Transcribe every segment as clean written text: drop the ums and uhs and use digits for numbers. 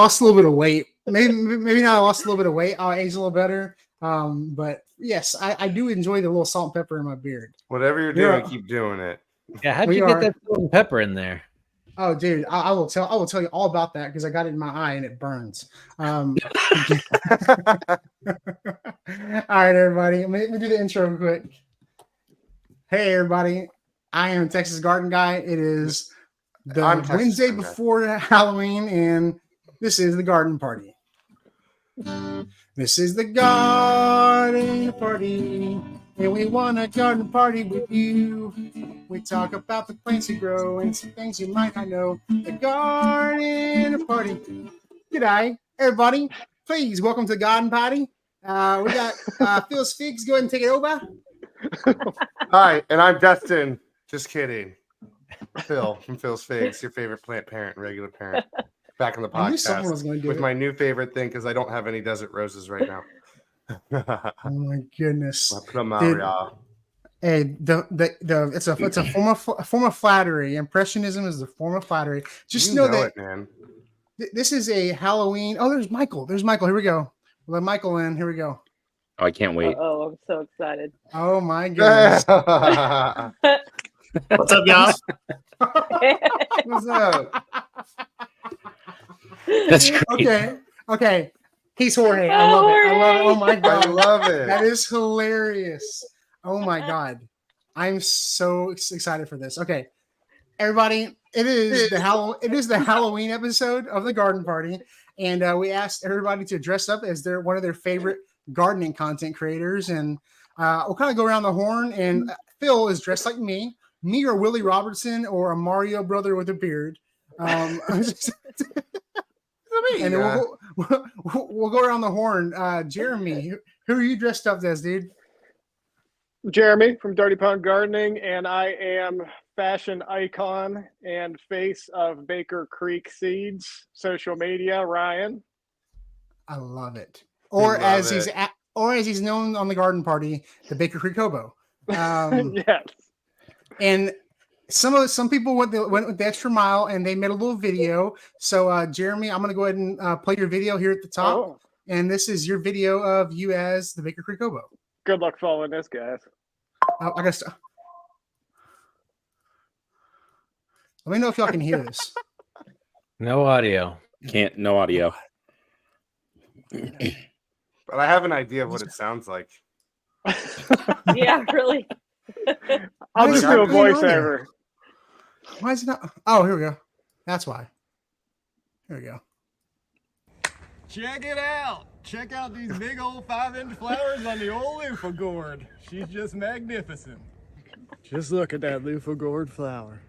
lost a little bit of weight. Maybe now I lost a little bit of weight. I aged a little better. But yes, I do enjoy the little salt and pepper in my beard. Whatever you're doing, keep doing it. Yeah, how'd you get that salt and pepper in there? Oh, dude, I will tell you all about that because I got it in my eye and it burns. All right, everybody. Let me do the intro real quick. Hey, everybody. I am Texas Garden Guy. It is the Wednesday before Halloween, and this is the garden party. This is the garden party, and we want a garden party with you. We talk about the plants you grow and some things you might not know. The garden party. G'day, everybody. Please welcome to the garden party. We got Phil's Figs. Go ahead and take it over. Hi, and I'm Dustin. Just kidding. Phil from Phil's Figs, your favorite plant parent, regular parent. Back in the podcast with my new favorite thing because I don't have any desert roses right now. Oh my goodness! Dude, hey, it's a form of flattery. Impressionism is a form of flattery. Just know that, man. This is a Halloween. Oh, there's Michael. Here we go. We'll let Michael in. Here we go. Oh, I can't wait. Oh, I'm so excited. Oh my goodness! What's up, y'all? What's up? That's great. Okay. He's Jorge. I love it. Oh my god, I love it. That is hilarious. Oh my god, I'm so excited for this. Okay, everybody, it is the Halloween episode of the Garden Party, and we asked everybody to dress up as one of their favorite gardening content creators, and we'll kind of go around the horn. And Phil is dressed like me or Willie Robertson or a Mario brother with a beard. And then we'll go around the horn. Jeremy, who are you dressed up as, dude? Jeremy from Dirty Pond Gardening, and I am fashion icon and face of Baker Creek Seeds social media. Ryan, I love it. Or as he's known on the Garden Party, the Baker Creek Hobo. Yes. And some people went with the extra mile and they made a little video. So Jeremy, I'm going to go ahead and play your video here at the top. Oh. And this is your video of you as the Baker Creek Hobo. Good luck following this, guys. I guess. Let me know if y'all can hear this. No audio. No audio. But I have an idea of what it sounds like. Yeah, really. I'll just do a voiceover. Why is it not? Oh, here we go. That's why. Here we go. Check it out. Check out these big old 5-inch flowers on the old loofah gourd. She's just magnificent. Just look at that loofah gourd flower.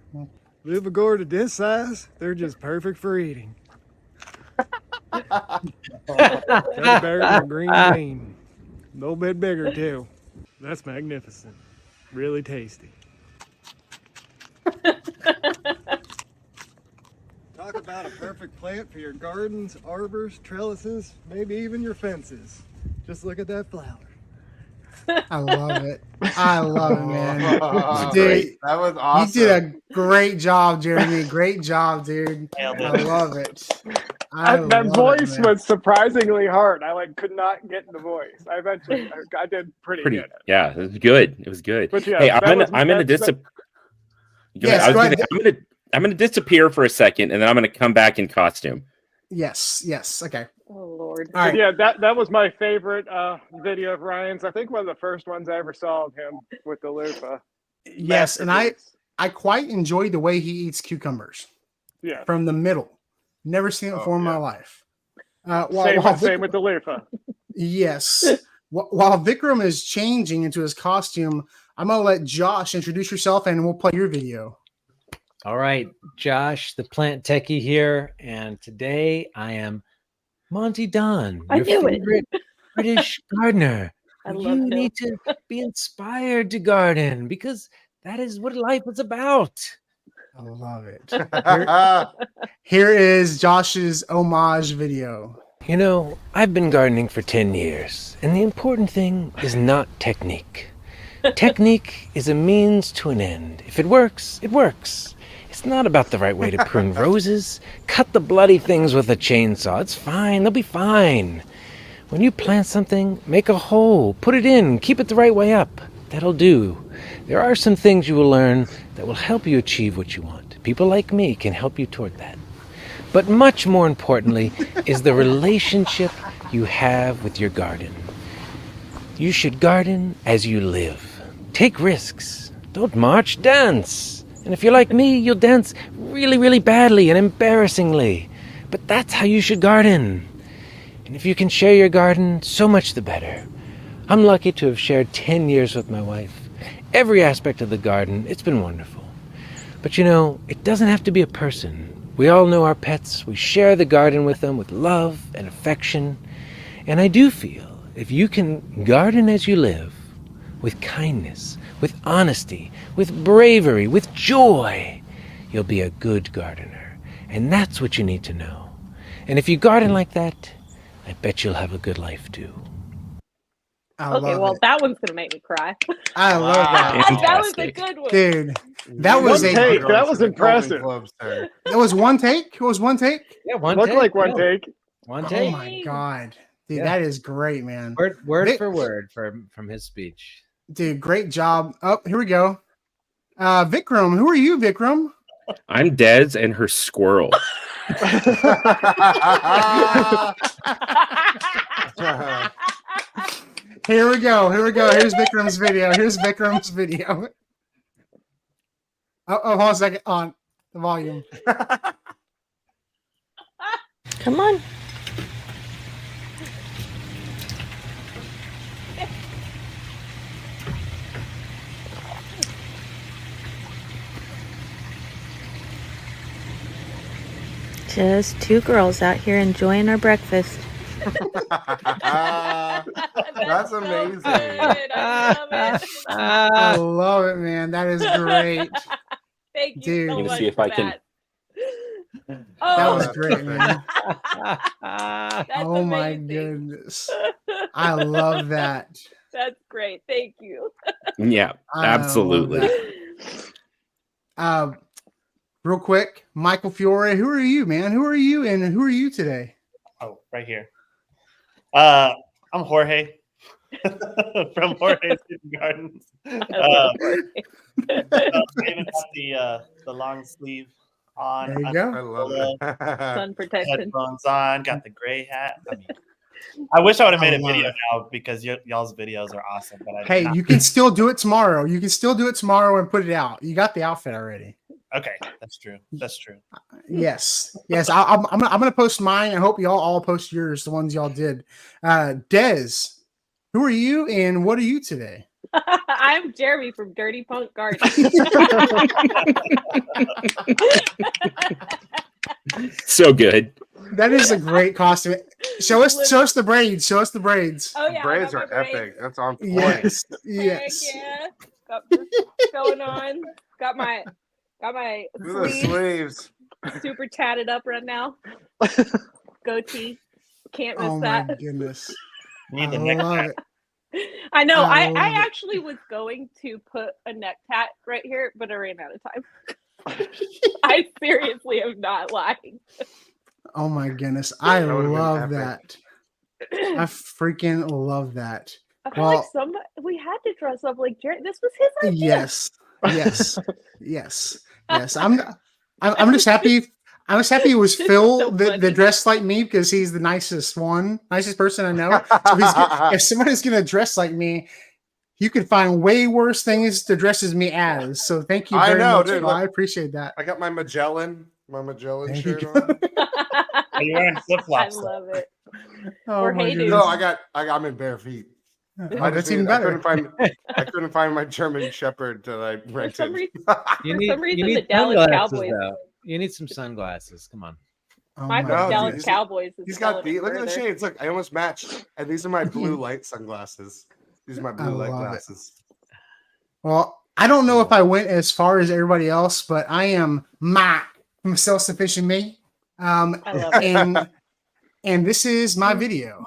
Loofah gourd at this size, they're just perfect for eating. Better than a green bean. A little bit bigger too. That's magnificent. Really tasty. Talk about a perfect plant for your gardens, arbors, trellises, maybe even your fences. Just look at that flower. I love it. I love it, man. Dude, that was awesome. You did a great job, Jeremy. Great job, dude. I love it. That voice was surprisingly hard. I could not get the voice. I did pretty good. Yeah, it was good. It was good. But yeah, hey, I'm gonna disappear for a second, and then I'm gonna come back in costume. Yes. Okay. Oh Lord. All right. Yeah, that was my favorite video of Ryan's. I think one of the first ones I ever saw of him with the loofah. Yes, and I quite enjoyed the way he eats cucumbers. Yeah. From the middle. Never seen it before in my life. Same with the loofah. Yes. While Vikram is changing into his costume, I'm going to let Josh introduce yourself and we'll play your video. All right, Josh, the plant techie here. And today I am Monty Don, your favorite British gardener. You need to be inspired to garden because that is what life is about. I love it. Here is Josh's homage video. You know, I've been gardening for 10 years, and the important thing is not technique. Technique is a means to an end. If it works, it works. It's It's not about the right way to prune roses. Cut the bloody things with a chainsaw. It's fine. They'll be fine. When you plant something, make a hole. Put it in. Keep it the right way up. That'll do. There are some things you will learn that will help you achieve what you want. People like me can help you toward that. But much more importantly is the relationship you have with your garden. You should garden as you live. Take risks. Don't march, dance. And if you're like me, you'll dance really, really badly and embarrassingly. But that's how you should garden. And if you can share your garden, so much the better. I'm lucky to have shared 10 years with my wife. Every aspect of the garden, it's been wonderful. But you know, it doesn't have to be a person. We all know our pets. We share the garden with them with love and affection. And I do feel if you can garden as you live, with kindness, with honesty, with bravery, with joy, you'll be a good gardener. And that's what you need to know. And if you garden like that, I bet you'll have a good life too. Okay, well, that one's gonna make me cry. I love that. That was a good one, dude. That was one take. That was impressive. That was one take. It was one take. Yeah, one Looked take. like one take. One take. Oh my god, dude, that is great, man. Word for word from his speech. Dude, great job. Oh, here we go. Vikram, who are you, Vikram? I'm Des and her squirrel. Here we go. Here's Vikram's video. Oh, hold on a second. On the volume. Come on. Just two girls out here enjoying our breakfast. That's amazing. I love it, man. That is great. Thank you Dude. so I'm gonna much see if for I can. that. That was Oh, great, man. that's Oh my amazing. goodness. I love that. That's great. Thank you. Yeah, I love absolutely. that. Real quick, Michael Fiore, who are you, man? Who are you and who are you today? Oh, right here. I'm Jorge from Jorge's Hidden Gardens. Even got the long sleeve on. There you go. I love it. Sun protection. Headphones on. Got the gray hat. I wish I would have made a love video it. now because y'all's videos are awesome. But I Hey, you can still do it tomorrow. You can still do it tomorrow and put it out. You got the outfit already. Okay, that's true. That's true. Yes. I'm gonna post mine. I hope y'all all post yours, the ones y'all did. Des, who are you and what are you today? I'm Jeremy from Dirty Punk Garden. So good. That is a great costume. Show us the braids. Show us the braids. Oh yeah, Braids I got are my braids. epic. That's on point. Yes. Heck Yes. yeah. Got this going on. Got my Look at the sleeves sleeves. super tatted up right now. Goatee. Can't miss Oh my that. goodness. Need the I neck love tat. it. I know. I I love it. actually was going to put a neck tat right here, but I ran out of time. I seriously am not lying. Oh my goodness. I That would've been love epic. that. I freaking love that. I feel Well- like somebody we had to dress up like Jared. This was his idea. Yes. I'm just happy. I was happy it was Phil So that funny. dressed like me because he's the nicest person I know. So if somebody's gonna dress like me, you could find way worse things to dress as me as. So thank you I very know, much, dude, Phil. look. I appreciate that. I got my Magellan There you shirt go. on. Are you wearing flip I flops? love it. Oh Or my Hey Dude. goodness. No, I'm in bare feet. Oh, I that's just even I better. couldn't find my German Shepherd that I For some rented. reason, the Dallas Cowboys. Though. You need some sunglasses. Come on. Oh My my No, dude, Dallas he's- Cowboys. Is He's got telling the it look at the further. shades. Look, I almost matched. And these are my blue light sunglasses. These are my blue light love it. glasses. Well, I don't know if I went as far as everybody else, but I am Mike from Self-Sufficient Me. I love it. And this is my video.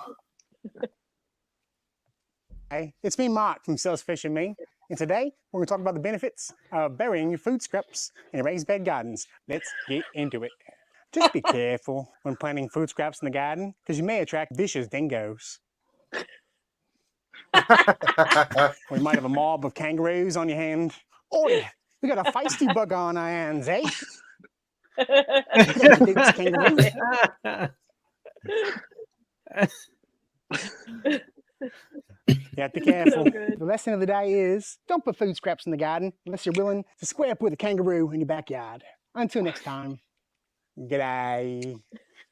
Hey, it's me, Mark from Self-Sufficient Me. and today we're going to talk about the benefits of burying your food scraps in raised bed gardens. Let's get into it. Just be careful when planting food scraps in the garden, because you may attract vicious dingoes. We might have a mob of kangaroos on your hand. Oi, we got a feisty bug on our hands, eh? Yeah, be careful. The lesson of the day is don't put food scraps in the garden unless you're willing to square up with a kangaroo in your backyard. Until next time, g'day.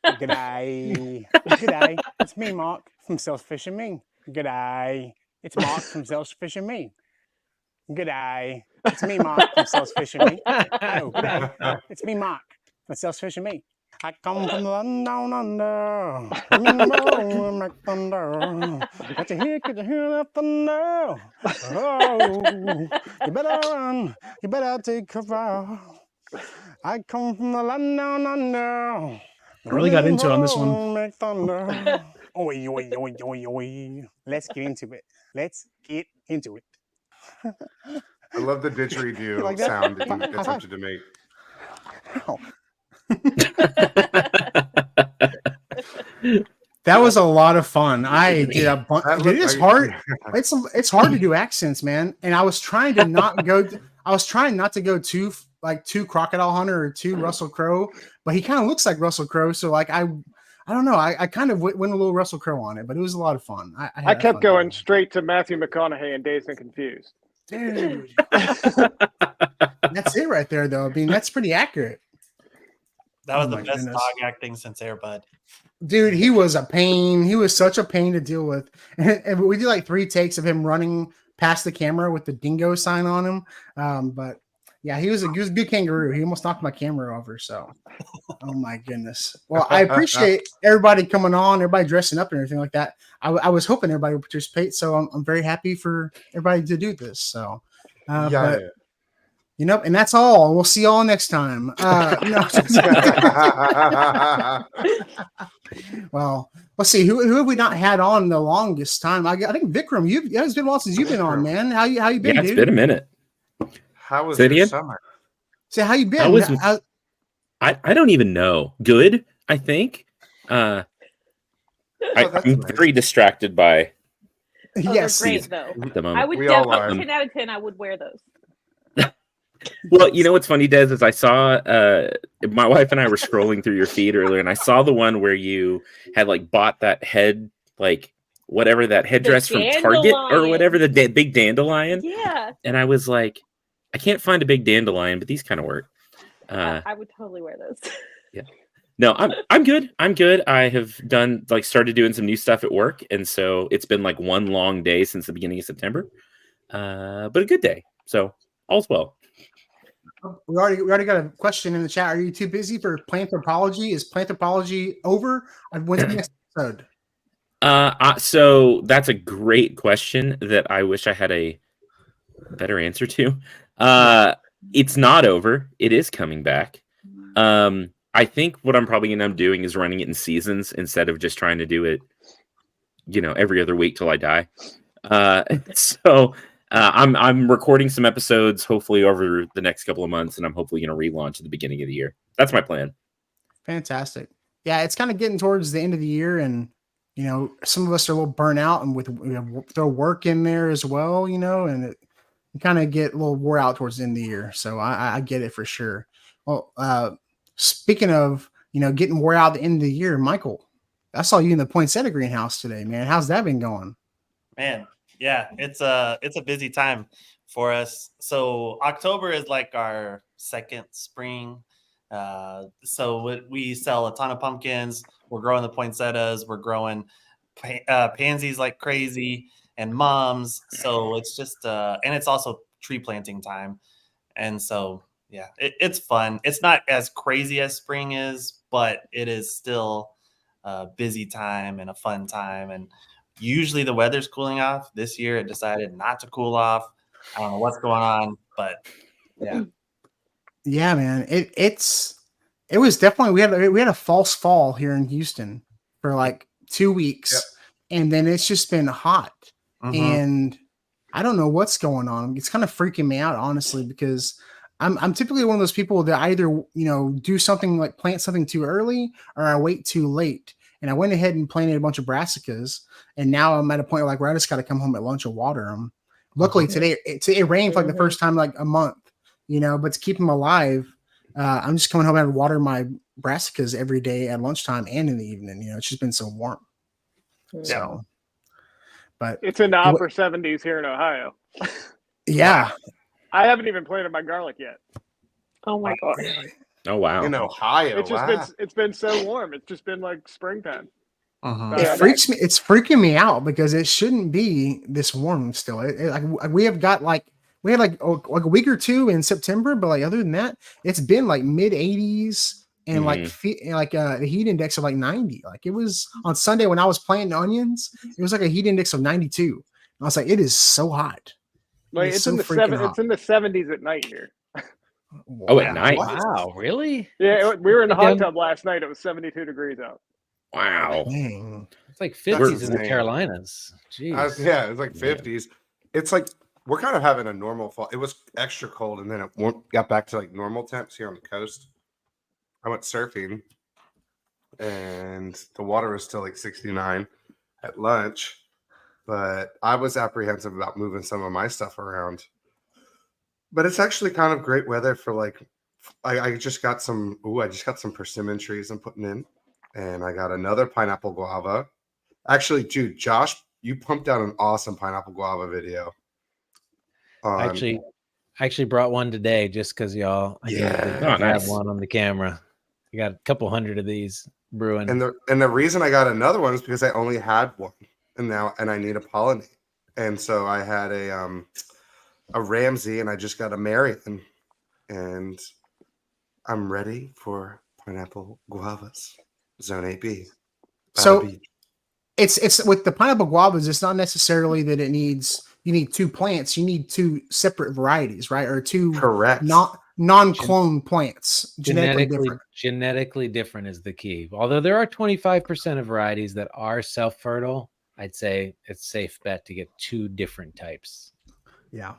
G'day. G'day. It's me, Mark, from Selfish and Me. G'day. It's Mark from Selfish and Me. G'day. It's me, Mark, from Selfish and Me. Oh, g'day. It's me, Mark, from Selfish and Me. I come from the land down under. Make thunder. Could you hear that thunder? Oh, you better run. You better take cover. I come from the land down under. I really got into it on this one. Make thunder. Oi, oi, oi, oi, oi. Let's get into it. Let's get into it. I love the didgeridoo like sound that you attempted to make. Ow. That was a lot of fun. I did a bunch. It is hard. It's hard to do accents, man. And I was trying to not go. I was trying not to go too Crocodile Hunter or too Russell Crowe, but he kind of looks like Russell Crowe. So like I don't know. I kind of went a little Russell Crowe on it, but it was a lot of fun. I kept going straight to Matthew McConaughey and Dazed and Confused. Dude, that's it right there, though. I mean, that's pretty accurate. That was the best dog acting since Airbud. Dude, he was a pain. He was such a pain to deal with. And we did like 3 takes of him running past the camera with the dingo sign on him. But yeah, he was a good kangaroo. He almost knocked my camera over. So, oh my goodness. Well, I appreciate everybody coming on, everybody dressing up and everything like that. I was hoping everybody would participate. So I'm very happy for everybody to do this. So, but, you know, and that's all. We'll see y'all next time. Well, let's see. Who have we not had on the longest time? I think Vikram. It's been a while since you've been on, man. How you been? Yeah, it's been a minute. How was your summer? So how you been? I don't even know. Good, I think. I'm very distracted by. Yes, great though. At the moment. I would definitely 10 out of 10. I would wear those. Well, you know what's funny, Des, is I saw my wife and I were scrolling through your feed earlier, and I saw the one where you had like bought that head, like whatever that headdress from Target or whatever, the big dandelion. Yeah. And I was like, I can't find a big dandelion, but these kind of work. I would totally wear those. Yeah. No, I'm good. I'm good. I have started doing some new stuff at work, and so it's been like one long day since the beginning of September. But a good day. So all's well. We already got a question in the chat. Are you too busy for planthropology? Is planthropology over? When's the next episode? So that's a great question that I wish I had a better answer to. It's not over. It is coming back. I think what I'm probably going to be doing is running it in seasons instead of just trying to do it, every other week till I die. So I'm recording some episodes hopefully over the next couple of months, and I'm hopefully going to relaunch at the beginning of the year. That's my plan. Fantastic. Yeah, it's kind of getting towards the end of the year, and some of us are a little burnt out, and with throw work in there as well, and it kind of get a little wore out towards the end of the year. So I get it for sure. Well, speaking of getting wore out at the end of the year, Michael, I saw you in the poinsettia greenhouse today, man. How's that been going? Man, yeah, it's a busy time for us. So October is like our second spring. So we sell a ton of pumpkins. We're growing the poinsettias. We're growing pansies like crazy and mums. So it's just and it's also tree planting time. And so yeah, it's fun. It's not as crazy as spring is, but it is still a busy time and a fun time. And usually the weather's cooling off. This year it decided not to cool off. I don't know what's going on, but yeah. Yeah, man. It was definitely we had a false fall here in Houston for like 2 weeks, and then it's just been hot. Mm-hmm. And I don't know what's going on. It's kind of freaking me out, honestly, because I'm typically one of those people that either do something like plant something too early or I wait too late. And I went ahead and planted a bunch of brassicas, and now I'm at a point where I just got to come home at lunch and water them. Luckily today it rained for like the first time like a month, but to keep them alive, I'm just coming home and water my brassicas every day at lunchtime and in the evening. It's just been so warm. Yeah. So, but it's in the upper 70s here in Ohio. Yeah. I haven't even planted my garlic yet. Oh my god. Oh wow. In Ohio. It's been so warm. It's just been like springtime. It freaks me. It's freaking me out because it shouldn't be this warm still. We had like a week or two in September, but like other than that, it's been like mid 80s and a heat index of like 90. Like it was on Sunday when I was planting onions, it was like a heat index of 92. And I was like, it is so hot. Like it's in the 70s at night here. Oh, at night. Wow, really? Yeah, we were in the hot tub last night. It was 72 degrees out. Wow. Dang. It's like 50s in the Carolinas. Jeez. Yeah, it's like 50s. It's like we're kind of having a normal fall. It was extra cold, and then it got back to like normal temps here on the coast. I went surfing, and the water was still like 69 at lunch, but I was apprehensive about moving some of my stuff around. But it's actually kind of great weather for like, I just got some persimmon trees I'm putting in, and I got another pineapple guava. Actually, dude, Josh, you pumped out an awesome pineapple guava video. I actually brought one today just because y'all. I have one on the camera. I got a couple hundred of these brewing. And the reason I got another one is because I only had one, and I need a pollinate, and so I had a Ramsey, and I just got a Marion, and I'm ready for pineapple guavas, Zone 8B. So it's with the pineapple guavas. It's not necessarily that you need two plants. You need two separate varieties, right? Or two non-clone plants. Genetically different is the key. Although there are 25% of varieties that are self-fertile, I'd say it's safe bet to get two different types. Yeah.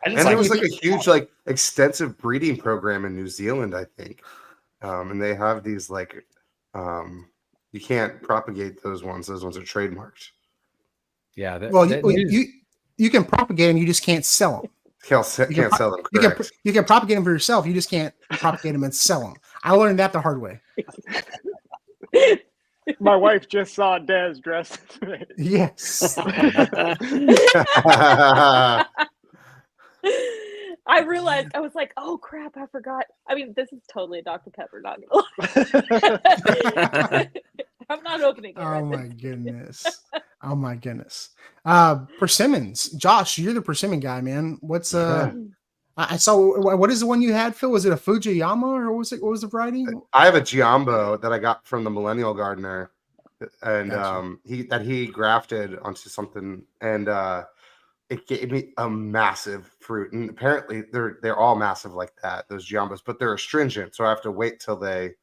And there was like a huge, like, extensive breeding program in New Zealand, I think. And they have these like, you can't propagate those ones. Those ones are trademarked. Yeah. You can propagate them. You just can't sell them. Can't sell them. You can propagate them for yourself. You just can't propagate them and sell them. I learned that the hard way. My wife just saw Des dressed. Yes. I realized, I was like, oh crap, I forgot. I mean, this is totally a Dr. Pepper, not gonna lie. I'm not opening it. Oh my goodness. Oh my goodness. Persimmons. Josh, you're the persimmon guy, man. What's I saw, what is the one you had, Phil? Was it a Fujiyama or what was the variety? I have a Giambo that I got from the Millennial Gardener, and he grafted onto something, and it gave me a massive fruit. And apparently they're all massive like that, those Giambos, but they're astringent, so I have to wait till they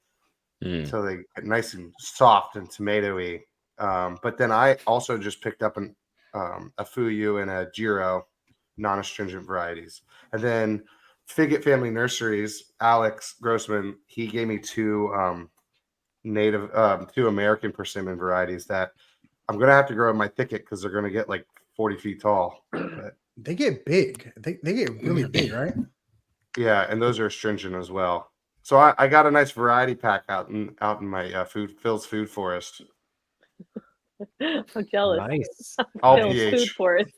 get nice and soft and tomatoey. But then I also just picked up a Fuyu and a Giro non-astringent varieties. And then Figget Family Nurseries, Alex Grossman, he gave me two American persimmon varieties that I'm going to have to grow in my thicket because they're going to get like 40 feet tall. But they get big. They get really big, right? Yeah, and those are astringent as well. So I got a nice variety pack out in my Phil's Food Forest. I'm jealous. Nice. All Phil's PH. Food Forest.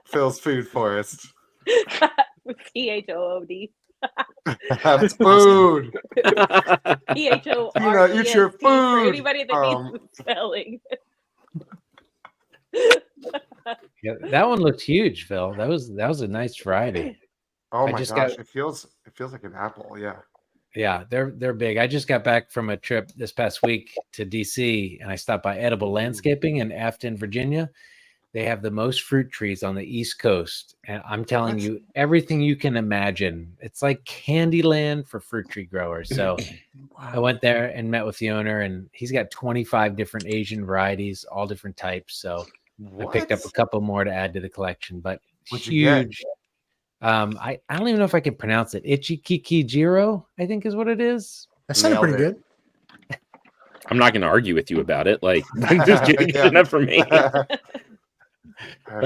Phil's Food Forest. PHOOD. That's food. PHOREST eat your food. For anybody that needs spelling. Yeah, that one looked huge, Phil. That was a nice variety. Oh my gosh, it feels like an apple. Yeah. Yeah, they're big. I just got back from a trip this past week to DC, and I stopped by Edible Landscaping in Afton, Virginia. They have the most fruit trees on the East Coast, and I'm telling you, everything you can imagine. It's like Candyland for fruit tree growers. So I went there and met with the owner, and he's got 25 different Asian varieties, all different types. So I picked up a couple more to add to the collection. But huge. I don't even know if I can pronounce it. Ichikikijiro, I think is what it is. That sounded pretty good. I'm not going to argue with you about it. Like, just good enough for me. But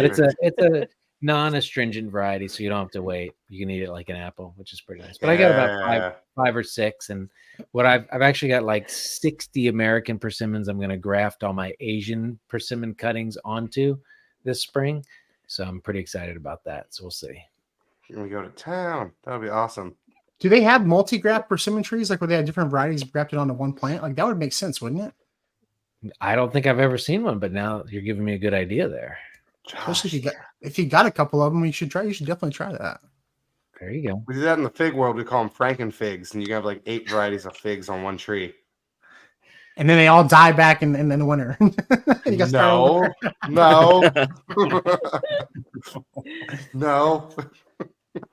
it's a non-astringent variety, so you don't have to wait. You can eat it like an apple, which is pretty nice. But I got about five or six, and what I've actually got like 60 American persimmons. I'm going to graft all my Asian persimmon cuttings onto this spring, so I'm pretty excited about that. So we'll see. Here we go to town. That would be awesome. Do they have multi-graft persimmon trees, like where they have different varieties grafted onto one plant? Like that would make sense, wouldn't it? I don't think I've ever seen one, but now you're giving me a good idea there. Especially if you got a couple of them, you should definitely try that. There you go. We do that in the fig world. We call them Frankenfigs, and you can have like 8 varieties of figs on one tree. And then they all die back in the winter. No.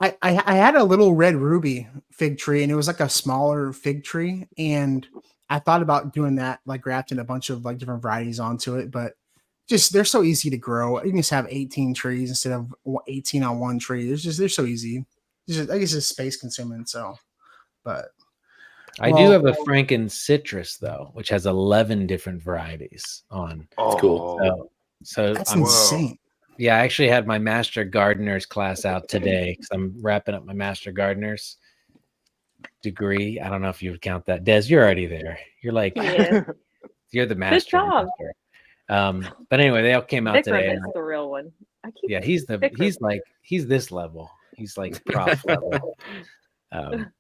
I had a little red ruby fig tree, and it was like a smaller fig tree, and I thought about doing that, like grafting a bunch of like different varieties onto it, but just they're so easy to grow. You can just have 18 trees instead of 18 on one tree. They're so easy. I guess it's space consuming. So, but I do have a Franken citrus though, which has 11 different varieties on. That's cool. So that's insane. Yeah, I actually had my master gardeners class out today because I'm wrapping up my master gardeners degree. I don't know if you would count that. Des, you're already there. You're like, you're the master. Good job. But anyway, they all came out today. Is the real one. He's this level. He's like prof level.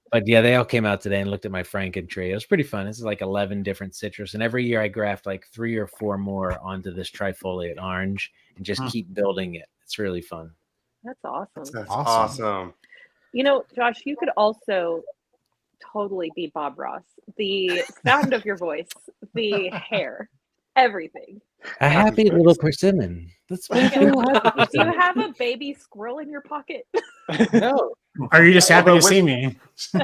But yeah, they all came out today and looked at my Franken tree. It was pretty fun. This is like 11 different citrus, and every year I graft like 3 or 4 more onto this trifoliate orange and just keep building it. It's really fun. That's awesome. That's awesome. You know, Josh, you could also totally be Bob Ross. The sound of your voice, the hair, everything. A happy little persimmon. That's what Do you have a baby squirrel in your pocket? No. Are you just happy to see me? Do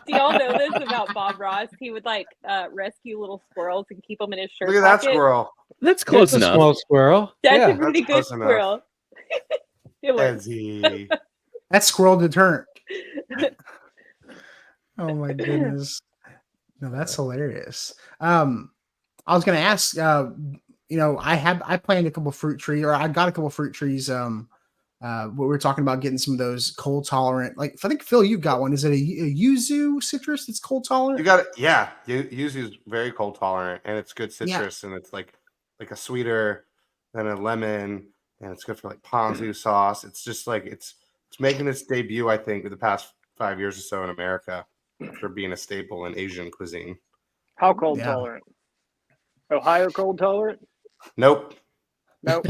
y'all know this about Bob Ross? He would like rescue little squirrels and keep them in his shirt Look at pocket. that squirrel. That's close enough. A small squirrel. That's a pretty good squirrel. That's squirrel deterrent. Oh my goodness. No, that's hilarious. I was going to ask, I planted a couple fruit trees, or I got a couple fruit trees. We were talking about getting some of those cold tolerant. Like, I think Phil, you've got one. Is it a yuzu citrus that's cold tolerant? You got it. Yeah, yuzu is very cold tolerant, and it's good citrus, and it's like a sweeter than a lemon, and it's good for like ponzu sauce. It's just like it's making its debut, I think, in the past 5 years or so in America for being a staple in Asian cuisine. How cold tolerant? Ohio cold tolerant? Nope. Tall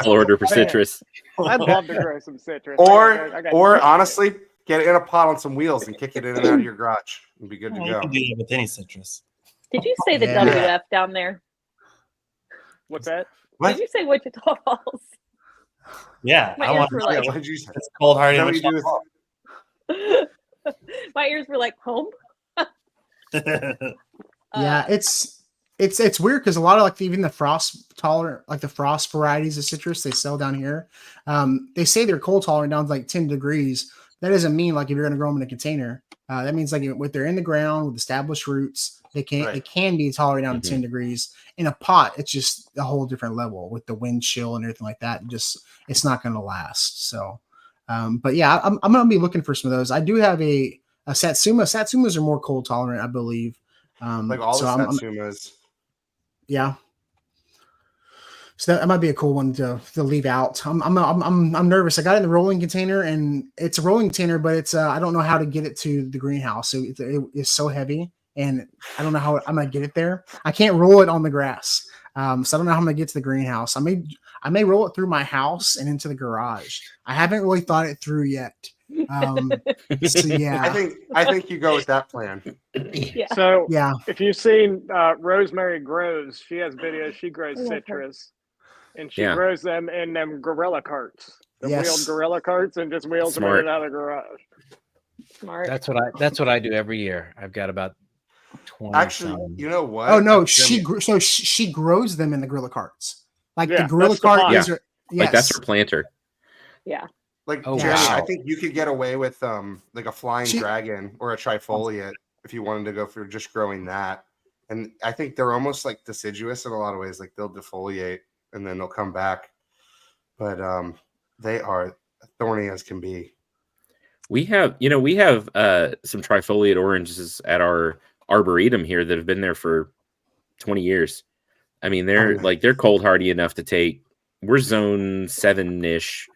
order for citrus. I'd love to grow some citrus. Or honestly, get it in a pot on some wheels and kick it in and out of your garage. It'd be good to go. You can do it with any citrus. Did you say the WF down there? What's that? What? Did you say Wichita Falls? Yeah, My ears were like, what did you say? It's cold hardy. My ears were like, home. Yeah, it's weird because a lot of like even the frost tolerant, like the frost varieties of citrus they sell down here, they say they're cold tolerant down to like 10 degrees. That doesn't mean like if you're going to grow them in a container. That means like if they're in the ground with established roots, they can be tolerant down to 10 degrees. In a pot, it's just a whole different level with the wind chill and everything like that. It's not going to last. So, but yeah, I'm going to be looking for some of those. I do have a satsuma. Satsumas are more cold tolerant, I believe. Like all the satsumas. Yeah. So that might be a cool one to leave out. I'm nervous. I got it in the rolling container, and it's a rolling container, but it's I don't know how to get it to the greenhouse. So it is so heavy, and I don't know how I'm gonna get it there. I can't roll it on the grass, so I don't know how I'm gonna get to the greenhouse. I may roll it through my house and into the garage. I haven't really thought it through yet. So yeah, I think you go with that plan. Yeah. So yeah, if you've seen Rosemary Grows, she has videos. She grows citrus, and she grows them in them gorilla carts, the wheeled gorilla carts, and just wheels them in and out of the garage. Smart. That's what I do every year. I've got about 20. Actually, you know what? Oh no, she grows them in the gorilla carts. Like the gorilla cart is. Yeah. Like that's her planter. Yeah. Like Oh, Jeremy, wow. I think you could get away with like a flying dragon or a trifoliate if you wanted to go for just growing that. And I think they're almost like deciduous in a lot of ways. Like they'll defoliate and then they'll come back. But they are thorny as can be. We have some trifoliate oranges at our arboretum here that have been there for 20 years. I mean, they're cold hardy enough to take. We're zone 7-ish,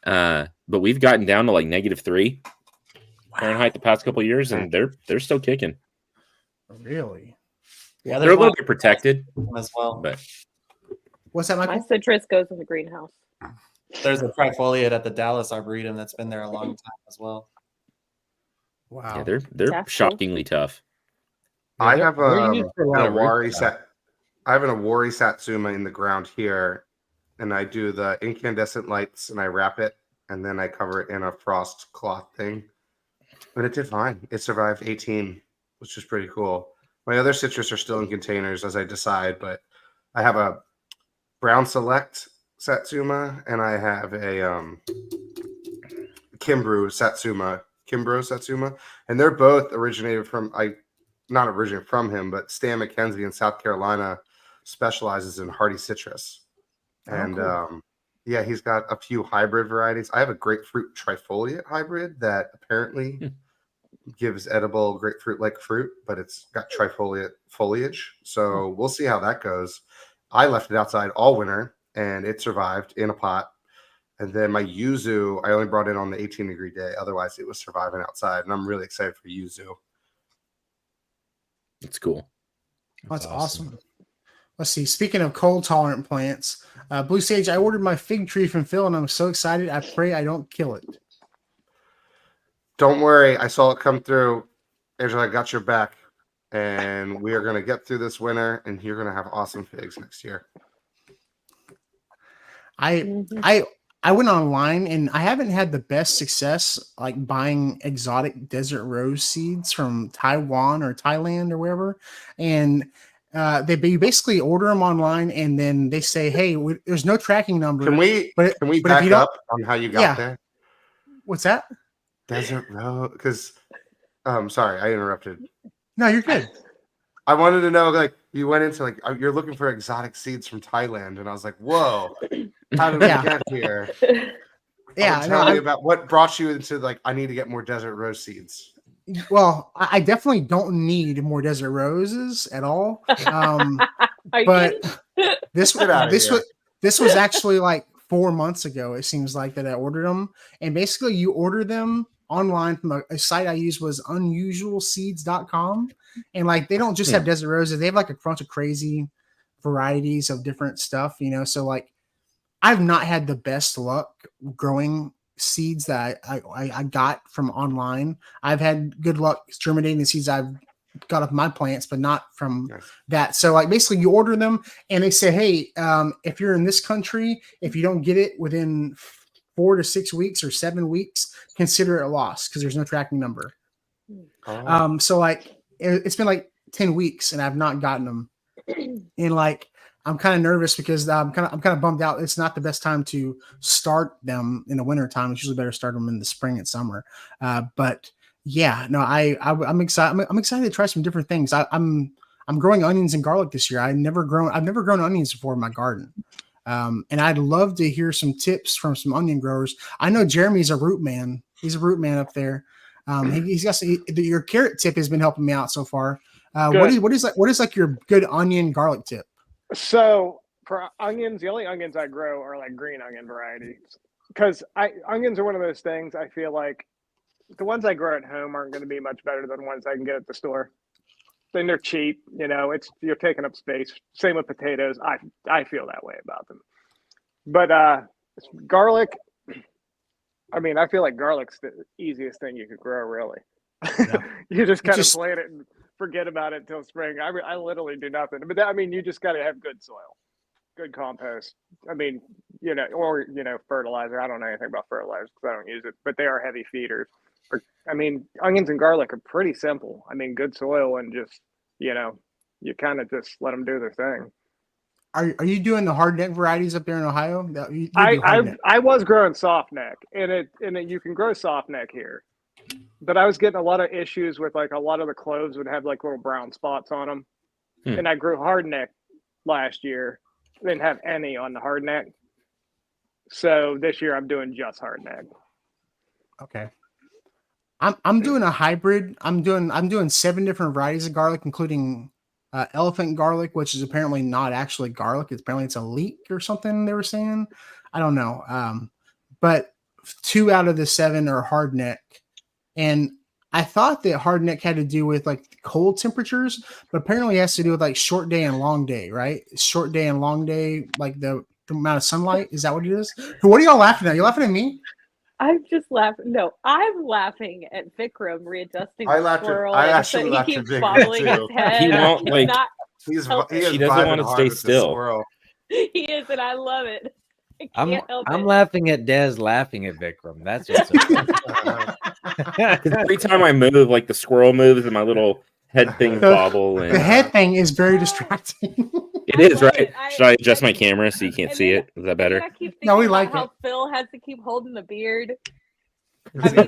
but we've gotten down to like -3 Fahrenheit the past couple of years, and they're still kicking. Really? Yeah, they're a little bit protected as well. But what's that, Michael? My citrus goes in the greenhouse. There's a trifoliate at the Dallas Arboretum that's been there a long time as well. Wow. Yeah, they're shockingly tough. I have an Awari Satsuma in the ground here, and I do the incandescent lights, and I wrap it, and then I cover it in a frost cloth thing. But it did fine. It survived 18, which is pretty cool. My other citrus are still in containers as I decide, but I have a Brown Select Satsuma, and I have a Kimbrough Satsuma, and they're both originated from not originated from him, but Stan McKenzie in South Carolina specializes in hardy citrus, and cool. Yeah, he's got a few hybrid varieties. I have a grapefruit trifoliate hybrid that apparently gives edible grapefruit-like fruit, but it's got trifoliate foliage, so we'll see how that goes. I left it outside all winter, and it survived in a pot. And then my yuzu, I only brought in on the 18-degree day. Otherwise, it was surviving outside, and I'm really excited for yuzu. It's cool. That's awesome. Let's see. Speaking of cold-tolerant plants, Blue Sage, I ordered my fig tree from Phil, and I'm so excited. I pray I don't kill it. Don't worry. I saw it come through. Angela, I got your back. And we are going to get through this winter, and you're going to have awesome figs next year. I went online, and I haven't had the best success like buying exotic desert rose seeds from Taiwan or Thailand or wherever. And you basically order them online, and then they say, "Hey, there's no tracking number." Can we back up on how you got there? What's that? Desert rose, because sorry, I interrupted. No, you're good. I wanted to know, like, you went into like you're looking for exotic seeds from Thailand, and I was like, "Whoa, how did we get here?" Yeah, tell me about what brought you into like I need to get more desert rose seeds. Well, I definitely don't need more desert roses at all. But this was actually like 4 months ago. It seems like that I ordered them, and basically you order them online from a site I use was unusualseeds.com, and like they don't just have desert roses, they have like a bunch of crazy varieties of different stuff, so like I've not had the best luck growing seeds that I got from online. I've had good luck germinating the seeds I've got off my plants, but not from that. So like basically you order them and they say, hey, if you're in this country, if you don't get it within 4 to 6 weeks or 7 weeks, consider it a loss because there's no tracking number. So like it's been like 10 weeks and I've not gotten them. And like I'm kind of nervous because I'm kind of bummed out. It's not the best time to start them in the winter time. It's usually better to start them in the spring and summer. But yeah, no, I'm excited. I'm excited to try some different things. I'm growing onions and garlic this year. I've never grown onions before in my garden. And I'd love to hear some tips from some onion growers. I know Jeremy's a root man. He's a root man up there. He's got your carrot tip has been helping me out so far. What is like your good onion garlic tip? So for onions, the only onions I grow are like green onion varieties because onions are one of those things I feel like the ones I grow at home aren't going to be much better than the ones I can get at the store. Then they're cheap, you're taking up space. Same with potatoes. I feel that way about them. But garlic, I mean, I feel like garlic's the easiest thing you could grow, really. Yeah. You just kind of plant it and forget about it until spring. I literally do nothing. But you just got to have good soil, good compost. Or fertilizer. I don't know anything about fertilizers because I don't use it, but they are heavy feeders. Onions and garlic are pretty simple. Good soil and just, you kind of just let them do their thing. Are you doing the hard neck varieties up there in Ohio? I was growing soft neck, and you can grow soft neck here, but I was getting a lot of issues with like a lot of the cloves would have like little brown spots on them, and I grew hard neck last year. Didn't have any on the hard neck, so this year I'm doing just hard neck. Okay. I'm doing a hybrid. I'm doing 7 different varieties of garlic, including elephant garlic, which is apparently not actually garlic. Apparently it's a leek or something they were saying. I don't know. But 2 out of the 7 are hard neck. And I thought that hard neck had to do with like cold temperatures, but apparently it has to do with like short day and long day, right? Short day and long day, like the amount of sunlight. Is that what it is? What are y'all laughing at? You laughing at me? I'm just laughing. No, I'm laughing at Vikram readjusting the squirrel. I actually he laughed keeps at bobbling Vikram his head. He won't like. He is she doesn't want to stay still. He is, and I love it. I'm laughing at Des laughing at Vikram. That's what's every time I move, like the squirrel moves, and my little head thing bobble. And the head thing is very distracting. It is, right? Should I adjust my camera so you can't see it? Is that better? No, we like how it. Phil has to keep holding the beard. I mean,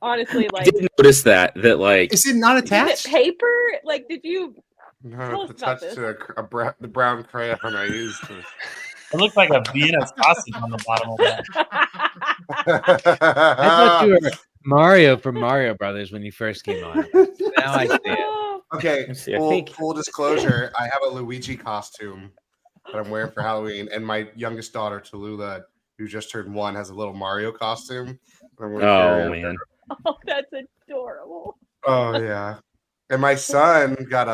honestly, like I did notice that like is it not attached? Is it paper? Like, did you? No, it's attached to the brown crayon I used. It looks like a Vienna sausage on the bottom of that. I thought you were Mario from Mario Brothers when you first came on. Now I see it. Okay, full disclosure, I have a Luigi costume that I'm wearing for Halloween, and my youngest daughter, Tallulah, who just turned 1, has a little Mario costume. Oh, man. Oh, that's adorable. Oh, yeah. And my son got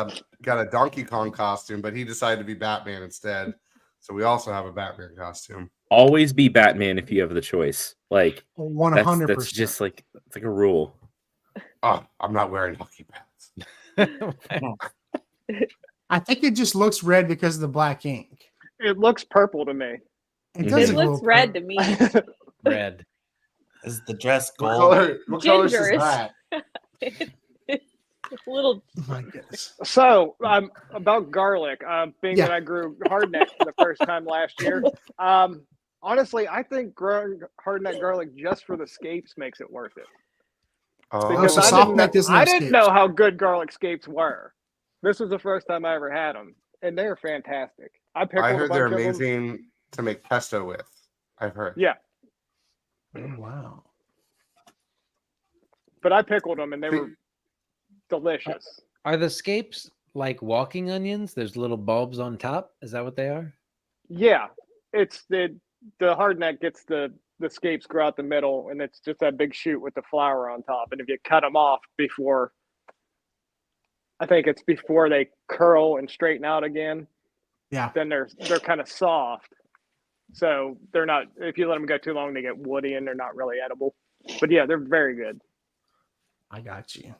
a Donkey Kong costume, but he decided to be Batman instead. So we also have a Batman costume. Always be Batman if you have the choice. Like 100%. That's just like it's like a rule. Oh, I'm not wearing hockey pads. I think it just looks red because of the black ink. It looks purple to me. It looks red to me. Red. Is the dress gold? What color is that? It's a little. Oh my goodness. So, about garlic, being that I grew hardneck for the first time last year. Honestly, I think growing hardneck garlic just for the scapes makes it worth it. Because I didn't know how good garlic scapes were. This was the first time I ever had them, and they're fantastic. I heard they're amazing to make pesto with. I've heard. Yeah. Oh, wow. But I pickled them, and they were delicious. Are the scapes like walking onions? There's little bulbs on top. Is that what they are? Yeah, it's the hardneck gets the scapes grow out the middle, and it's just that big shoot with the flower on top. And if you cut them off before, I think it's before they curl and straighten out again. Yeah. Then they're kind of soft, so they're not. If you let them go too long, they get woody and they're not really edible. But yeah, they're very good. I got you.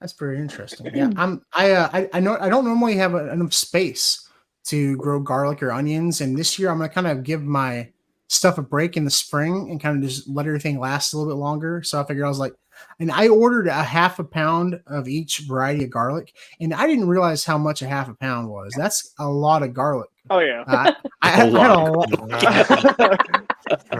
That's very interesting. Yeah, I know I don't normally have enough space to grow garlic or onions, and this year I'm gonna kind of give my stuff a break in the spring and kind of just let everything last a little bit longer. So I figured I was like, and I ordered a half a pound of each variety of garlic, and I didn't realize how much a half a pound was. That's a lot of garlic. Oh yeah, I had a lot.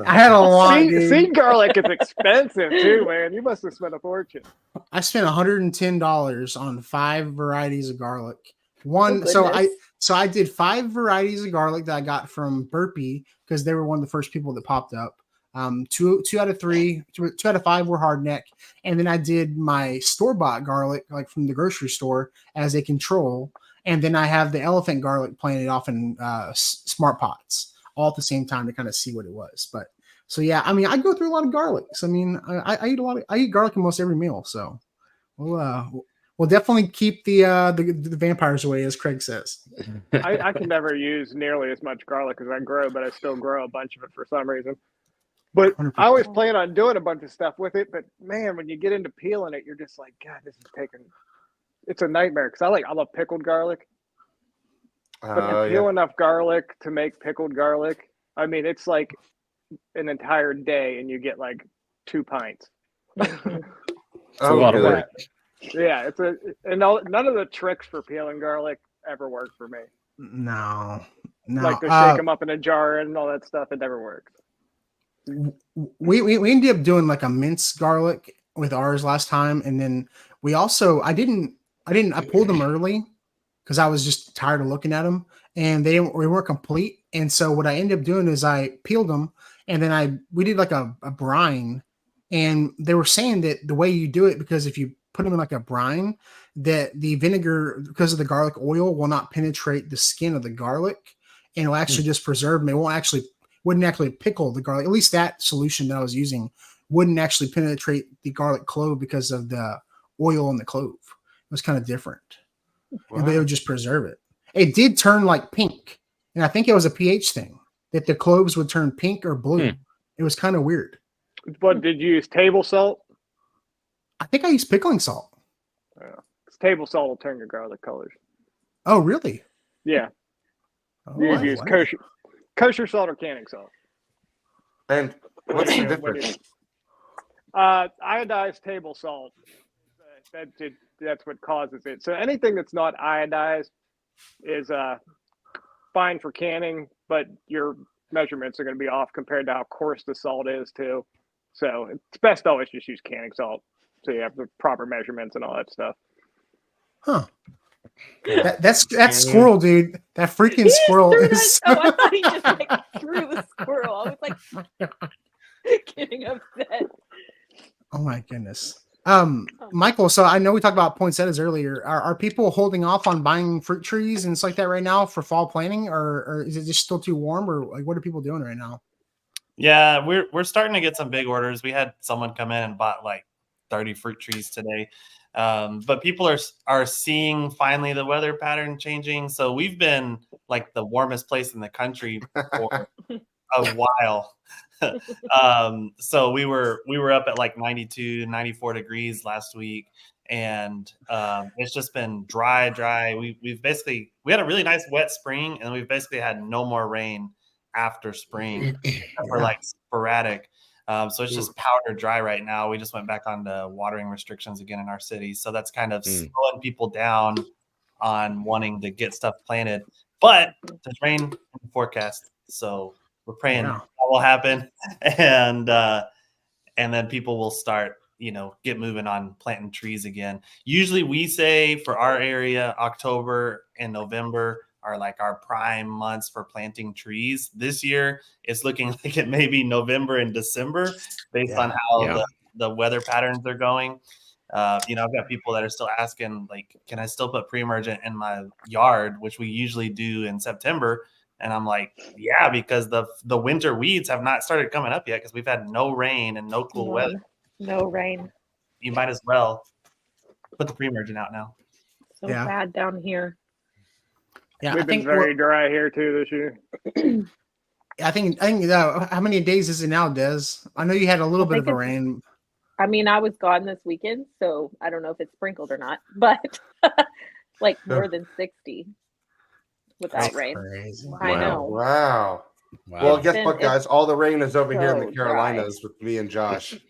I had a lot. Seed garlic is expensive too, man. You must have spent a fortune. I spent $110 on 5 varieties of garlic. So I did 5 varieties of garlic that I got from Burpee because they were one of the first people that popped up. 2 out of 5 were hardneck, and then I did my store-bought garlic, like from the grocery store, as a control, and then I have the elephant garlic planted off in smart pots all at the same time to kind of see what it was. But so yeah, I mean, I go through a lot of garlics. I mean, I eat garlic in most every meal. So we'll definitely keep the vampires away, as Craig says. I can never use nearly as much garlic as I grow, but I still grow a bunch of it for some reason. But 100%. I always plan on doing a bunch of stuff with it. But man, when you get into peeling it, you're just like, God, it's a nightmare. Because I love pickled garlic. But to peel enough garlic to make pickled garlic, I mean, it's like an entire day, and you get like 2 pints. It's a lot of work. Yeah, none of the tricks for peeling garlic ever work for me. No. Like to shake them up in a jar and all that stuff. It never works. We ended up doing like a minced garlic with ours last time, and then we also I pulled them early because I was just tired of looking at them, and we weren't complete. And so what I ended up doing is I peeled them, and then we did like a brine, and they were saying that the way you do it, because if you put them in like a brine, that the vinegar, because of the garlic oil, will not penetrate the skin of the garlic, and it'll actually just preserve them. It wouldn't actually pickle the garlic. At least that solution that I was using wouldn't actually penetrate the garlic clove because of the oil in the clove. It was kind of different. Wow. And they would just preserve it. It did turn like pink. And I think it was a pH thing that the cloves would turn pink or blue. It was kind of weird. What did you use? Table salt? I think I used pickling salt. Yeah. Table salt will turn your garlic colors. Oh, really? Yeah. Oh, you use kosher salt or canning salt. And what's the difference? Iodized table salt. That's what causes it. So anything that's not iodized is fine for canning, but your measurements are going to be off compared to how coarse the salt is too. So it's best to always just use canning salt, so you have the proper measurements and all that stuff. Huh. That's squirrel, dude. That freaking squirrel is. Oh, I thought he just like threw the squirrel. I was like getting upset. Oh my goodness. Michael, so I know we talked about poinsettias earlier. Are people holding off on buying fruit trees and stuff like that right now for fall planting, or is it just still too warm, or like what are people doing right now? Yeah, we're starting to get some big orders. We had someone come in and bought like 30 fruit trees today. But people are seeing finally the weather pattern changing. So we've been like the warmest place in the country for a while. So we were up at like 92, 94 degrees last week, and it's just been dry. We had a really nice wet spring, and we've basically had no more rain after spring for like sporadic. So it's just powder dry right now. We just went back on the watering restrictions again in our city. So that's kind of slowing people down on wanting to get stuff planted. But there's rain in the forecast. So we're praying that will happen. And then people will start, get moving on planting trees again. Usually we say for our area, October and November are like our prime months for planting trees. This year, it's looking like it may be November and December based on how the weather patterns are going. I've got people that are still asking, like, can I still put pre-emergent in my yard, which we usually do in September? And I'm like, yeah, because the winter weeds have not started coming up yet because we've had no rain and no cool weather. No rain. You might as well put the pre-emergent out now. So bad down here. Yeah, we've been very dry here too this year. I think how many days is it now, Des? I know you had a little bit of a rain. I mean, I was gone this weekend, so I don't know if it's sprinkled or not, but like more than 60 without rain. Crazy. I know. Wow. Well, guess what, guys? All the rain is over here in the Carolinas with me and Josh.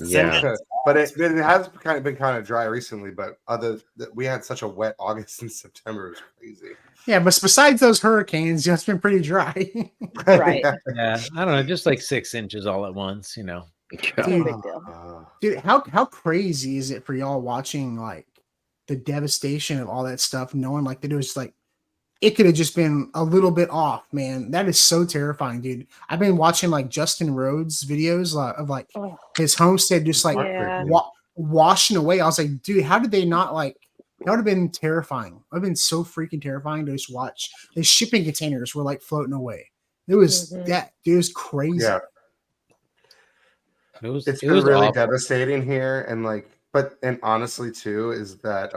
Yeah. But it has been kind of dry recently, but we had such a wet August and September. It was crazy. Yeah, but besides those hurricanes, it's been pretty dry. Right. Yeah, I don't know, just like 6 inches all at once, Dude, how crazy is it for y'all watching like the devastation of all that stuff, knowing like that it was like it could have just been a little bit off, man. That is so terrifying, dude. I've been watching like Justin Rhodes videos of like his homestead just like washing away. I was like, dude, how did they not like? That would have been terrifying. It would have been so freaking terrifying to just watch. The shipping containers were like floating away. It was it was crazy. Yeah. It's been really devastating here, and honestly too is that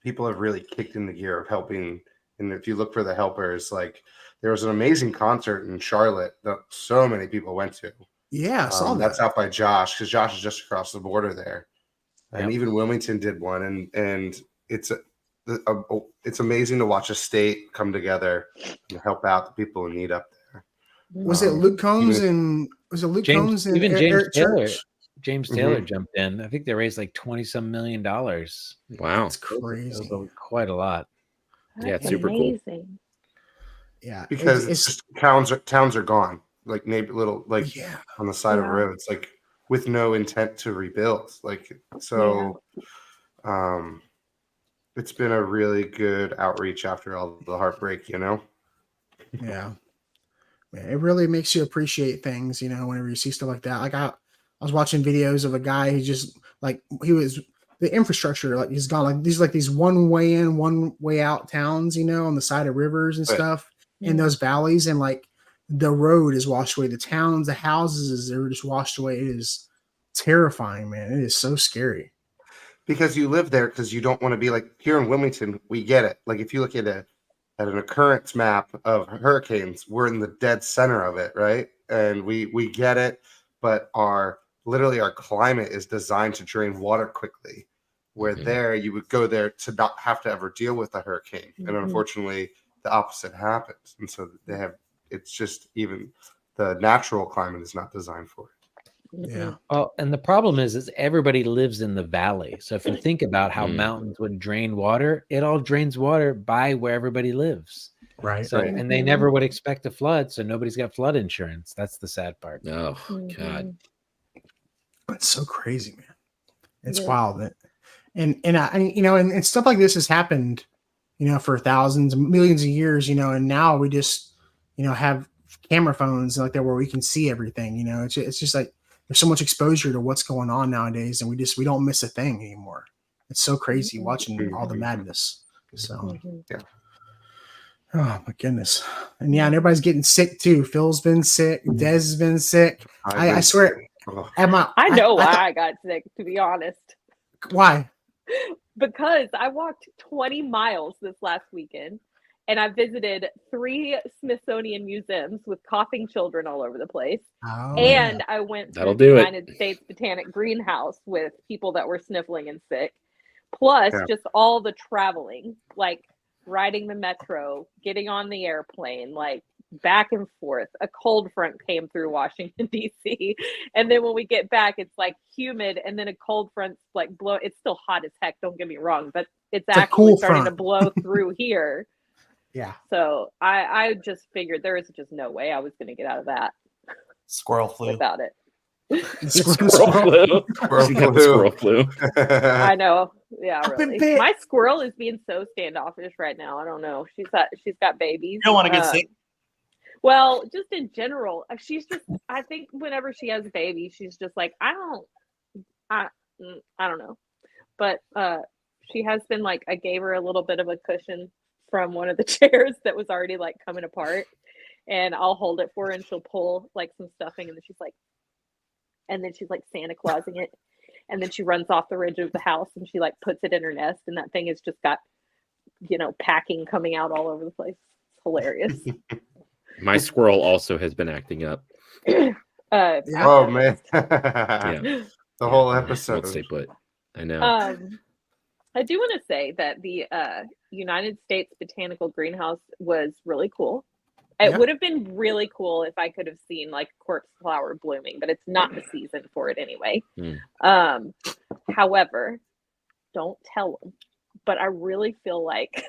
people have really kicked in the gear of helping. And if you look for the helpers, like there was an amazing concert in Charlotte that so many people went to. Yeah, I saw that. That's out by Josh, because Josh is just across the border there. And even Wilmington did one, and it's amazing to watch a state come together and help out the people in need up there. Was it Luke Combs and James Taylor? James Taylor jumped in. I think they raised like $20-some million. Wow, that's crazy. Quite a lot. Yeah, it's super cool. Yeah, because it's just towns are gone, like little on the side of roads, like with no intent to rebuild. Like so, it's been a really good outreach after all the heartbreak, you know. Yeah, it really makes you appreciate things, you know, whenever you see stuff like that. Like I was watching videos of a guy who just the infrastructure, like he's gone, like these one way in, one way out towns, you know, on the side of rivers and stuff in those valleys, and like the road is washed away, the towns, the houses, they're just washed away. It is terrifying, man. It is so scary. Because you live there, because you don't want to be like here in Wilmington. We get it. Like if you look at an occurrence map of hurricanes, we're in the dead center of it, right? And we get it, but our climate is designed to drain water quickly. Where there you would go there to not have to ever deal with a hurricane, and unfortunately the opposite happens. And so it's just even the natural climate is not designed for it. Yeah. Oh, and the problem is everybody lives in the valley. So if you think about how mountains would drain water, it all drains water by where everybody lives. Right. So, and they never would expect a flood. So nobody's got flood insurance. That's the sad part. Oh, God. It's so crazy, man. It's wild. And stuff like this has happened, you know, for thousands, millions of years, you know, and now we just, you know, have camera phones like that where we can see everything, you know. It's just like there's so much exposure to what's going on nowadays, and we don't miss a thing anymore. It's so crazy watching all the madness. So oh my goodness. And and everybody's getting sick too. Phil's been sick, Des has been sick. I swear I know why I got sick, to be honest. Why? Because I walked 20 miles this last weekend, and I visited 3 Smithsonian museums with coughing children all over the place. And I went to the United States Botanic Greenhouse with people that were sniffling and sick, plus just all the traveling, like riding the metro, getting on the airplane, like back and forth. A cold front came through Washington, D.C. And then when we get back, it's like humid, and then a cold front's like blow. It's still hot as heck, don't get me wrong, but it's actually cool starting to blow through here. Yeah. So I just figured there is just no way I was going to get out of that. Squirrel flu. Without it. Squirrel flu. I know. Yeah, really. My squirrel is being so standoffish right now. I don't know. She's got babies. You don't want to get sick? Well, just in general, she's just, I think whenever she has a baby, she's just like, I don't know. But she has been like, I gave her a little bit of a cushion from one of the chairs that was already like coming apart, and I'll hold it for her and she'll pull like some stuffing, and then she's like Santa Clausing it, and then she runs off the ridge of the house and she like puts it in her nest, and that thing has just got, you know, packing coming out all over the place. It's hilarious. My squirrel also has been acting up. Oh man. The whole episode. Won't stay put. I know. I do want to say that the United States Botanical Greenhouse was really cool. It would have been really cool if I could have seen like quirks flower blooming, but it's not the season for it anyway. However, don't tell them, but I really feel like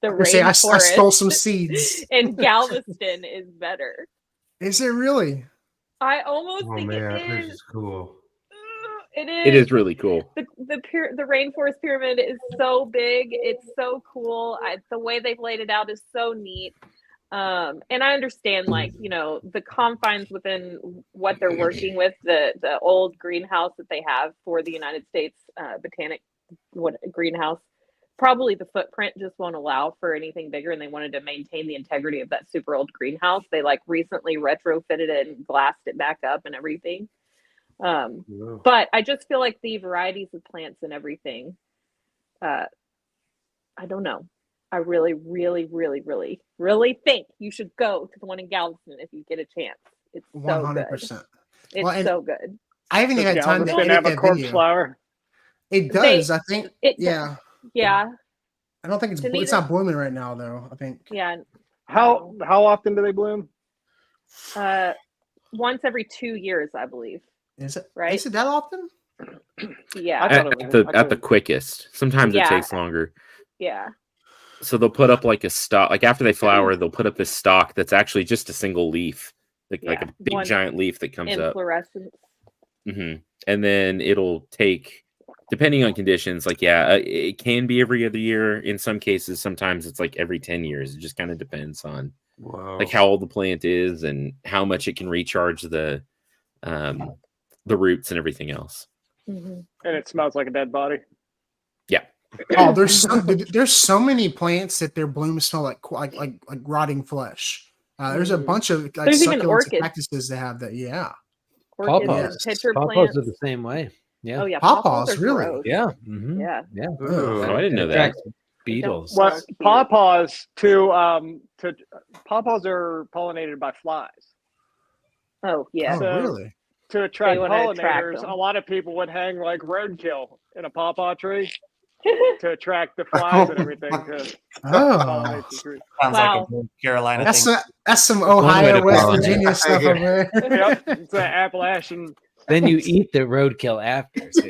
the rainforest I stole some seeds in Galveston is better. Is it really? I almost think it is. This is cool. It is really cool. The rainforest pyramid is so big. It's so cool. The way they've laid it out is so neat. And I understand, like, you know, the confines within what they're working with, the old greenhouse that they have for the United States Botanic greenhouse. Probably the footprint just won't allow for anything bigger, and they wanted to maintain the integrity of that super old greenhouse. They like recently retrofitted it and glassed it back up and everything. But I just feel like the varieties of plants and everything, I don't know. I really, really, really, really, really think you should go to the one in Galveston if you get a chance. It's so 100%. Good. It's so good. I haven't even had time to have a corpse flower. It does, I think. Yeah. I don't think it's not blooming right now though, I think. Yeah. How often do they bloom? Once every 2 years, I believe. Is it right? Is it that often? Yeah. At the quickest. Sometimes it takes longer. Yeah. So they'll put up like a stalk, like after they flower, they'll put up this stalk that's actually just a single leaf, like a big giant leaf that comes up. Inflorescence. And then it'll take, depending on conditions, like it can be every other year. In some cases, sometimes it's like every 10 years. It just kind of depends on like how old the plant is and how much it can recharge the roots and everything else. And it smells like a dead body. Yeah. Oh, there's so many plants that their blooms smell like rotting flesh. There's a bunch of like succulents and cactuses that have that. Yeah. Pawpaws. Pawpaws are the same way. Yeah. Oh yeah. Pawpaws, really? Gross. Yeah. Yeah. Yeah. Oh, I didn't know that. Beetles. Well, pawpaws pawpaws are pollinated by flies. Oh yeah. Oh, really? To attract pollinators, a lot of people would hang like roadkill in a pawpaw tree to attract the flies and everything. Oh, sounds like a Carolina thing. That's some Ohio, West Virginia stuff over there. Yep, it's an Appalachian. Then you eat the roadkill after. So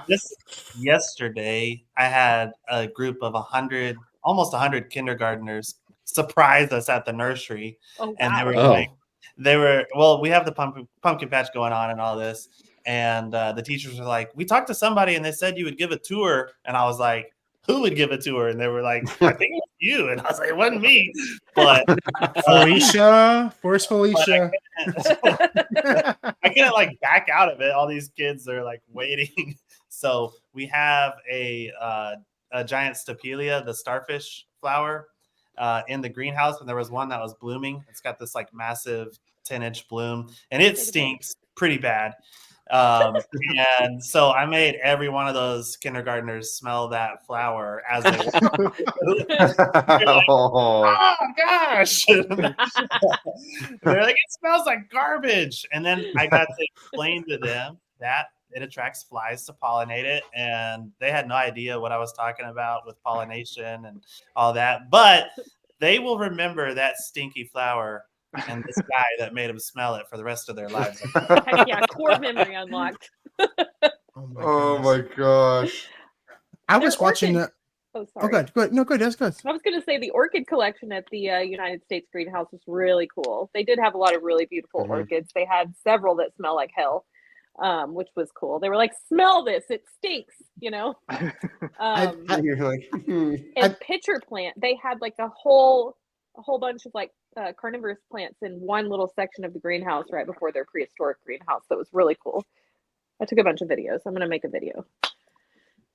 Just yesterday, I had a group of almost 100 kindergartners surprise us at the nursery. And they were we have the pumpkin patch going on and all this. And the teachers were like, we talked to somebody and they said you would give a tour. And I was like, who would give a tour? And they were like, I think it's you. And I was like, it wasn't me. But Felicia, where's Felicia? I couldn't like back out of it. All these kids are like waiting. So we have a giant Stapelia, the starfish flower, in the greenhouse. And there was one that was blooming. It's got this like massive 10-inch bloom and it stinks pretty bad. And so I made every one of those kindergartners smell that flower as they walk. Like, oh gosh. They're like, it smells like garbage. And then I got to explain to them that it attracts flies to pollinate it. And they had no idea what I was talking about with pollination and all that. But they will remember that stinky flower and this guy that made them smell it for the rest of their lives. Yeah, core memory unlocked. Oh my gosh. I was watching the. Oh, sorry. Oh, good. No, good. That's good. I was going to say the orchid collection at the United States greenhouse was really cool. They did have a lot of really beautiful orchids. They had several that smell like hell, which was cool. They were like, smell this, it stinks, you know? And pitcher plant, they had like a whole bunch of like carnivorous plants in one little section of the greenhouse right before their prehistoric greenhouse. That was really cool. I took a bunch of videos. I'm going to make a video.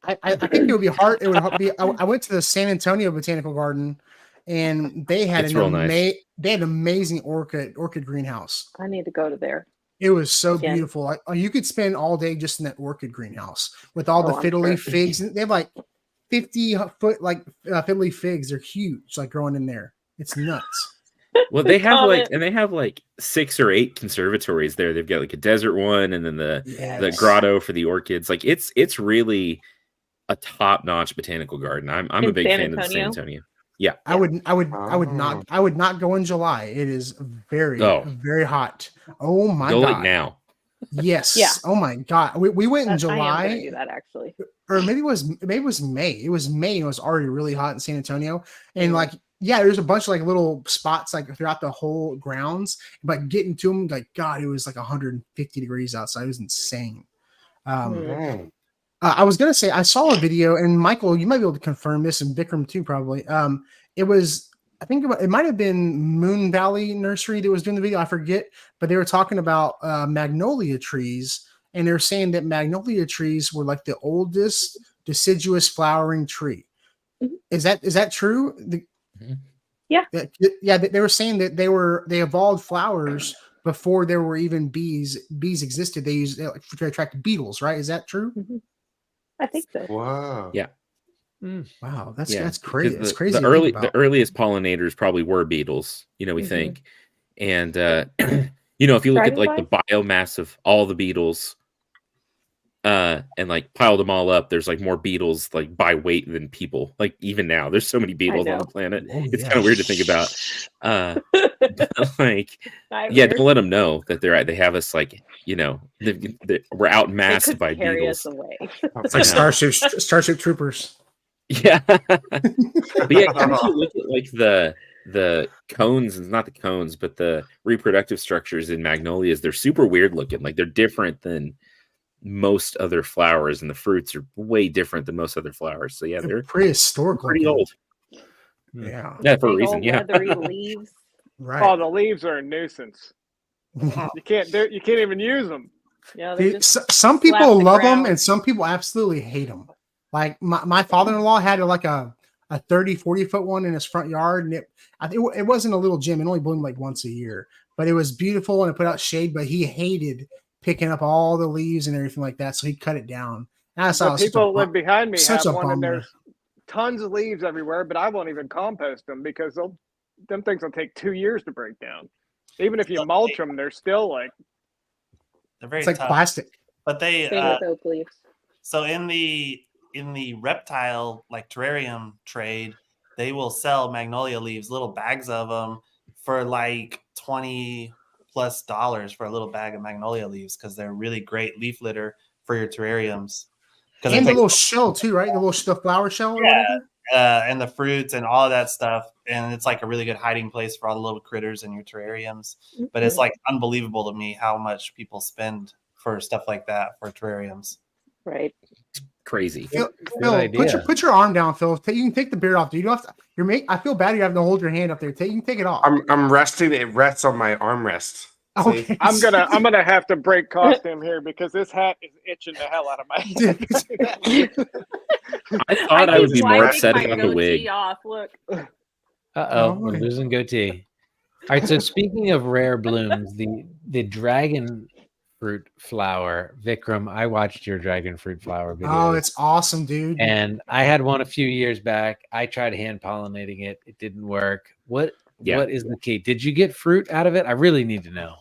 I think it would be hard. It would be. I went to the San Antonio Botanical Garden, and they had they had an amazing orchid greenhouse. I need to go to there. It was so beautiful. Like you could spend all day just in that orchid greenhouse with all the fiddle leaf figs. They have like 50-foot fiddle leaf figs. They're huge, like growing in there. It's nuts. Well, they have like 6 or 8 conservatories there. They've got like a desert one, and then the grotto for the orchids. Like it's really a top-notch botanical garden. I'm a big fan of the San Antonio. Yeah, I would not go in July. It is very hot. Oh my god! Like now. Yes. Yeah. Oh my god. We went in July. I am do that actually. Or maybe it was May. It was May. And it was already really hot in San Antonio, and there's a bunch of like little spots like throughout the whole grounds, but getting to them, like God, it was like 150 degrees outside. It was insane. I was gonna say I saw a video, and Michael, you might be able to confirm this, and Vikram too, probably. It was, I think it might have been Moon Valley Nursery that was doing the video. I forget, but they were talking about magnolia trees, and they're saying that magnolia trees were like the oldest deciduous flowering tree. Mm-hmm. Is that true? Yeah. They were saying that they evolved flowers before there were even bees. Bees existed. They used to attract beetles, right? Is that true? Mm-hmm. I think so. Wow. Yeah. Wow, that's crazy. It's crazy. The earliest pollinators probably were beetles, we think. And if you look at like the biomass of all the beetles, and like piled them all up. There's like more beetles like by weight than people. Like even now, there's so many beetles on the planet. It's kind of weird to think about. Like, yeah, don't let them know that they have us like, you know, we're outmassed by beetles. It's like Starship Troopers. Yeah. But yeah, if you look at like the cones, not the cones, but the reproductive structures in magnolias, they're super weird looking. Like they're different than most other flowers, and the fruits are way different than most other flowers. So yeah, they're prehistoric, pretty old. Yeah, for a reason. Yeah. Leaves. Right. Oh, the leaves are a nuisance. You can't even use them. Yeah, some people love them, and some people absolutely hate them. Like my father-in-law had like a 30-40 foot one in his front yard, and it wasn't a little gym. It only bloomed like once a year, but it was beautiful and it put out shade. But he hated picking up all the leaves and everything like that, so he cut it down. And I saw people live behind me have one, bummer. and there's tons of leaves everywhere, but I won't even compost them because them things will take 2 years to break down. Even if you mulch them, they're still like they're very it's like tough. plastic. But they oak leaves. So in the reptile like terrarium trade, they will sell magnolia leaves, little bags of them, for like $20+ for a little bag of magnolia leaves, because they're really great leaf litter for your terrariums. And the little shell too, right? The flower shell or whatever. And the fruits and all of that stuff. And it's like a really good hiding place for all the little critters in your terrariums. But it's like unbelievable to me how much people spend for stuff like that for terrariums. Right. Crazy. Phil, put your arm down, Phil. You can take the beard off. You don't have to. I feel bad. You have to hold your hand up there. You can take it off. I'm resting. It rests on my armrest. Okay. I'm gonna have to break costume here because this hat is itching the hell out of my head. I thought I would be more upset about the wig. Off. Look. We're losing goatee. All right. So speaking of rare blooms, the dragon fruit flower, Vikram, I watched your dragon fruit flower video. Oh, it's awesome, dude. And I had one a few years back. I tried hand pollinating it. It didn't work. What is the key? Did you get fruit out of it? I really need to know.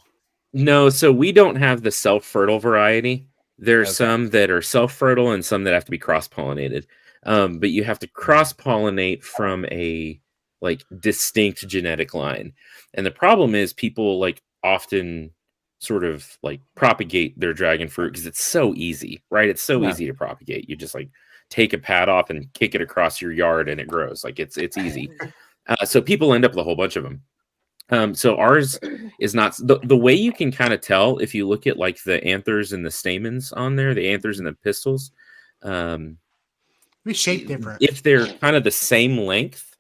No, so we don't have the self-fertile variety. There's some that are self-fertile and some that have to be cross-pollinated. But you have to cross-pollinate from a like distinct genetic line. And the problem is people like often sort of like propagate their dragon fruit because it's so easy, right? It's so easy to propagate. You just like take a pad off and kick it across your yard and it grows. Like it's easy. So people end up with a whole bunch of them. So ours is not the way you can kind of tell if you look at like the anthers and the stamens on there, the anthers and the pistils. We shape different. If they're kind of the same length,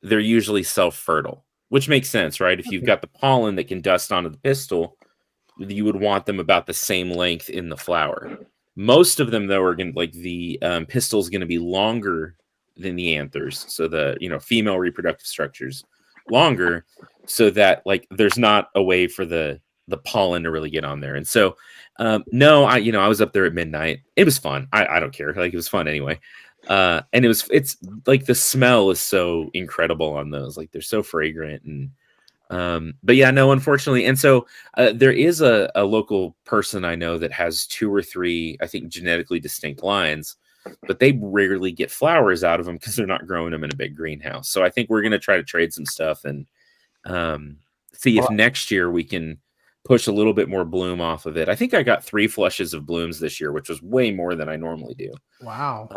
they're usually self-fertile, which makes sense, right? If you've got the pollen that can dust onto the pistil, you would want them about the same length in the flower. Most of them, though, are going to like the pistil is going to be longer than the anthers, so the female reproductive structures longer, so that like there's not a way for the pollen to really get on there. And so no, I was up there at midnight. It was fun. I don't care, like it was fun anyway. And it's like the smell is so incredible on those, like they're so fragrant. And but yeah, no, unfortunately. And so there is a local person I know that has 2 or 3, I think, genetically distinct lines, but they rarely get flowers out of them because they're not growing them in a big greenhouse. So I think we're going to try to trade some stuff and see if next year we can push a little bit more bloom off of it. I think I got 3 flushes of blooms this year, which was way more than I normally do. Wow.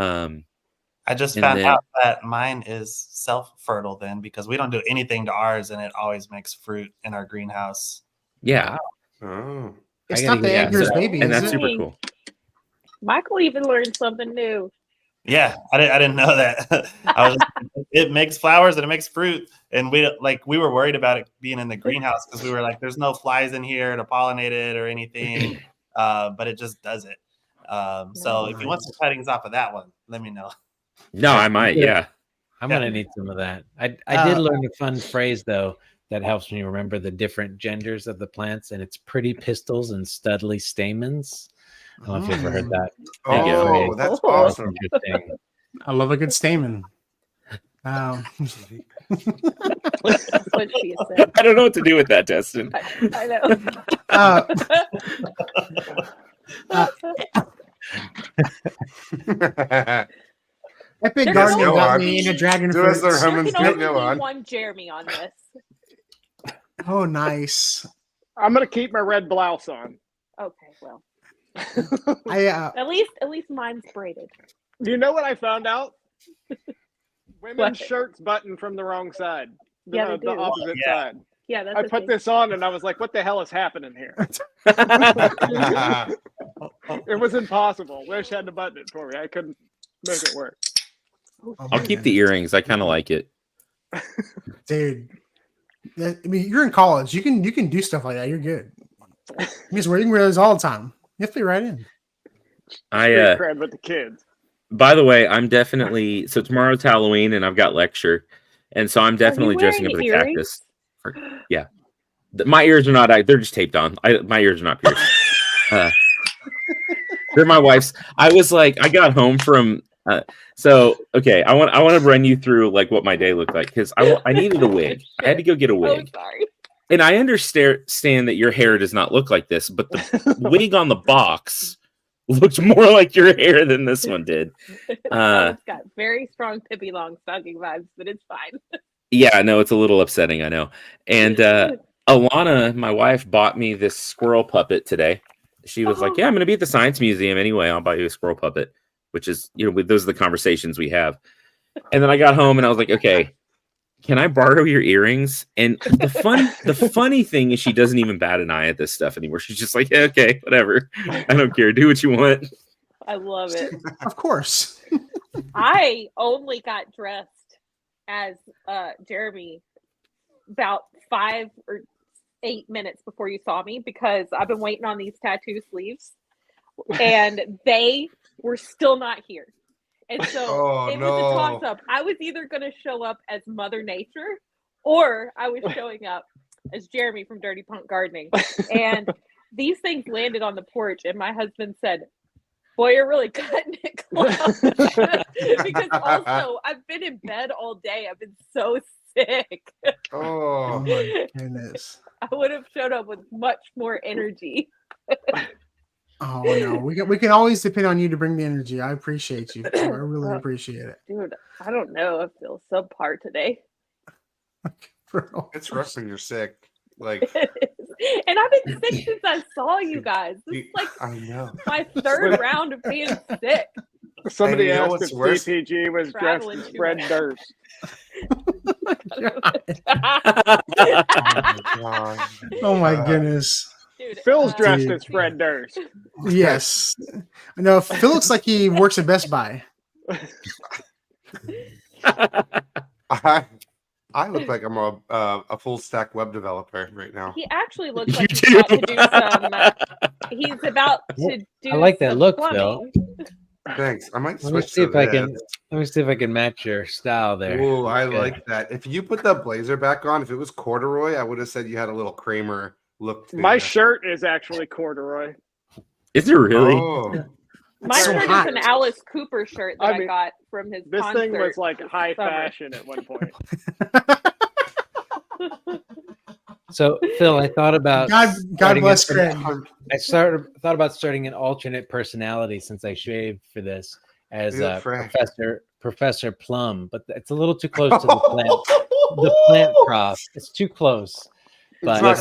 I just found out that mine is self-fertile then, because we don't do anything to ours and it always makes fruit in our greenhouse. Yeah. Oh. It's not the Edgar's baby, and that's is it? super cool. Michael even learned something new. Yeah, I didn't know that. It makes flowers and it makes fruit, and we were worried about it being in the greenhouse because we were like, "There's no flies in here to pollinate it or anything," but it just does it. So if you want some cuttings off of that one, let me know. No, I might. Yeah, I'm gonna need some of that. I did learn a fun phrase though that helps me remember the different genders of the plants, and it's pretty pistils and studly stamens. I don't know if you've ever heard that. Oh, that's awesome. I love a good stamen. That's what she said. I don't know what to do with that, Destin. I know. Epic Gardening got me in a dragon fruit. There can only be one Jeremy on this. Oh, nice. I'm gonna keep my red blouse on. Okay, well. At least mine's braided. Do you know what I found out? Women's shirts button from the wrong side. The opposite side. Yeah, that's I put this on and I was like, what the hell is happening here? It was impossible. Wish had to button it for me. I couldn't make it work. I'll keep the earrings. I kind of like it. Dude. I mean, you're in college. You can do stuff like that. You're good. You can wear those all the time. You have to be right in. Cred with the kids. By the way, I'm definitely tomorrow's Halloween and I've got lecture, and so I'm definitely dressing up as a cactus. Yeah, my ears are not. They're just taped on. My ears are not pierced. They're my wife's. I was like, I got home from. Okay, I want to run you through like what my day looked like because I needed a wig. I had to go get a wig. Oh, sorry. And I understand that your hair does not look like this, but the wig on the box looked more like your hair than this one did. It's got very strong Pippi Longstocking vibes, but it's fine. Yeah, no, it's a little upsetting, I know. And Alana, my wife, bought me this squirrel puppet today. She was like, yeah, I'm going to be at the Science Museum anyway. I'll buy you a squirrel puppet, which is, those are the conversations we have. And then I got home and I was like, okay, can I borrow your earrings? And the funny thing is she doesn't even bat an eye at this stuff anymore. She's just like, yeah, okay, whatever. I don't care. Do what you want. I love it. Of course. I only got dressed as Jeremy about 5 or 8 minutes before you saw me because I've been waiting on these tattoo sleeves and they were still not here. And so it was a toss-up. I was either going to show up as Mother Nature or I was showing up as Jeremy from Dirty Punk Gardening. And these things landed on the porch and my husband said, boy, you're really cutting it close. Because also, I've been in bed all day. I've been so sick. Oh, my goodness. I would have showed up with much more energy. Oh, no. We can always depend on you to bring the energy. I appreciate you. I really appreciate it. Dude, I don't know. I feel subpar today. Bro. It's rough when you're sick. Like, and I've been sick since I saw you guys. This is like I know. my third round of being sick. Somebody asked if DPG was dressed as Fred Durst. Oh my goodness. Dude, Phil's dressed as Fred Durst. Yes. No, Phil looks like he works at Best Buy. I look like I'm a full stack web developer right now. He actually looks like he's about to do some. He's about to do. I like that look, plumbing. Phil. Thanks. I might Let me switch see to if I this. can. Let me see if I can match your style there. Oh, I like that. If you put the blazer back on, if it was corduroy, I would have said you had a little Kramer look. My shirt is actually corduroy. Is it really? Oh. My shirt is an Alice Cooper shirt that I got from his This concert thing was like high fashion at one point. So, Phil, I thought about God bless Craig. thought about starting an alternate personality since I shaved for this as Professor Plum, but it's a little too close to the plant prof. It's too close. But I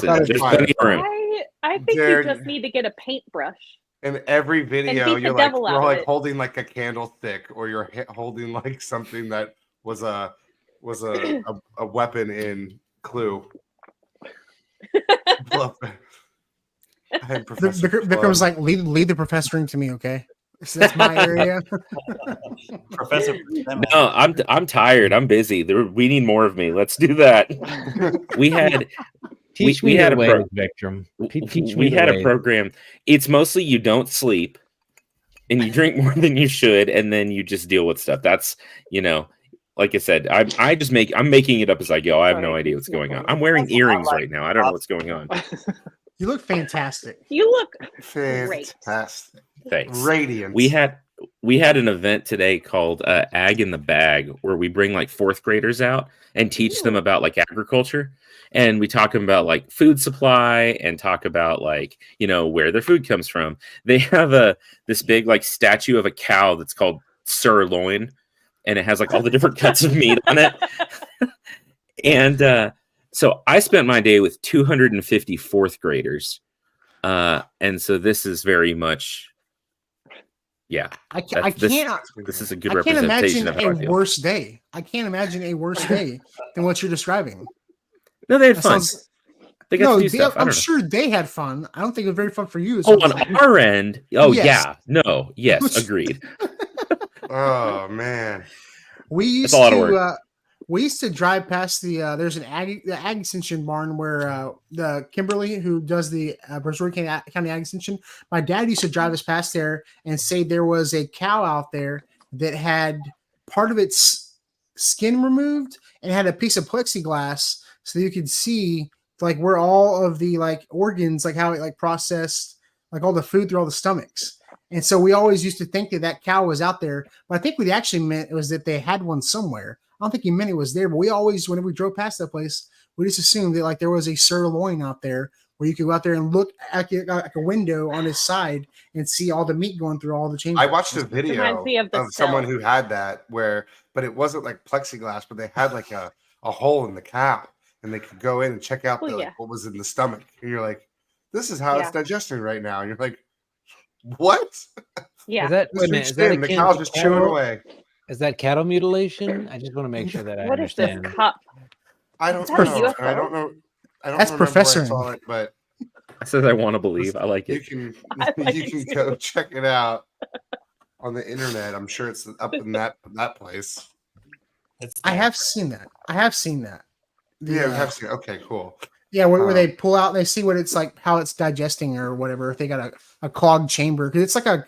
think you just need to get a paintbrush. In every video, you're like holding like a candlestick, or you're holding like something that was a weapon in Clue. Vikram's like, lead the professoring to me, okay? That's my area. Professor. No, I'm tired. I'm busy. We need more of me. Let's do that. We had. We had a Vikram. We had a program. It's mostly you don't sleep, and you drink more than you should, and then you just deal with stuff. That's like I said, I'm making it up as I go. I have no idea what's going on. I'm wearing earrings right now. I don't know what's going on. You look fantastic. You look fantastic. Thanks. Radiant. We had we had an event today called Ag in the Bag, where we bring like fourth graders out and teach them about like agriculture. And we talk about like food supply and talk about like, where their food comes from. They have this big like statue of a cow that's called sirloin, and it has like all the different cuts of meat on it. And so I spent my day with 250 fourth graders. And so this is very much, this is a good representation of how I feel. Worse day. I can't imagine a worse day than what you're describing. No, they had fun. They got to do stuff. I'm sure they had fun. I don't think it was very fun for you. On our end. Oh, yes. Yes, agreed. Oh, man. We used to drive past there's an ag extension barn where the Kimberly, who does the Missouri County Ag Extension, my dad used to drive us past there and say there was a cow out there that had part of its skin removed and had a piece of plexiglass so you could see like where all of the like organs, like how it like processed like all the food through all the stomachs. And so we always used to think that cow was out there, but I think what he actually meant was that they had one somewhere. I don't think he meant it was there, but we always, whenever we drove past that place, we just assumed that like there was a sirloin out there where you could go out there and look at a window on his side and see all the meat going through all the chambers. I watched a video of someone who had that but it wasn't like plexiglass, but they had like a hole in the cow and they could go in and check out what was in the stomach. And you're like, this is how it's digesting right now. And you're like, what? Yeah. Is that the cow's just chewing away. Is that cattle mutilation? I just want to make sure that I understand. What is this cup? I don't know. I don't know. That's Professor. It, but I said I want to believe. I like it. You can go check it out on the internet. I'm sure it's up in that place. I have seen that. I have seen that. Yeah, I have seen. Okay, cool. Yeah, where they pull out, they see what it's like, how it's digesting or whatever. If they got a clogged chamber, because it's like a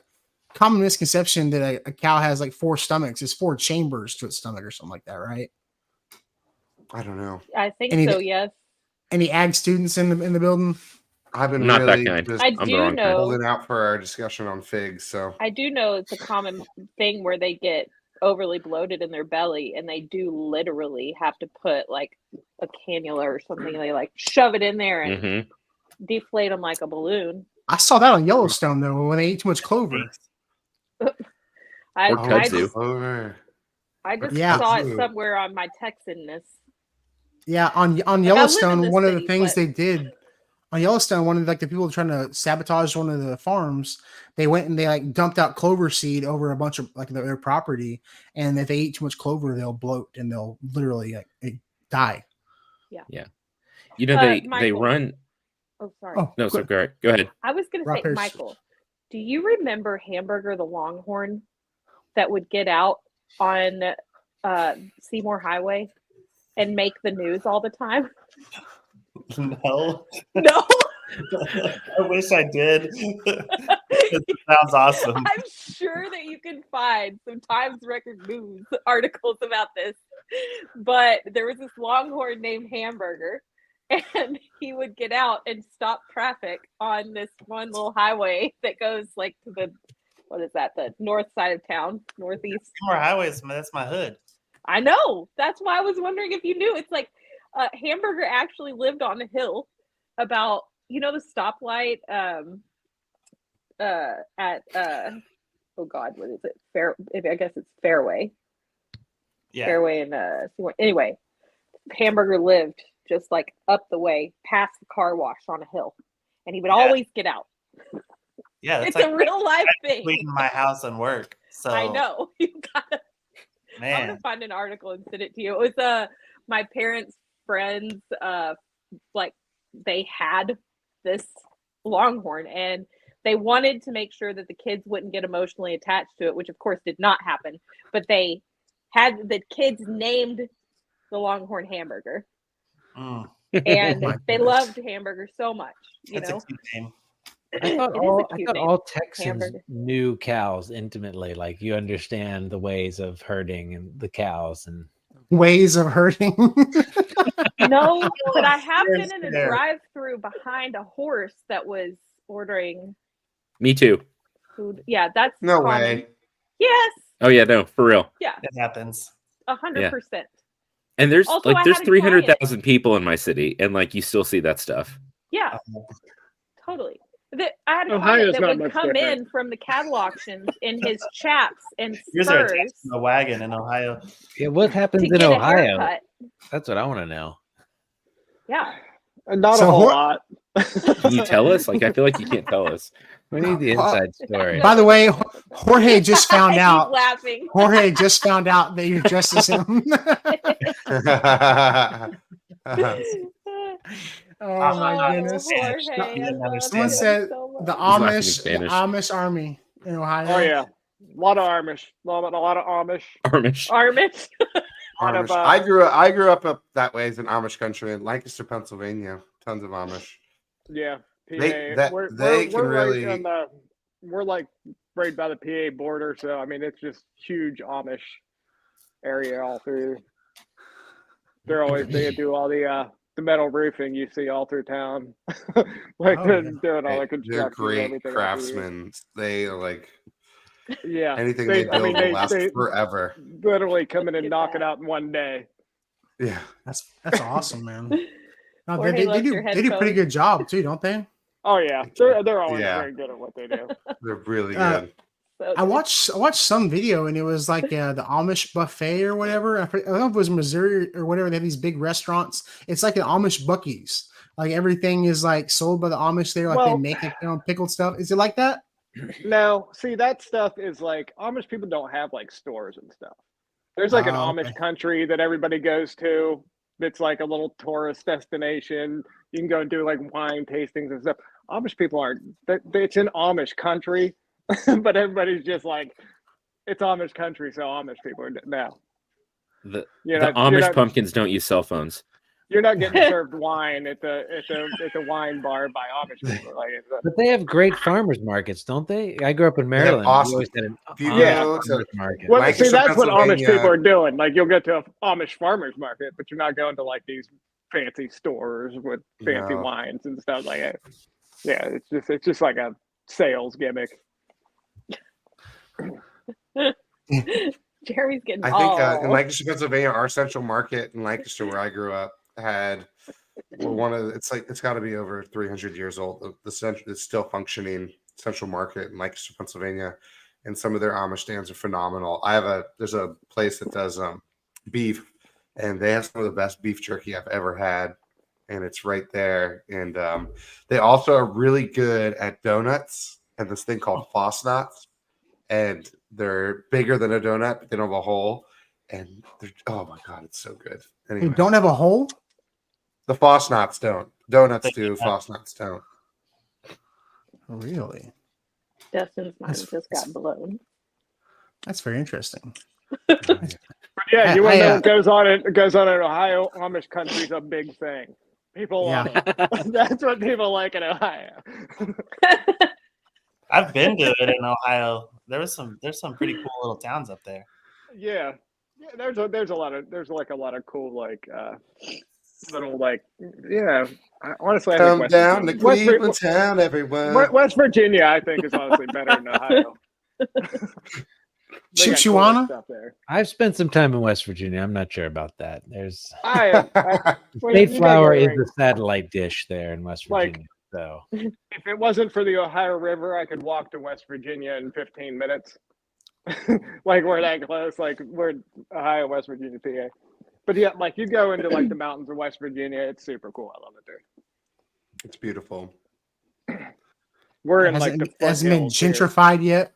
common misconception that a cow has like 4 stomachs. It's 4 chambers to its stomach or something like that, right? I don't know. I think so. Yes. Any ag students in the building? I've been not really that kind. I do know holding out for our discussion on figs. So I do know it's a common thing where they get overly bloated in their belly, and they do literally have to put like a cannula or something. They like shove it in there and deflate them like a balloon. I saw that on Yellowstone though when they ate too much clover. I just Yeah. saw it somewhere on my Texanness. Yeah, on Yellowstone, one of the things they did on Yellowstone, one of the people trying to sabotage one of the farms, they went and they like dumped out clover seed over a bunch of like their property, and if they eat too much clover, they'll bloat and they'll literally die. Yeah. Yeah. You know, they Michael. run. Oh, sorry. Oh, no, so go ahead. I was going to say, Michael, do you remember Hamburger the Longhorn that would get out on Seymour Highway and make the news all the time? No. No. I wish I did. It sounds awesome. I'm sure that you can find some Times Record News articles about this, but there was this Longhorn named Hamburger, and he would get out and stop traffic on this one little highway that goes like to the, what is that, the north side of town, northeast. Seymour Highway, that's my hood. I know. That's why I was wondering if you knew. It's like Hamburger actually lived on a hill about, the stoplight at oh God, what is it? I guess it's Fairway. Yeah. Fairway and anyway, Hamburger lived just like up the way past the car wash on a hill, and he would always get out. Yeah, it's a real life thing. Between my house and work, so I know you gotta. Man, I'm gonna find an article and send it to you. It was my parents' friends, like they had this Longhorn, and they wanted to make sure that the kids wouldn't get emotionally attached to it, which of course did not happen. But they had the kids named the Longhorn Hamburger. And they loved Hamburger so much. That's a cute name. I thought all Texans knew cows intimately. Like you understand the ways of herding and the cows and ways of herding. No, but I have been in a drive-through behind a horse that was ordering. Me too. Food. Yeah, that's no common. way. Yes. Oh yeah, no, for real. Yeah. It happens. 100%. And there's Also, like I there's had a client- 300,000 people in my city, and like you still see that stuff. Yeah. Totally. I had a Ohio's client that not would much come different. in from the cattle auctions in his chaps and Yours are attached spurs to the wagon in Ohio. Yeah, what happens to in get a Ohio? haircut. That's what I want to know. Yeah. Not So a whole what- lot. Can you tell us? Like I feel like you can't tell us. We need the inside story. By the way, Jorge just found He's out. laughing. Jorge just found out that you're dressed as him. Oh my goodness! Jorge, I love Someone him said so much. the laughing in Amish Spanish. army in Ohio. Oh yeah, a lot of Amish, a lot of Amish. Amish. Amish. Lot of, Amish. I grew up that way as an Amish country in Lancaster, Pennsylvania. Tons of Amish. Yeah, PA. They can really. We're like right by the PA border, so I mean it's just huge Amish area all through. They do all the metal roofing you see all through town. Like they're doing all the construction. They're and great everything. craftsmen. They are like anything they they build will last forever. Literally come in and knock it out in one day. Yeah, that's awesome, man. No, Jorge they loves do your pretty headphones. good job too, don't they? Oh yeah, they're always very good at what they do. They're really good. So I watched some video and it was like the Amish buffet or whatever. I don't know if it was Missouri or whatever. They have these big restaurants. It's like an Amish Buc-ee's. Like everything is like sold by the Amish there. Like they make it, pickled stuff. Is it like that? No, see that stuff is like Amish people don't have like stores and stuff. There's like an Amish country that everybody goes to. It's like a little tourist destination. You can go and do like wine tastings and stuff. Amish people aren't. It's an Amish country, but everybody's just like, it's Amish country, so Amish people are now. The Amish pumpkins don't use cell phones. You're not getting served wine at the wine bar by Amish people. Like, but they have great farmers markets, don't they? I grew up in Maryland. Awesome. We always had an Amish market. Well, see, that's what Amish people are doing. Like, you'll get to an Amish farmers market, but you're not going to like these fancy stores with fancy wines and stuff like that. Yeah, it's just like a sales gimmick. Jeremy's getting. I think in Lancaster, Pennsylvania, our central market in Lancaster, where I grew up, had it's got to be over 300 years old. The central is still functioning central market in Lancaster, Pennsylvania, and some of their Amish stands are phenomenal. There's a place that does beef, and they have some of the best beef jerky I've ever had, and it's right there. And they also are really good at donuts and this thing called Fosnuts, and they're bigger than a donut, but they don't have a hole. And oh my god, it's so good. Anyway. You don't have a hole? The Fosnuts don't. Donuts do. Fosnuts don't. Really? Dustin's mind just got blown. That's very interesting. Yeah, you want to know what goes on? It goes on in Ohio. Amish country is a big thing. People love it. That's what people like in Ohio. I've been to it in Ohio. There's some pretty cool little towns up there. Yeah, there's a lot of cool like little like honestly I come think down to Cleveland town, everyone. West Virginia I think is honestly better than Ohio. Shipshewana? I've spent some time in West Virginia. I'm not sure about that. There's well, Mayflower is the satellite dish there in West Virginia. So if it wasn't for the Ohio River, I could walk to West Virginia in 15 minutes. Like we're that close. Like we're Ohio, West Virginia, PA. But yeah, like you go into like the mountains of West Virginia, it's super cool. I love it there. It's beautiful. We're in like the hasn't been gentrified yet.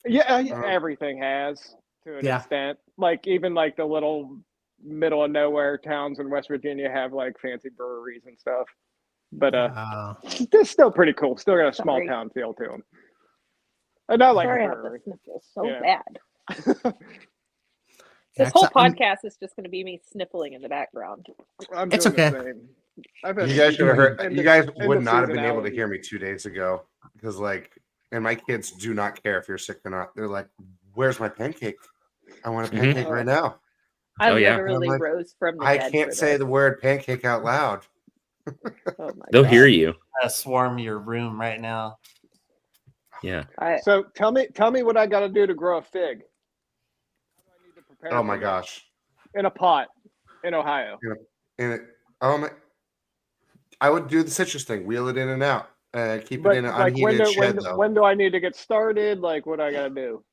Yeah, everything has to an extent. Like even like the little middle of nowhere towns in West Virginia have like fancy breweries and stuff. But they're still pretty cool. Still got a small town feel to them. And not like a brewery. So bad. This whole podcast is just going to be me sniffling in the background. It's okay. You guys should have heard. You guys would not have been able to hear me 2 days ago because, like, and my kids do not care if you're sick or not. They're like, "Where's my pancake? I want a pancake right now." I literally rose from the bed. I can't say the word pancake out loud. They'll hear you. Swarm your room right now. Yeah. So tell me what I got to do to grow a fig. How do I need to prepare? Oh my gosh! In a pot in Ohio. I would do the citrus thing. Wheel it in and out. Keep it in an like unheated shed, though. when do I need to get started? Like, what I got to do?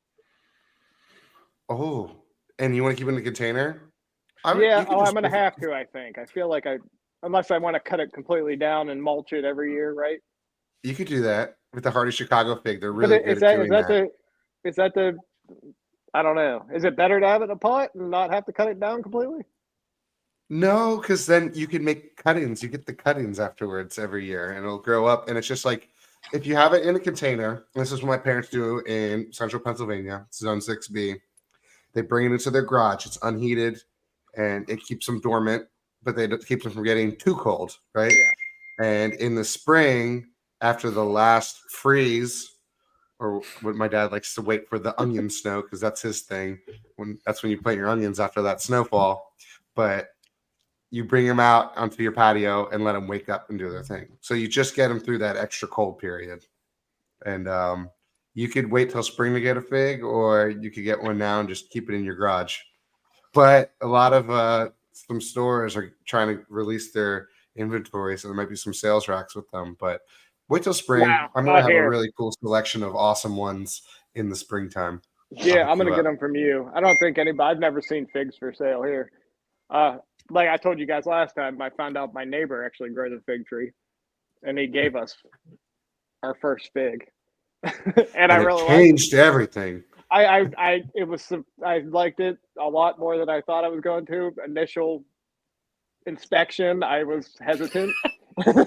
Oh, and you want to keep it in a container? I'm going to have to, I think. I feel like unless I want to cut it completely down and mulch it every year, right? You could do that with the hardy Chicago fig. They're really good at doing that. Is that the, I don't know. Is it better to have it in a pot and not have to cut it down completely? No, because then you can make cuttings. You get the cuttings afterwards every year, and it'll grow up. And it's just like, if you have it in a container, this is what my parents do in central Pennsylvania, Zone 6B. They bring it into their garage. It's unheated, and it keeps them dormant, but it keeps them from getting too cold, right? Yeah. And in the spring, after the last freeze, or what my dad likes to wait for the onion snow, because that's his thing. That's when you plant your onions after that snowfall. But you bring them out onto your patio and let them wake up and do their thing. So you just get them through that extra cold period. And you could wait till spring to get a fig, or you could get one now and just keep it in your garage. But a lot of some stores are trying to release their inventory, so there might be some sales racks with them. But wait till spring. Wow, I'm going to have a really cool selection of awesome ones in the springtime. Yeah, I'm going to get them from you. I don't think I've never seen figs for sale here. Like I told you guys last time, I found out my neighbor actually grows a fig tree, and he gave us our first fig. and I really changed everything. I liked it a lot more than I thought I was going to. Initial inspection, I was hesitant. But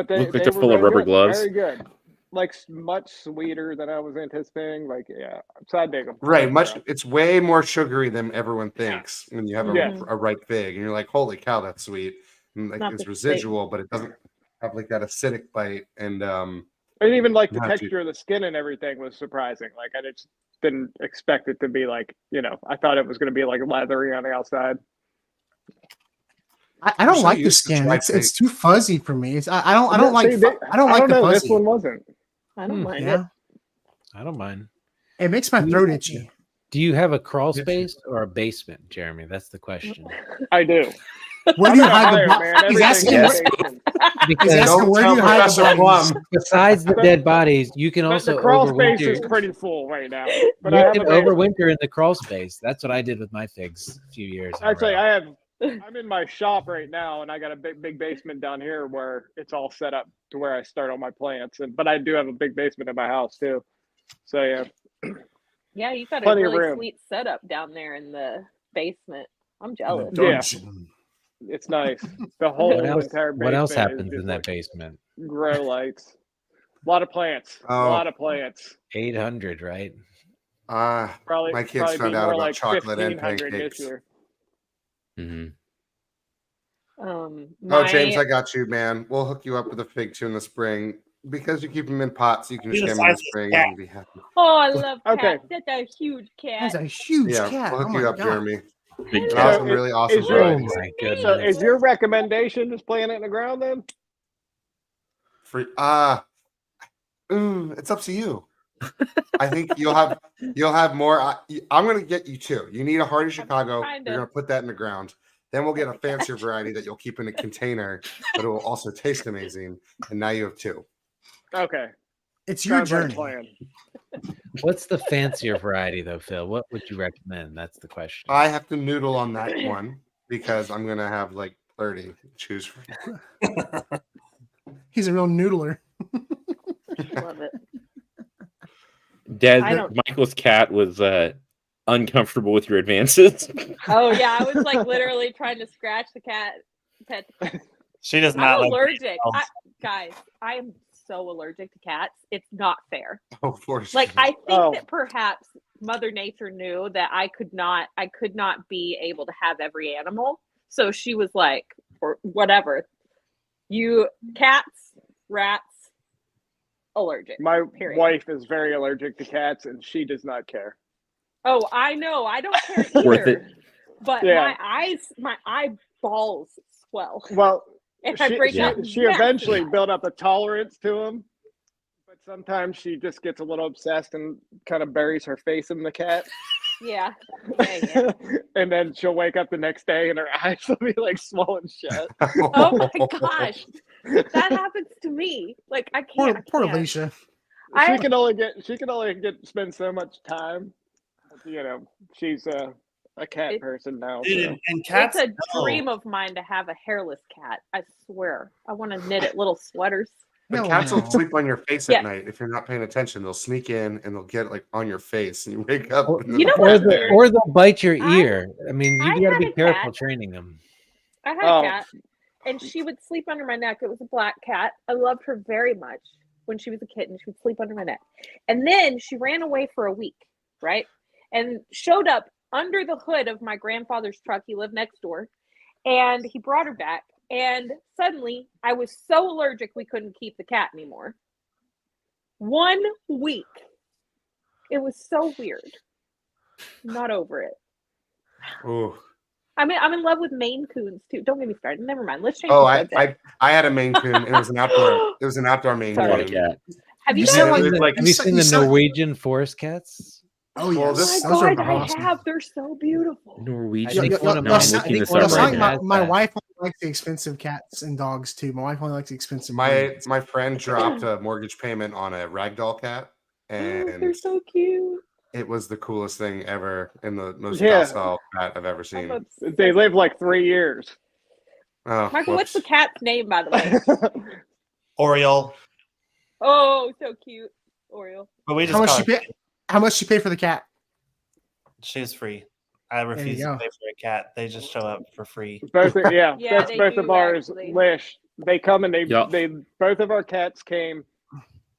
they they're were full of rubber gloves. Very good. Like much sweeter than I was anticipating. Like, yeah, so I dig them. Right, it's way more sugary than everyone thinks when you have a ripe fig, and you're like, "Holy cow, that's sweet!" And like it's residual, but it doesn't have like that acidic bite. And even like the texture of the skin and everything was surprising. Like I just didn't expect it to be like, I thought it was going to be like leathery on the outside. I don't like the skin. It's too fuzzy for me. I don't like the fuzzy. This one wasn't. I don't mind it. I don't mind. It makes my throat itchy. Do you have a crawl space or a basement, Jeremy? That's the question. I do. Where do you hide the bodies? He's asking where do you hide the bodies? Besides the dead bodies, you can also the crawl space is pretty full right now. But you can overwinter in the crawl space. That's what I did with my figs a few years ago. Actually, I'm in my shop right now, and I got a big basement down here where it's all set up to where I start all my plants. But I do have a big basement in my house too. So yeah. Yeah, you got a really sweet setup down there in the basement. I'm jealous. Yeah, it's nice. The whole entire basement. What else happens in that basement? Grow lights. A lot of plants. A lot of plants. 800, right? Probably. My kids found out about like chocolate and pancakes. Mm-hmm. James, I got you, man. We'll hook you up with a fig too in the spring. Because you keep them in pots, you can just get them in the spring and be happy. Oh, I love cats. Okay. That's a huge cat. That's a huge cat. We'll hook you up, Jeremy. Big cat. Awesome, really awesome. Oh my goodness. So is your recommendation just plant it in the ground then? It's up to you. I think you'll have more. I'm going to get you two. You need a hardy Chicago. You're going to put that in the ground. Then we'll get a fancier variety that you'll keep in a container, but it will also taste amazing. And now you have two. Okay. It's your journey. What's the fancier variety though, Phil? What would you recommend? That's the question. I have to noodle on that one because I'm going to have like 30 to choose from. He's a real noodler. Love it. Michael's cat was uncomfortable with your advances. Oh yeah, I was like literally trying to scratch the cat. She does not. I'm allergic. Guys, I am so allergic to cats. It's not fair. Oh, of course. Like I think that perhaps Mother Nature knew that I could not be able to have every animal. So she was like, or whatever. You cats, rats, allergic. My wife is very allergic to cats, and she does not care. Oh, I know. I don't care either. But my eyeballs swell. Well, And I break out. She eventually built up a tolerance to them, but sometimes she just gets a little obsessed and kind of buries her face in the cat. Yeah. And then she'll wake up the next day and her eyes will be like swollen shut. Oh my gosh, that happens to me. Like I can't. Poor Alicia. She can only spend so much time. You know, she's a cat person now. Dude, so. and cats. It's a dream of mine to have a hairless cat. I swear. I want to knit it little sweaters. The cats will sleep on your face at night if you're not paying attention. They'll sneak in and they'll get like on your face, and you wake up. You know what? Or they'll bite your ear. I mean, you got to be careful training them. I had a cat, and she would sleep under my neck. It was a black cat. I loved her very much when she was a kitten. She would sleep under my neck, and then she ran away for a week, right? And showed up under the hood of my grandfather's truck. He lived next door, and he brought her back. And suddenly, I was so allergic we couldn't keep the cat anymore. 1 week. It was so weird. Not over it. Oh. I mean, I'm in love with Maine Coons too. Don't get me started. Never mind. Let's change. I had a Maine Coon, and it was an outdoor. It was an outdoor Maine Coon. Cat. Have you seen the Norwegian forest cats? Oh yes, oh my God, I have. They're so beautiful. Norwegian. My wife only likes the expensive cats and dogs too. My wife only likes the expensive. My friend dropped a mortgage payment on a ragdoll cat, and they're so cute. It was the coolest thing ever, and the most docile cat I've ever seen. They live like 3 years. Oh, Michael, what's the cat's name, by the way? Oriole. Oh, so cute, Oriole. But we just how much she pay for the cat? She's free. I refuse to pay for a cat. They just show up for free. Both of ours. Lish. They come and they both of our cats came,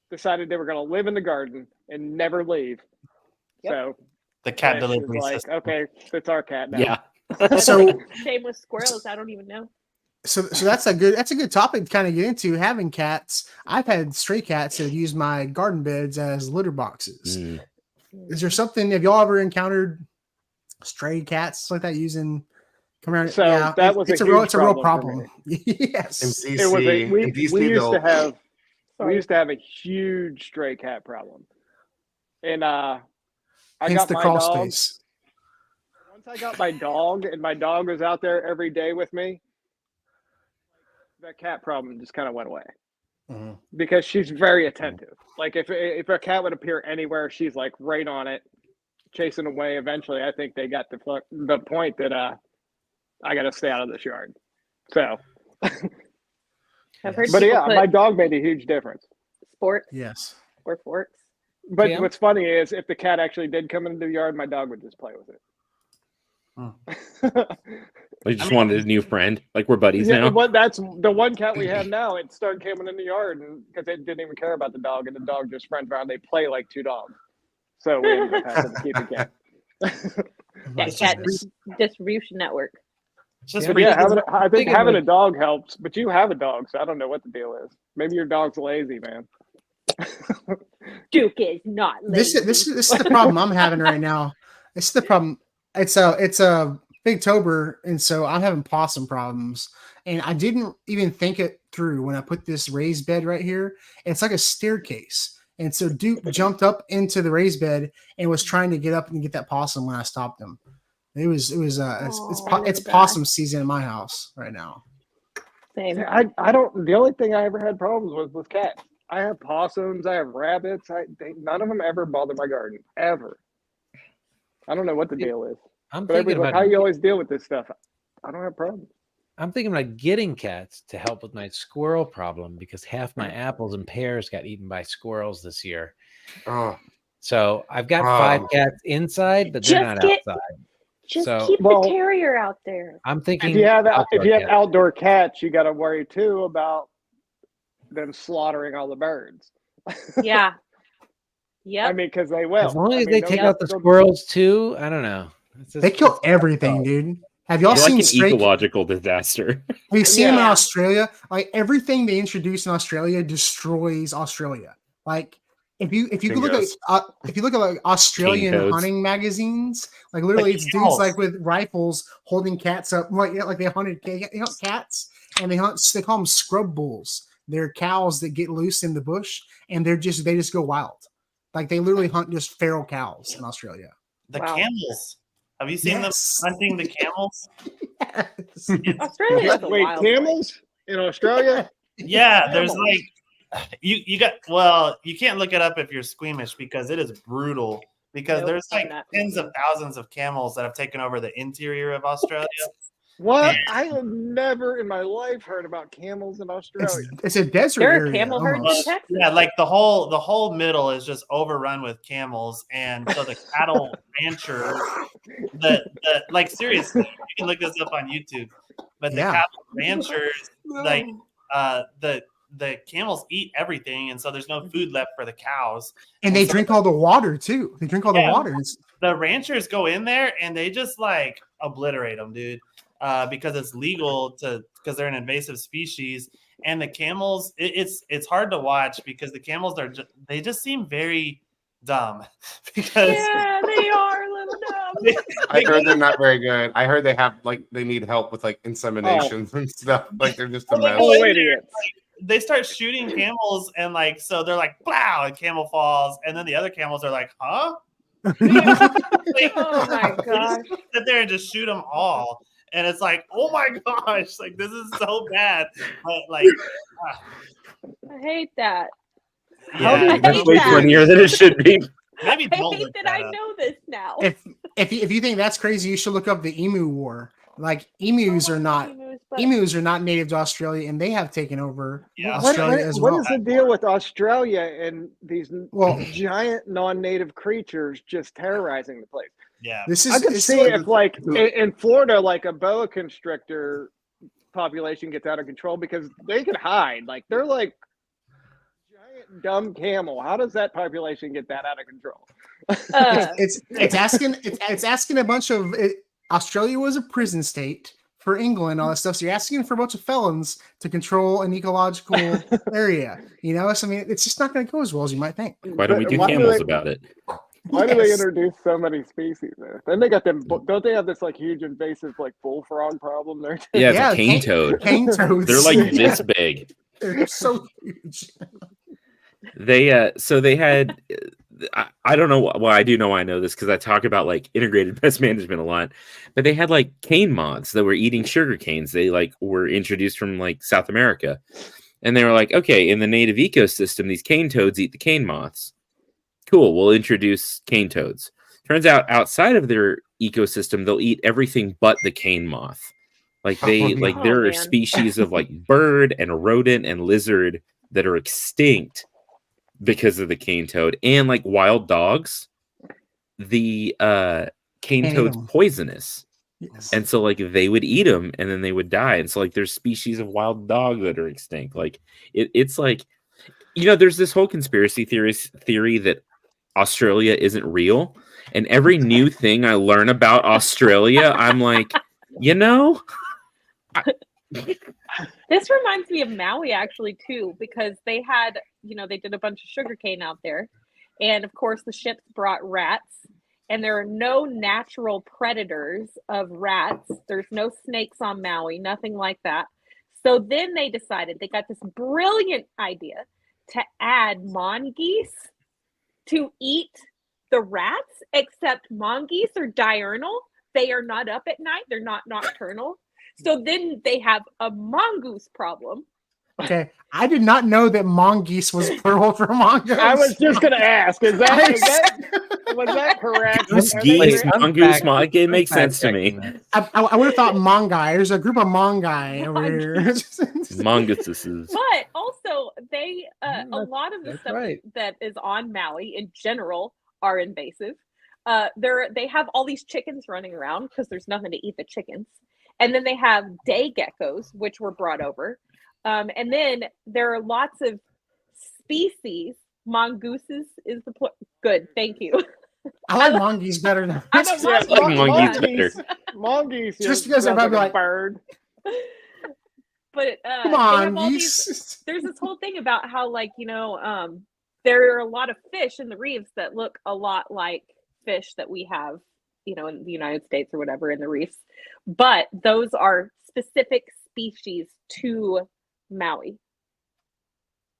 decided they were going to live in the garden and never leave. Yep. So the cat delivery system. Okay, it's our cat now. Yeah. So same with squirrels. I don't even know. So that's a good topic to kind of get into, having cats. I've had stray cats that use my garden beds as litter boxes. Is there something, have y'all ever encountered stray cats like that using come around? So yeah, that was it's a real problem. Yes. In DC, we used to have a huge stray cat problem. And I Hence got the my crawl dog. space. Once I got my dog and my dog was out there every day with me, that cat problem just kind of went away. Because she's very attentive. Like if a cat would appear anywhere, she's like right on it, chasing away. Eventually, I think they got the point that I got to stay out of this yard. So, I've heard. But yeah, my dog made a huge difference. Sports, yes, or forks. But what's funny is if the cat actually did come into the yard, my dog would just play with it. We just wanted a new friend. Like we're buddies now. That's the one cat we have now. It started coming in the yard because it didn't even care about the dog, and the dog just friends around. They play like two dogs, so we ended up having to keep the cat. That cat distribution network. I think having a dog helps, but you have a dog, so I don't know what the deal is. Maybe your dog's lazy, man. Duke is not lazy. This is the problem I'm having right now. This is the problem. It's a Bigtober, and so I'm having possum problems. And I didn't even think it through when I put this raised bed right here. It's like a staircase. And so Duke jumped up into the raised bed and was trying to get up and get that possum when I stopped him. It's possum season in my house right now. Same. I don't. The only thing I ever had problems with cats. I have possums. I have rabbits. None of them ever bother my garden ever. I don't know what the deal is. I'm thinking about how you always deal with this stuff. I don't have problems. I'm thinking about getting cats to help with my squirrel problem because half my apples and pears got eaten by squirrels this year. Oh. So I've got 5 cats inside, but they're not outside. Just keep the terrier out there. I'm thinking if you have outdoor cats, you got to worry too about them slaughtering all the birds. Yeah. Yeah. I mean, because they will. As long as they take out the squirrels too, I don't know. They kill everything, dude. Have y'all seen like an ecological disaster? Have you seen them in Australia? Like everything they introduce in Australia destroys Australia. Like if you look at like Australian hunting magazines, like literally it's dudes like with rifles holding cats up, like they hunted cats, and they call them scrub bulls. They're cows that get loose in the bush, and they just go wild. Like they literally hunt just feral cows in Australia. The camels. Have you seen them hunting the camels? Yes. Australia. Wait, camels in Australia? Yeah, there's like you can't look it up if you're squeamish because it is brutal. Because there's like tens of thousands of camels that have taken over the interior of Australia. What? I have never in my life heard about camels in Australia. It's a desert There are area. camel herds in Texas. Yeah, like the whole middle is just overrun with camels, and so the cattle ranchers, like seriously, you can look this up on YouTube. But the cattle ranchers, like the camels eat everything, and so there's no food left for the cows. And they drink all the water too. They drink all the water. The ranchers go in there and they just like obliterate them, dude. Because it's legal because they're an invasive species, and the camels it's hard to watch because the camels they just seem very dumb because they are a little dumb. I heard they're not very good. I heard they need help with like inseminations and stuff. Like they're just a mess. They start shooting camels and like so they're like plow and camel falls, and then the other camels are like, huh? Oh my gosh! Sit there and just shoot them all. And it's like, oh my gosh, like this is so bad. But like, I hate that. Yeah, that's way funnier than it should be. Maybe I hate that I know this now. If you think that's crazy, you should look up the emu war. Like emus are not native to Australia, and they have taken over Australia as well. What is the deal with Australia and these giant non-native creatures just terrorizing the place? Yeah, I could see if, like, in Florida, like a boa constrictor population gets out of control because they can hide. Like, they're like giant dumb camel. How does that population get that out of control? It's asking a bunch of Australia was a prison state for England, all that stuff. So you're asking for a bunch of felons to control an ecological area. You know, so I mean, it's just not going to go as well as you might think. Why don't we do camels about it? Why do they introduce so many species there? Then they got them. Don't they have this like huge invasive like bullfrog problem there? Too? Yeah, it's a cane toad. Cane toads. They're like this big. They're so huge. They had. I don't know why. I do know why I know this because I talk about like integrated pest management a lot. But they had like cane moths that were eating sugar canes. They like were introduced from like South America, and they were like, okay, in the native ecosystem, these cane toads eat the cane moths. Cool, we'll introduce cane toads. Turns out outside of their ecosystem, they'll eat everything but the cane moth. Like there are species of like bird and rodent and lizard that are extinct because of the cane toad, and like wild dogs. The cane toad's poisonous. Yes. And so like they would eat them and then they would die. And so like there's species of wild dog that are extinct. Like it's like, you know, there's this whole conspiracy theory that Australia isn't real, and every new thing I learn about Australia, I'm like, you know, this reminds me of Maui actually too, because they had, you know, they did a bunch of sugarcane out there, and of course the ships brought rats, and there are no natural predators of rats. There's no snakes on Maui, nothing like that. So then they decided, they got this brilliant idea to add mongoose to eat the rats, except mongoose are diurnal. They are not up at night. They're not nocturnal. So then they have a mongoose problem. Okay, I did not know that mongoose was plural for mongoose. I was just going to ask, was that correct? Geese, mongoose, it makes sense to me. I would have thought mongai. There's a group of mongai over here. Mongooses. But also, they a lot of the stuff that is on Maui in general are invasive. They have all these chickens running around because there's nothing to eat the chickens. And then they have day geckos, which were brought over. And then there are lots of species. Mongooses is the good. Thank you. I like mongoose better than I like mongoose better. Mongoose just because they're probably like a bird. But come on, there's this whole thing about how, like, you know, there are a lot of fish in the reefs that look a lot like fish that we have, you know, in the United States or whatever in the reefs. But those are specific species to Maui.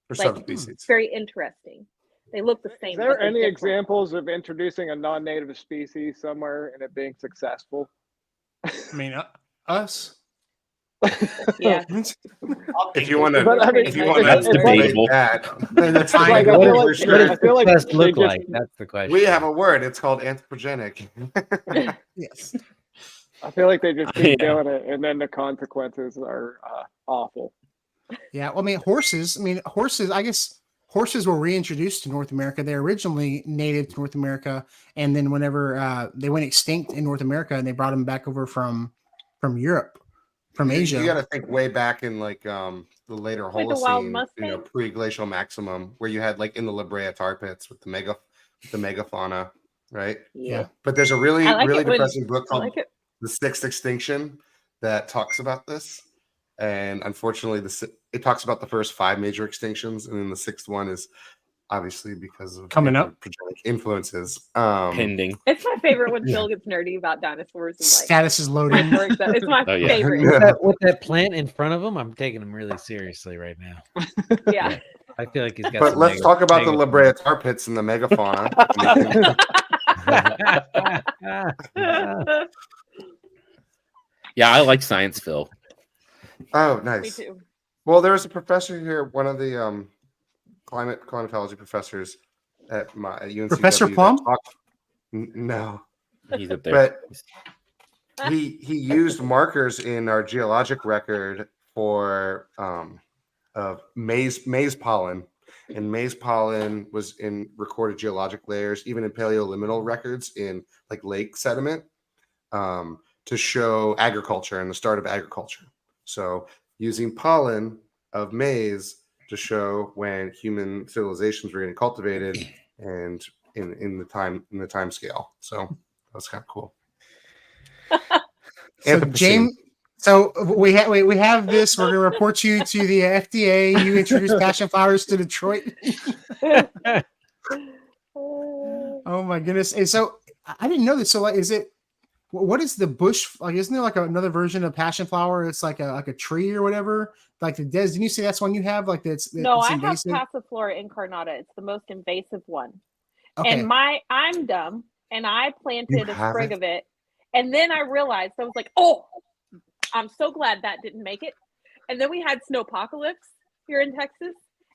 For Like, subspecies. it's very interesting. They look the same. Is there any examples of introducing a non-native species somewhere and it being successful? I mean, us. Yeah. If you want to, if you want to, that's debatable. That's like, I feel like success look just, like? That's the question. we have a word. It's called anthropogenic. Yes. I feel like they just keep doing it, and then the consequences are awful. Yeah. Well, I mean, horses. I guess horses were reintroduced to North America. They're originally native to North America, and then whenever they went extinct in North America, and they brought them back over from Europe. From Asia. You got to think way back in like the later Holocene, pre-glacial maximum, where you had like in the La Brea tar pits with the megafauna, right? Yeah. But there's a really depressing book called The Sixth Extinction that talks about this, and unfortunately, it talks about the first 5 major extinctions, and then the 6th one is obviously because of coming up influences. Pending. It's my favorite when Phil gets nerdy about dinosaurs. And like, status is loading. It's my favorite. With that plant in front of him, I'm taking him really seriously right now. Yeah. I feel like he's got. But let's talk about the La Brea tar pits and the megafauna. Yeah, I like science, Phil. Oh, nice. Me too. Well, there was a professor here, one of the climatology professors at UNCW. Professor Plum? No, he's up there. But he used markers in our geologic record for maize pollen, and maize pollen was in recorded geologic layers, even in paleoliminal records in like lake sediment, to show agriculture and the start of agriculture. So using pollen of maize to show when human civilizations were getting cultivated and in the time scale. So that's kind of cool. So James, so we have this. We're going to report you to the FDA. You introduced passion flowers to Detroit. Oh my goodness! And so I didn't know this. So like, what is the bush like? Isn't there like another version of passion flower? It's like a tree or whatever. Like the didn't you say that's one you have? Like that's no, it's I invasive? have Passiflora incarnata. It's the most invasive one. Okay. And I'm dumb, and I planted a sprig of it, and then I realized I was like, oh, I'm so glad that didn't make it. And then we had snowpocalypse here in Texas,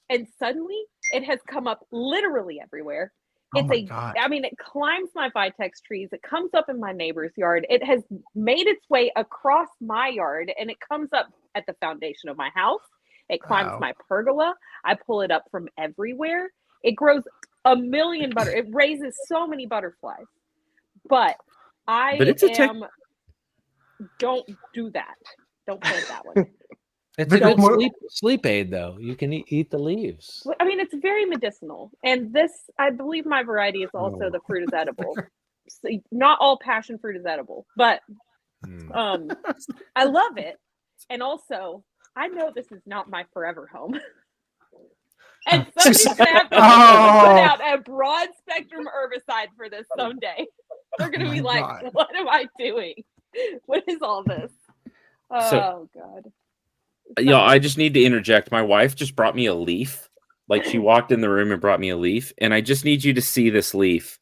and suddenly it has come up literally everywhere. God. I mean, it climbs my vitex trees. It comes up in my neighbor's yard. It has made its way across my yard, and it comes up at the foundation of my house. It climbs my pergola. I pull it up from everywhere. It grows a million it raises so many butterflies. But don't do that. Don't plant that one. It's a good sleep aid, though. You can eat the leaves. I mean, it's very medicinal. And this, I believe my variety is also the fruit is edible. So not all passion fruit is edible, but I love it. And also, I know this is not my forever home. And somebody's going to have to put out a broad spectrum herbicide for this someday. They're going to be like, God. What am I doing? What is all this? Oh, God. I just need to interject. My wife just brought me a leaf. Like she walked in the room and brought me a leaf. And I just need you to see this leaf.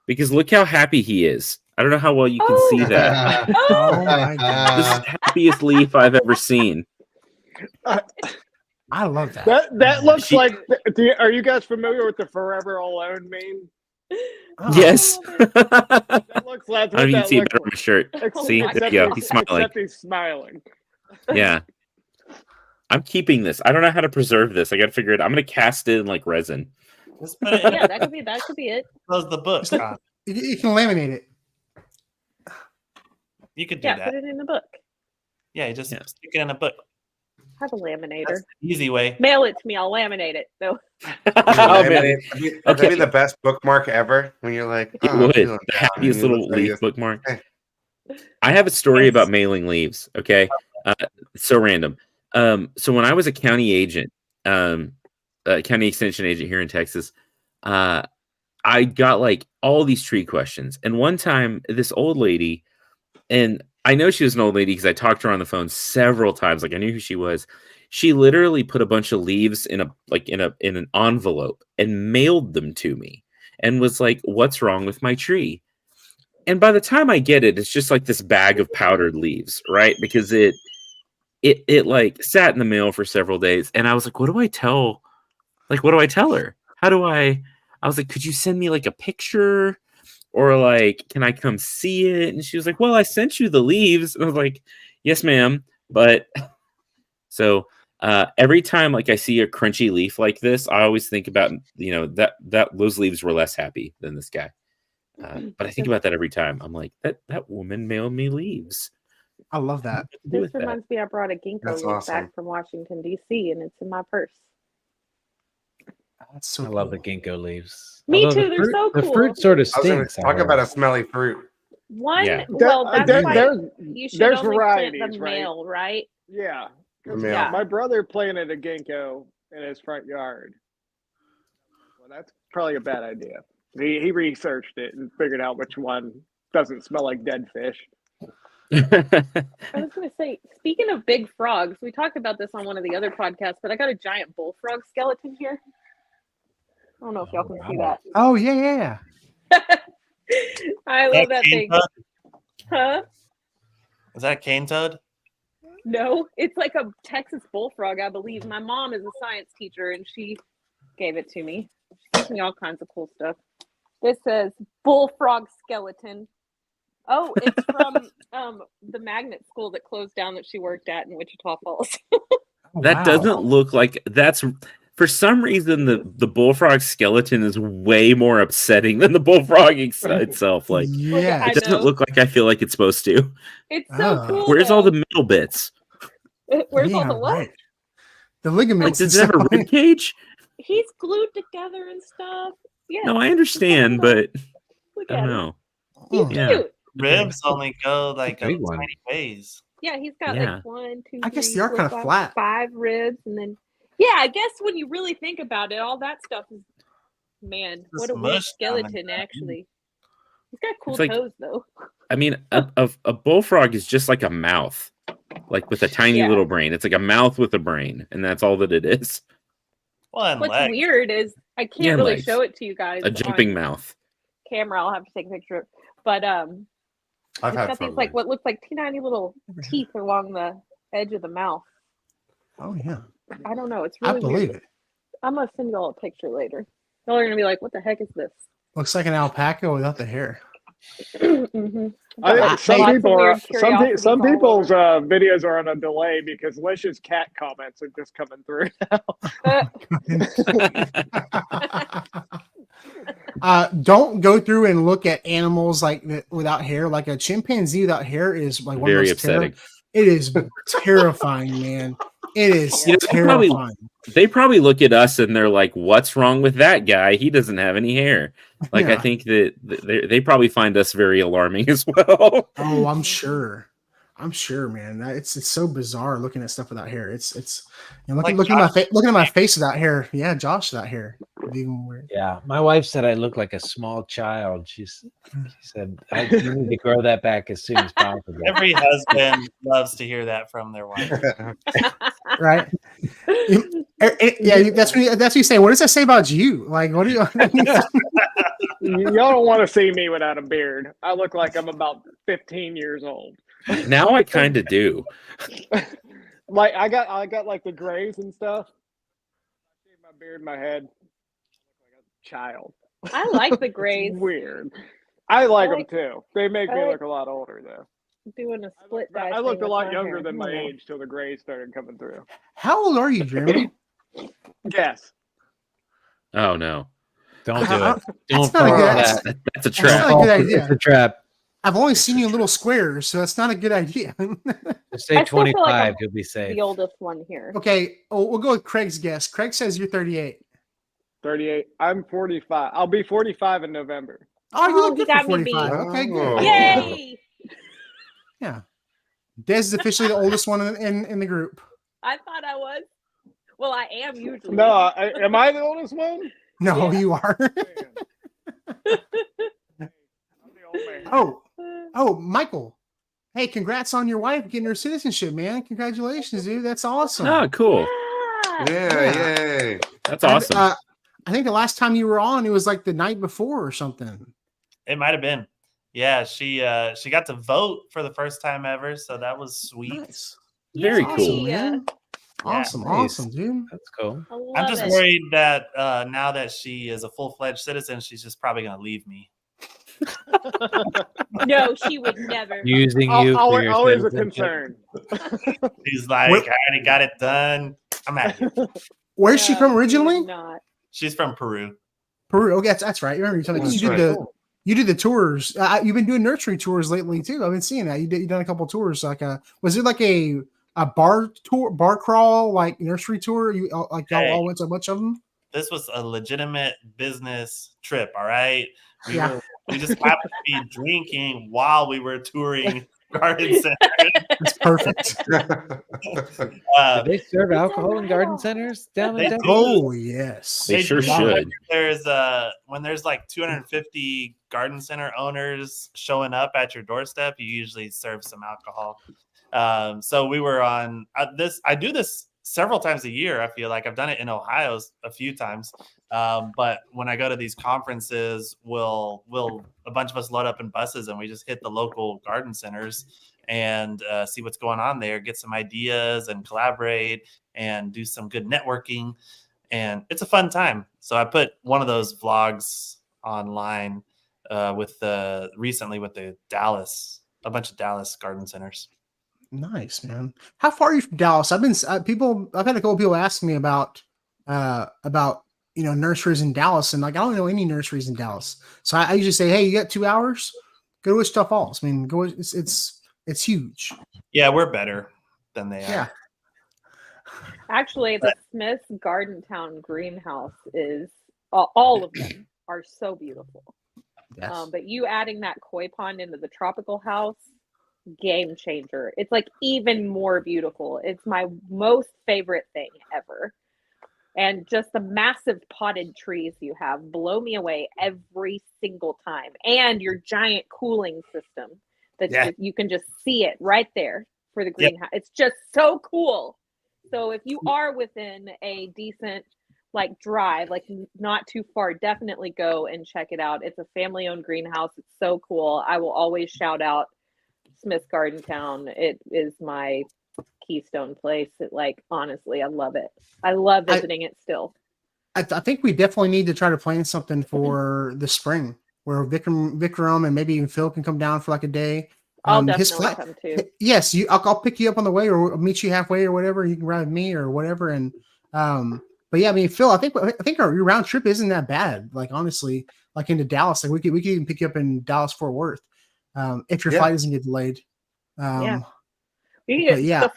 Because look how happy he is. I don't know how well you can see that. Oh my God. This is the happiest leaf I've ever seen. I love that. That looks like. Are you guys familiar with the "Forever Alone" meme? Yes. That looks like. I don't even see it better on my shirt. See, there you go. He's smiling. Except he's smiling. Yeah. I'm keeping this. I don't know how to preserve this. I got to figure it. I'm going to cast it in like resin. Yeah, that could be it. Close the book. You can laminate it. You could do that. Put it in the book. Yeah, you just stick it in a book. Have a laminator. That's the easy way. Mail it to me. I'll laminate it. No. That'd be the best bookmark ever. When you're like, the happiest little leaf bookmark. I have a story about mailing leaves. Okay, so random. So when I was a county agent, county extension agent here in Texas, I got like all these tree questions. And one time, this old lady, and I know she was an old lady because I talked to her on the phone several times. Like I knew who she was. She literally put a bunch of leaves in an envelope and mailed them to me and was like, "What's wrong with my tree?" And by the time I get it, it's just like this bag of powdered leaves, right? Because it like sat in the mail for several days, and I was like, "What do I tell? Like, what do I tell her? How do I?" I was like, "Could you send me like a picture, or like, can I come see it?" And she was like, "Well, I sent you the leaves." And I was like, "Yes, ma'am," but so. Every time like I see a crunchy leaf like this, I always think about that those leaves were less happy than this guy. But I think about that every time. I'm like, that woman mailed me leaves. I love that. This reminds me, I brought a ginkgo leaf back from Washington D.C. and it's in my purse. That's so I love the ginkgo leaves. Me too. They're so cool. The fruit sort of stinks. Talk about a smelly fruit. Well, that's why you should only plant the male, right? Yeah. Yeah, my brother planted a ginkgo in his front yard. Well, that's probably a bad idea. He researched it and figured out which one doesn't smell like dead fish. I was going to say, speaking of big frogs, we talked about this on one of the other podcasts, but I got a giant bullfrog skeleton here. I don't know if y'all can see that. Oh, yeah. I love that thing. Huh? Is that cane toad? No, it's like a Texas bullfrog, I believe. My mom is a science teacher, and she gave it to me. She gives me all kinds of cool stuff. This says bullfrog skeleton. Oh, it's from the magnet school that closed down that she worked at in Wichita Falls. That doesn't look like that's. For some reason, the bullfrog skeleton is way more upsetting than the bullfrog itself. Like, yeah, it doesn't look like I feel like it's supposed to. It's so cool. Where's all the middle bits? Where's all the what? Right. The ligaments. Does it have a rib cage? He's glued together and stuff. Yeah. No, I understand, but I don't know. He's cute. Ribs only go like a tiny ways. Yeah, he's got like 1, 2, I guess 3, they are 4, kind of 5, flat. 5 ribs, and then I guess when you really think about it, all that stuff is what a weird skeleton actually. He's got cool toes though. I mean, a bullfrog is just like a mouth, like with a tiny little brain. It's like a mouth with a brain, and that's all that it is. Well, what's weird is I can't really show it to you guys. A jumping mouth. Camera, I'll have to take a picture of. But it's got these like what looks like tiny little teeth along the edge of the mouth. Oh yeah. I don't know. It's really I believe weird. it. I'm gonna send y'all a picture later. Y'all are gonna be like, "What the heck is this?" Looks like an alpaca without the hair. Mm-hmm. I think some people's videos are on a delay because Lish's cat comments are just coming through now. Don't go through and look at animals like that without hair. Like a chimpanzee without hair is like one very of those upsetting. It is terrifying, man. It is terrifying. They probably look at us and they're like, "What's wrong with that guy? He doesn't have any hair." Like, I think that they probably find us very alarming as well. Oh, I'm sure, man. It's so bizarre looking at stuff without hair. It's looking at my face without hair. Yeah, Josh without hair. It's even weird. Yeah, my wife said I look like a small child. She said I need to grow that back as soon as possible. Every husband loves to hear that from their wife. Right? Yeah, that's what you say. What does that say about you? Like, what do you? Y'all don't want to see me without a beard. I look like I'm about 15 years old. Now I kind of do. Like I got like the grays and stuff. I shave my beard, my head. I look like a child. I like the grays. Weird. I like them too. They make me look a lot older though. Doing a split. I looked a lot younger than my age till the grays started coming through. How old are you, Jeremy? Guess. Oh no! Don't do it. Don't fall for that. That's a trap. That's not a good idea. It's a trap. I've only seen you in little squares, so that's not a good idea. Just say 25. You'll be safe. The oldest one here. Okay. Oh, we'll go with Craig's guess. Craig says you're 38. 38. I'm 45. I'll be 45 in November. Oh, you look good for 45. Okay, good. Yay! Yeah. Des is officially the oldest one in the group. I thought I was. Well, I am usually. No, am I the oldest one? No, you are. Oh, Michael. Hey, congrats on your wife getting her citizenship, man. Congratulations, dude. That's awesome. Oh, cool. Yeah, yay. That's awesome. I think the last time you were on, it was like the night before or something. It might have been. Yeah, she got to vote for the first time ever, so that was sweet. Nice. Very Awesome, cool. man. Awesome, awesome, dude. That's cool. I'm just worried that now that she is a full-fledged citizen, she's just probably going to leave me. No, she would never. Using you for your always a citizenship. concern. She's like, I already got it done. I'm out here. Where's she from originally? Not. She's from Peru. Peru. Okay, that's right. You remember you told me you did the tours. You've been doing nursery tours lately too. I've been seeing that. You done a couple tours. Like was it like a bar tour, bar crawl, like nursery tour? You like y'all all went to a bunch of them? This was a legitimate business trip. All right. We just happened to be drinking while we were touring garden center. That's perfect. Do they serve alcohol in garden centers down in Texas? Oh yes, they sure should. There's when there's like 250 garden center owners showing up at your doorstep, you usually serve some alcohol. So we were on this. I do this several times a year. I feel like I've done it in Ohio a few times. But when I go to these conferences, we'll a bunch of us load up in buses and we just hit the local garden centers and see what's going on there, get some ideas and collaborate and do some good networking. And it's a fun time. So I put one of those vlogs online recently with a bunch of Dallas garden centers. Nice, man. How far are you from Dallas? I've had a couple of people ask me about nurseries in Dallas, and like I don't know any nurseries in Dallas. So I usually say, hey, you got 2 hours? Go to Wichita Falls. I mean, go. It's huge. Yeah, we're better than they are. Yeah. Actually, the Smith Garden Town greenhouse is all of them are so beautiful. Yes. But you adding that koi pond into the tropical house, game changer. It's like even more beautiful. It's my most favorite thing ever. And just the massive potted trees you have blow me away every single time. And your giant cooling system that you can just see it right there for the greenhouse. It's just so cool. So if you are within a decent like drive, like not too far, definitely go and check it out. It's a family-owned greenhouse. It's so cool. I will always shout out Smith Garden Town. It is my keystone place. Honestly, I love it. I love visiting it still. I think we definitely need to try to plan something for the spring where Vikram and maybe even Phil can come down for like a day. I'll definitely come too. Yes, I'll pick you up on the way or meet you halfway or whatever. You can ride with me or whatever. And but yeah, I mean, Phil, I think our round trip isn't that bad. Like honestly, like into Dallas, like we could even pick you up in Dallas Fort Worth if your flight doesn't get delayed. The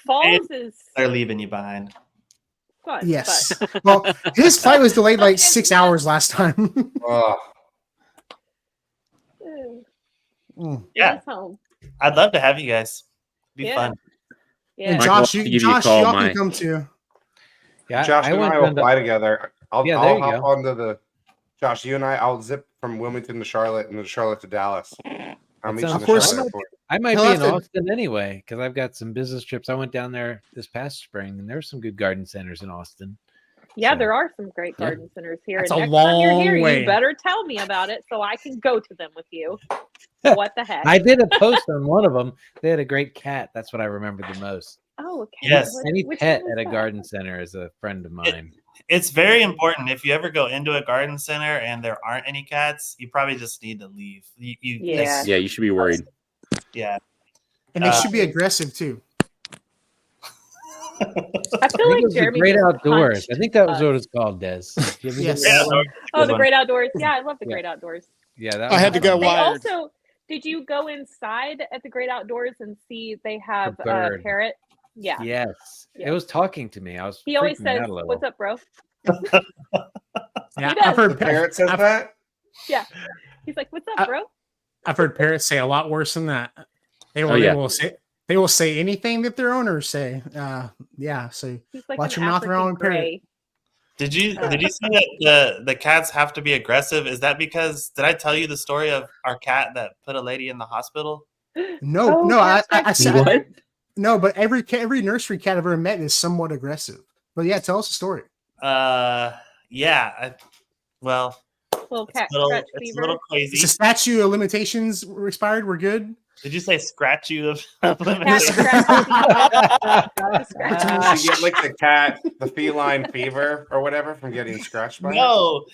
falls they're leaving you behind. Fun, yes. Well, his flight was delayed like 6 hours last time. Yeah. I'd love to have you guys. Be fun. Yeah. And Josh, y'all can come too. Yeah, Josh and I will fly together. I'll hop onto the Josh, you and I'll zip from Wilmington to Charlotte and then Charlotte to Dallas. I'll meet you in the Charlotte airport. I might be in Austin anyway because I've got some business trips. I went down there this past spring, and there's some good garden centers in Austin. Yeah, there are some great garden centers here. That's and a next time you're here, way. you better tell me about it so I can go to them with you. What the heck? I did a post on one of them. They had a great cat. That's what I remember the most. Oh, okay. Yes. Any pet at a garden center is a friend of mine. It's very important. If you ever go into a garden center and there aren't any cats, you probably just need to leave. You should be worried. Yeah. And they should be aggressive too. I feel like Jeremy the Great Outdoors. I think that was what it's called, Des. Yes. The Great Outdoors. Yeah, I love the Great Outdoors. Yeah, I had to go wired. Also, did you go inside at the Great Outdoors and see they have a parrot? Yeah. Yes. It was talking to me. He always says, "What's up, bro?" Yeah, I've heard parrot says that. Yeah, he's like, "What's up, bro?" I've heard parrots say a lot worse than that. They will say anything that their owners say. So like watch your mouth around parrot. Did you see that the cats have to be aggressive? Is that because did I tell you the story of our cat that put a lady in the hospital? No, I said What? no, but every nursery cat I've ever met is somewhat aggressive. But yeah, tell us a story. Yeah. Little cat scratch It's fever. a little crazy. It's a statute of limitations expired. We're good. Did you say scratch you of Cat limitations? scratch You get like the feline fever or whatever from getting scratched by it? No.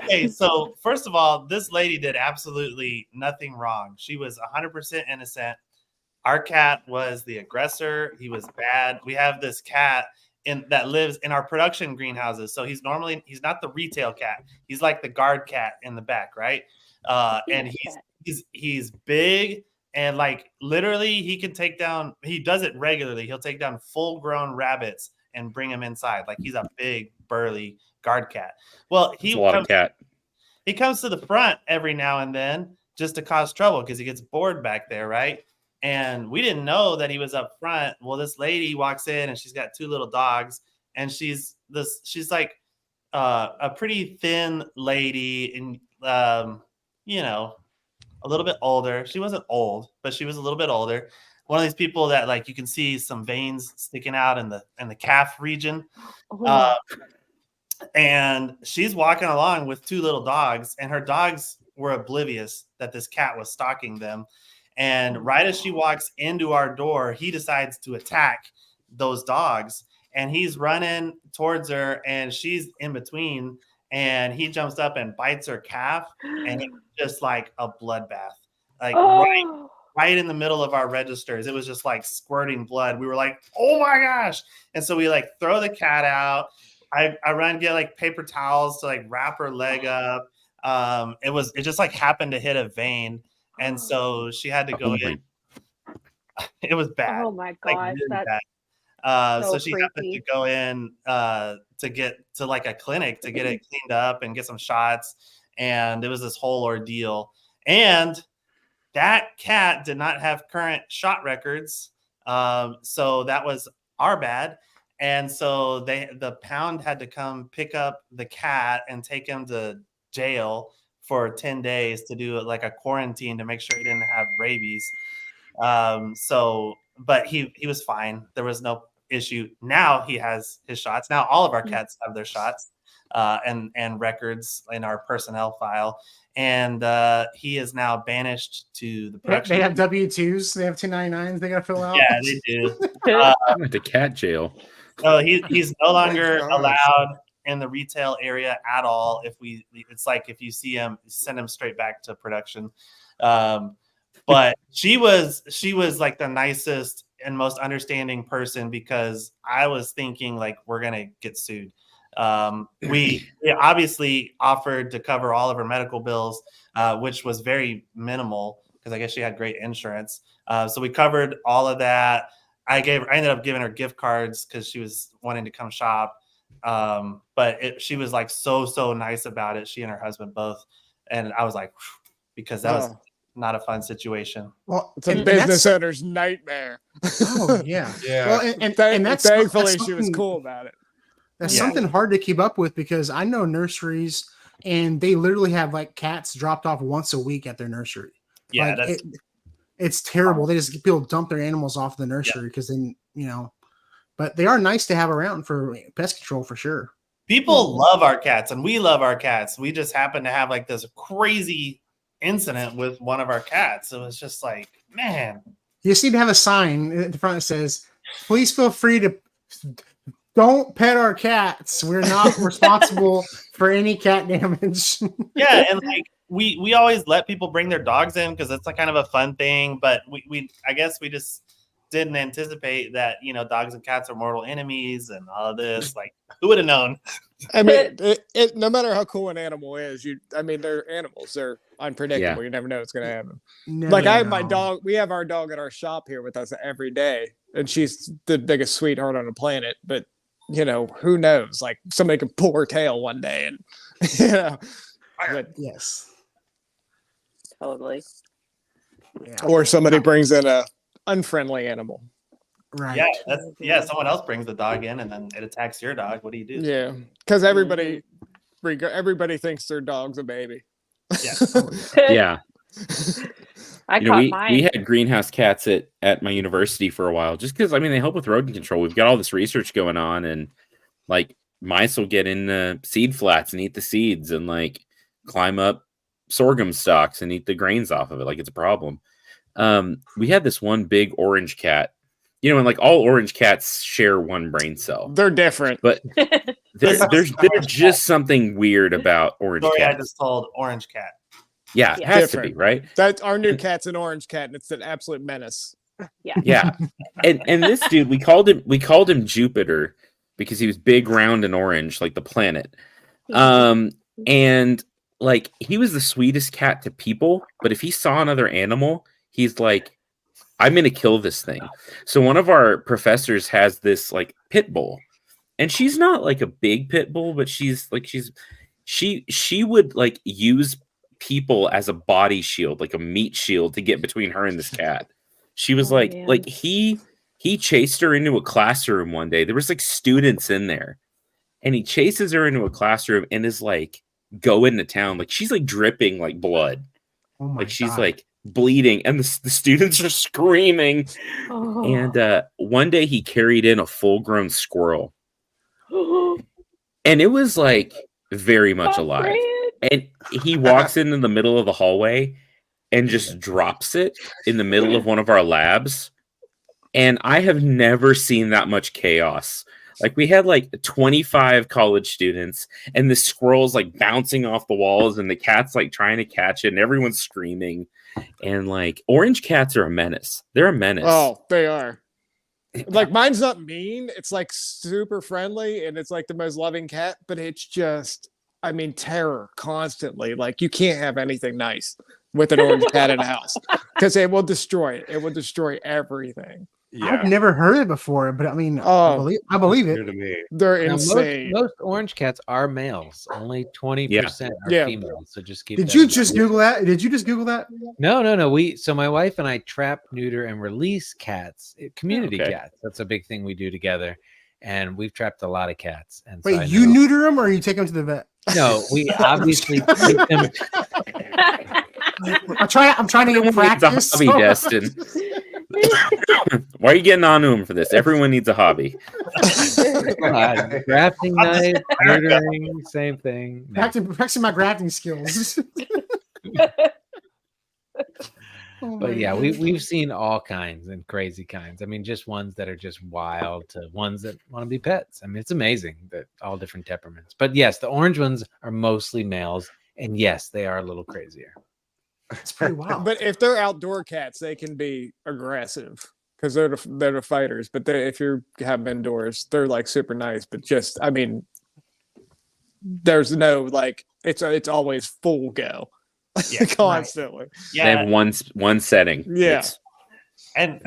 Okay, so first of all, this lady did absolutely nothing wrong. She was 100% innocent. Our cat was the aggressor. He was bad. We have this cat that lives in our production greenhouses. So he's not the retail cat. He's like the guard cat in the back, right? And he's big, and like literally he does it regularly. He'll take down full grown rabbits and bring them inside. Like he's a big burly guard cat. Well, That's a lot of cat. He comes to the front every now and then just to cause trouble because he gets bored back there, right? And we didn't know that he was up front. Well, this lady walks in and she's got 2 little dogs, and she's like a pretty thin lady, and a little bit older. She wasn't old, but she was a little bit older. One of these people that like you can see some veins sticking out in the calf region. And she's walking along with 2 little dogs, and her dogs were oblivious that this cat was stalking them. And right as she walks into our door, he decides to attack those dogs, and he's running towards her, and she's in between, and he jumps up and bites her calf, and it was just like a bloodbath, like right in the middle of our registers. It was just like squirting blood. We were like, oh my gosh. And so we like throw the cat out. I run and get like paper towels to like wrap her leg up. It just like happened to hit a vein. And so she had to go in. It was bad. Oh my gosh. Like, really bad. So she creepy. happened to go in to get to like a clinic to get it cleaned up and get some shots. And it was this whole ordeal. And that cat did not have current shot records. So that was our bad. And so the pound had to come pick up the cat and take him to jail for 10 days to do like a quarantine to make sure he didn't have rabies. But he was fine. There was no issue. Now he has his shots. Now all of our cats have their shots and records in our personnel file. And he is now banished to the production. They have W-2s. They have 299s they got to fill out. Yeah, they do. Went to cat jail. So he's no longer allowed in the retail area at all. It's like if you see him, send him straight back to production. But she was like the nicest and most understanding person, because I was thinking like we're gonna get sued. We obviously offered to cover all of her medical bills, which was very minimal because I guess she had great insurance. So we covered all of that. I ended up giving her gift cards because she was wanting to come shop. But she was like so nice about it. She and her husband both. And I was like, because that was not a fun situation. Well, it's a business owner's nightmare. Oh yeah. Yeah. Well, and that's thankfully she was cool about it. That's something hard to keep up with, because I know nurseries and they literally have like cats dropped off once a week at their nursery. Yeah, like, it's terrible. They just people dump their animals off the nursery because then but they are nice to have around for pest control for sure. People love our cats and we love our cats. We just happen to have like this crazy incident with one of our cats. It was just like, man. You just need to have a sign at the front that says, please feel free to don't pet our cats. We're not responsible for any cat damage. Yeah, and like we always let people bring their dogs in because it's like kind of a fun thing, but we I guess we just didn't anticipate that dogs and cats are mortal enemies and all of this. Like, who would have known? I mean, no matter how cool an animal is, they're animals. They're unpredictable. You never know what's going to happen. Like I have my dog. We have our dog at our shop here with us every day, and she's the biggest sweetheart on the planet. But who knows? Like somebody could pull her tail one day, and But, yes, totally. Yeah. Or somebody brings in a unfriendly animal. Right. Yeah, someone else brings the dog in and then it attacks your dog. What do you do? Yeah, because everybody thinks their dog's a baby. Yeah. Yeah. We had greenhouse cats at my university for a while, just because they help with rodent control. We've got all this research going on, and like mice will get in the seed flats and eat the seeds, and like climb up sorghum stalks and eat the grains off of it. Like it's a problem. We had this one big orange cat, and like all orange cats share one brain cell. They're different, but there's just something weird about orange cats. I just told orange cat. Yeah, it has to be, right? That's our new cat's an orange cat, and it's an absolute menace. Yeah. And this dude, we called him Jupiter because he was big, round, and orange, like the planet. And like he was the sweetest cat to people, but if he saw another animal, he's like, I'm gonna kill this thing. So one of our professors has this like pit bull, and she's not like a big pit bull, but she would like use people as a body shield, like a meat shield, to get between her and this cat. She was he chased her into a classroom one day. There was like students in there, and he chases her into a classroom and is like going to town. Like she's like dripping like blood. Oh my like she's God. Like bleeding, and the students are screaming. And one day he carried in a full-grown squirrel, and it was like very much alive. And he walks into the middle of the hallway and just drops it in the middle of one of our labs. And I have never seen that much chaos. Like we had like 25 college students, and the squirrel's like bouncing off the walls, and the cat's like trying to catch it, and everyone's screaming. And like orange cats are a menace. They're a menace. Oh, they are. Like mine's not mean. It's like super friendly, and it's like the most loving cat, but it's just, terror constantly. Like you can't have anything nice with an orange cat in a house because it will destroy it. It will destroy everything. Yeah. I've never heard it before, but I believe it. They're insane. Most orange cats are males. Only 20% are females. So just keep. Did you just Google that? No. So my wife and I trap, neuter, and release cats. Community cats. That's a big thing we do together, and we've trapped a lot of cats. And wait, so you neuter them or you take them to the vet? No, we obviously take them. I'm trying to get practice. Hobby, Destin. Why are you getting on to him for this? Everyone needs a hobby. Grafting knife, murdering, same thing. No. Practicing my grafting skills. But yeah, we've seen all kinds and crazy kinds. Just ones that are just wild to ones that want to be pets. It's amazing that all different temperaments. But yes, the orange ones are mostly males, and yes, they are a little crazier. It's pretty wild. But if they're outdoor cats, they can be aggressive because they're the fighters. But if you have them indoors, they're like super nice. But just, there's no like it's always full go, constantly. Right. Yeah, they have one setting. Yeah, and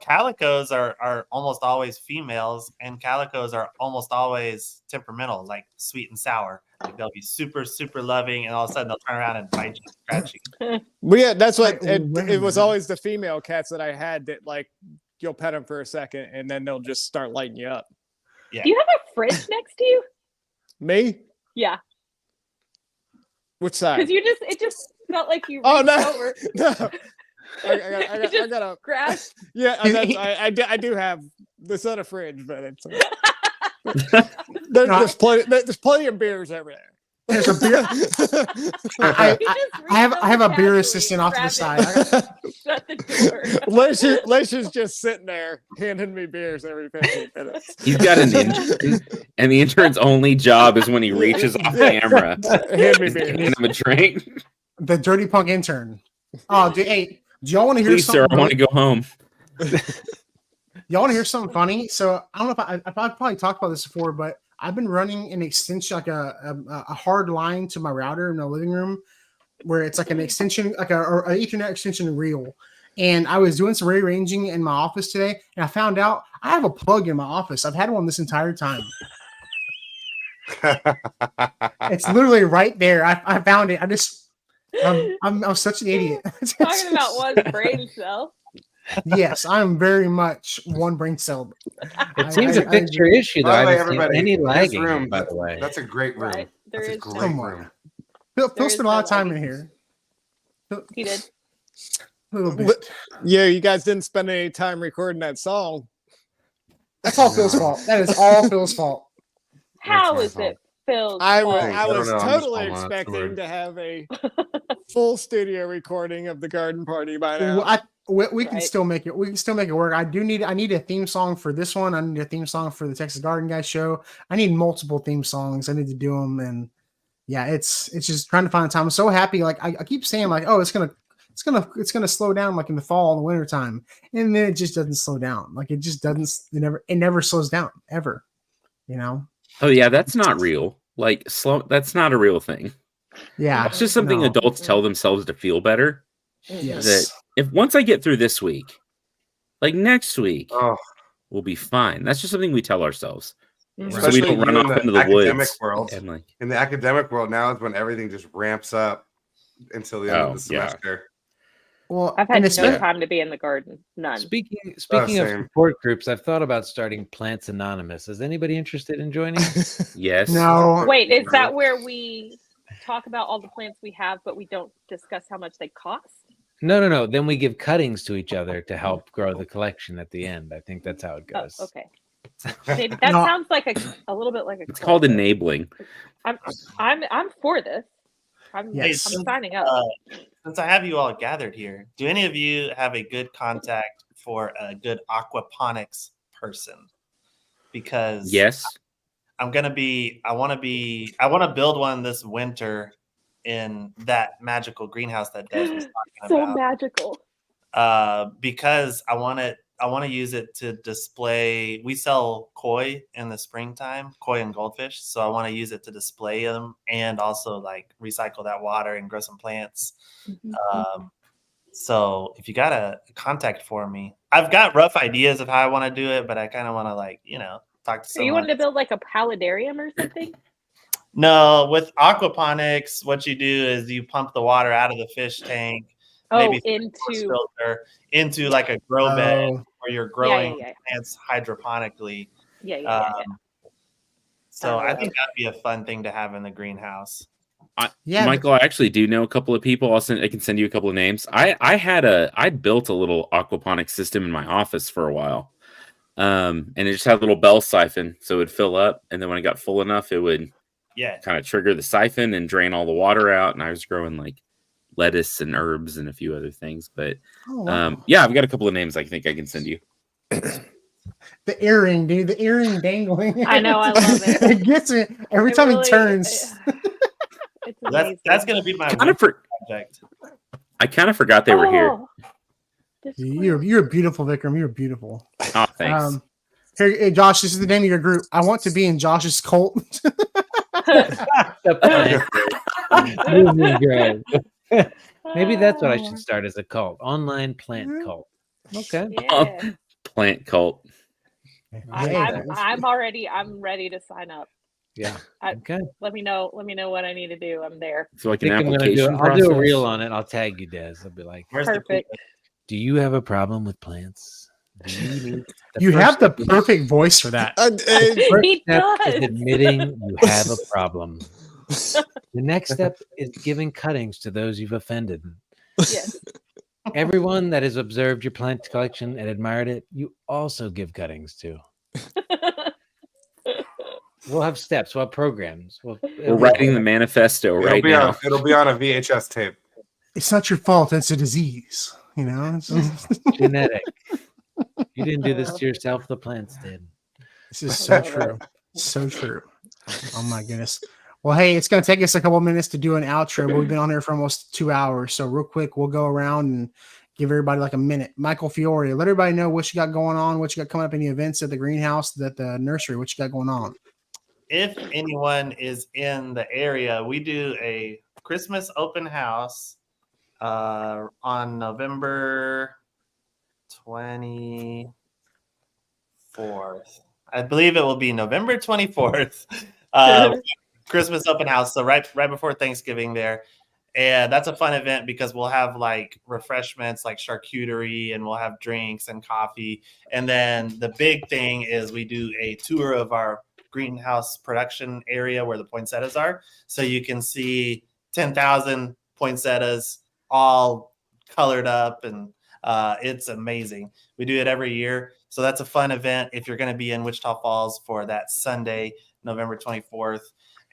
calicos are almost always females, and calicos are almost always temperamental, like sweet and sour. Like they'll be super, super loving, and all of a sudden they'll turn around and bite you, scratch you. Well, yeah, that's what it was always the female cats that I had that like you'll pet them for a second and then they'll just start lighting you up. Yeah. Do you have a fridge next to you? Me? Yeah. Which side? Because it just felt like you. Oh no! Over. No. I got a grab. Yeah, I do have this other fridge, but it's there's plenty of beers over there. There's a beer. I have a beer assistant off to the side. Shut the door. Leisha's just sitting there handing me beers every 15 minutes. He's got an intern, and the intern's only job is when he reaches off camera. Hand me beers. Hand him a drink. The dirty punk intern. Oh, hey, do y'all want to hear Please, something? Sir, I want to go home. Y'all want to hear something funny? So I don't know if I've probably talked about this before, but I've been running an extension, like a hard line to my router in the living room, where it's like an extension, like an Ethernet extension reel. And I was doing some rearranging in my office today, and I found out I have a plug in my office. I've had one this entire time. It's literally right there. I found it. I'm such an idiot. Talking about one brain cell. Yes, I'm very much one brain cell. It seems to fix your issue, though. I haven't seen any lagging, room, by the way. That's a great room. Right. That's a great room. Phil spent a lot of time in here. He did. A little bit. Yeah, you guys didn't spend any time recording that song. That's all Phil's fault. That is all Phil's fault. How is it Phil's I fault? was totally expecting to have a full studio recording of the garden party by now. We can still make it. We can still make it work. I need a theme song for this one. I need a theme song for the Texas Garden Guy show. I need multiple theme songs. I need to do them, and yeah, it's just trying to find time. I'm so happy. Like I keep saying, like, oh, it's gonna slow down like in the fall and the winter time, and then it just doesn't slow down. Like it just doesn't. It never slows down ever. You know. Oh yeah, that's not real. Like slow. That's not a real thing. Yeah, it's just something adults tell themselves to feel better. Yes. That if once I get through this week, like next week, we'll be fine. That's just something we tell ourselves. So we don't run off into the woods. And like in the academic world, now is when everything just ramps up until the end of the semester. Well, I've had no time to be in the garden. None. Speaking of support groups, I've thought about starting Plants Anonymous. Is anybody interested in joining? Yes. No. Wait, is that where we talk about all the plants we have, but we don't discuss how much they cost? No. Then we give cuttings to each other to help grow the collection at the end. I think that's how it goes. Oh, okay. That sounds like a little bit like a. It's called enabling. I'm for this. I'm signing up. Since I have you all gathered here, do any of you have a good contact for a good aquaponics person? Because yes, I want to build one this winter in that magical greenhouse that Des was talking about. So magical. Because I want to use it to display. We sell koi in the springtime, koi and goldfish. So I want to use it to display them and also like recycle that water and grow some plants. Mm-hmm. So if you got a contact for me, I've got rough ideas of how I want to do it, but I kind of want to talk to someone. So you wanted to build like a paludarium or something? No, with aquaponics, what you do is you pump the water out of the fish tank. Maybe into like a grow bed where you're growing plants hydroponically. So I think that'd be a fun thing to have in the greenhouse. Michael, I actually do know a couple of people. I can send you a couple of names. I built a little aquaponics system in my office for a while. And it just had a little bell siphon, so it would fill up, and then when it got full enough, it would kind of trigger the siphon and drain all the water out. And I was growing like lettuce and herbs and a few other things. But I've got a couple of names I think I can send you. The earring, dude. The earring dangling. I know, I love it. It gets me every time he turns. That's gonna be my project. I kind of forgot they were here. You're beautiful, Vikram. You're beautiful. Oh, thanks. Hey, Josh, this is the name of your group. I want to be in Josh's cult. Maybe that's what I should start as a cult. Online plant cult. Okay. Yeah. Plant cult. I'm ready to sign up. Yeah. Okay. Let me know what I need to do. I'm there. So like an application I'll do a reel on it. I'll tag you, Des. I'll be like, perfect. Do you have a problem with plants? You have the perfect voice for that. He does. Is admitting you have a problem. The next step is giving cuttings to those you've offended. Yes. Everyone that has observed your plant collection and admired it, you also give cuttings to. We'll have steps. We'll have programs. We're writing the manifesto right now. It'll be on a VHS tape. It's not your fault. It's a disease. You know, it's genetic. You didn't do this to yourself. The plants did. This is so true. So true. Oh my goodness. Well, hey, it's going to take us a couple minutes to do an outro, but we've been on here for almost 2 hours. So real quick, we'll go around and give everybody like a minute. Michael Fiore, let everybody know what you got going on, what you got coming up, any events at the greenhouse, at the nursery, what you got going on. If anyone is in the area, we do a Christmas open house on November 24th. I believe it will be November 24th. Christmas open house. So right before Thanksgiving there. And that's a fun event because we'll have like refreshments like charcuterie and we'll have drinks and coffee. And then the big thing is we do a tour of our greenhouse production area where the poinsettias are. So you can see 10,000 poinsettias all colored up, and it's amazing. We do it every year, so that's a fun event if you're going to be in Wichita Falls for that Sunday, November 24th.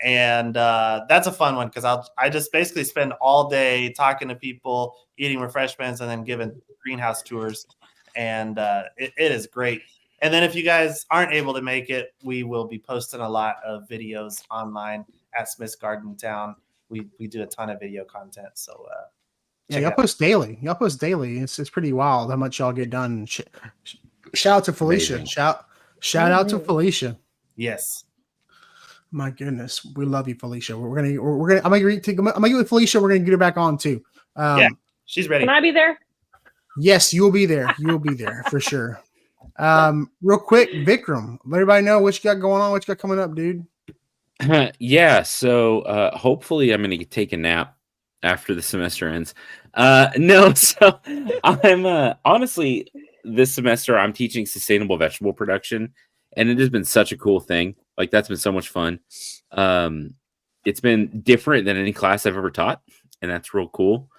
And that's a fun one because I just basically spend all day talking to people, eating refreshments, and then giving greenhouse tours. And it is great. And then if you guys aren't able to make it, we will be posting a lot of videos online at Smith's Garden Town. We do a ton of video content. So yeah, y'all post daily. It's pretty wild how much y'all get done. Shout out to Felicia. Amazing. Shout out to Felicia. Yes. My goodness, we love you, Felicia. I'm gonna get with Felicia. We're gonna get her back on too. Yeah, she's ready. Can I be there? Yes, you will be there. You will be there for sure. Real quick, Vikram, let everybody know what you got going on, what you got coming up, dude. Yeah, so hopefully I'm gonna take a nap after the semester ends. No, so I'm honestly this semester I'm teaching sustainable vegetable production, and it has been such a cool thing. Like that's been so much fun. It's been different than any class I've ever taught, and that's real cool.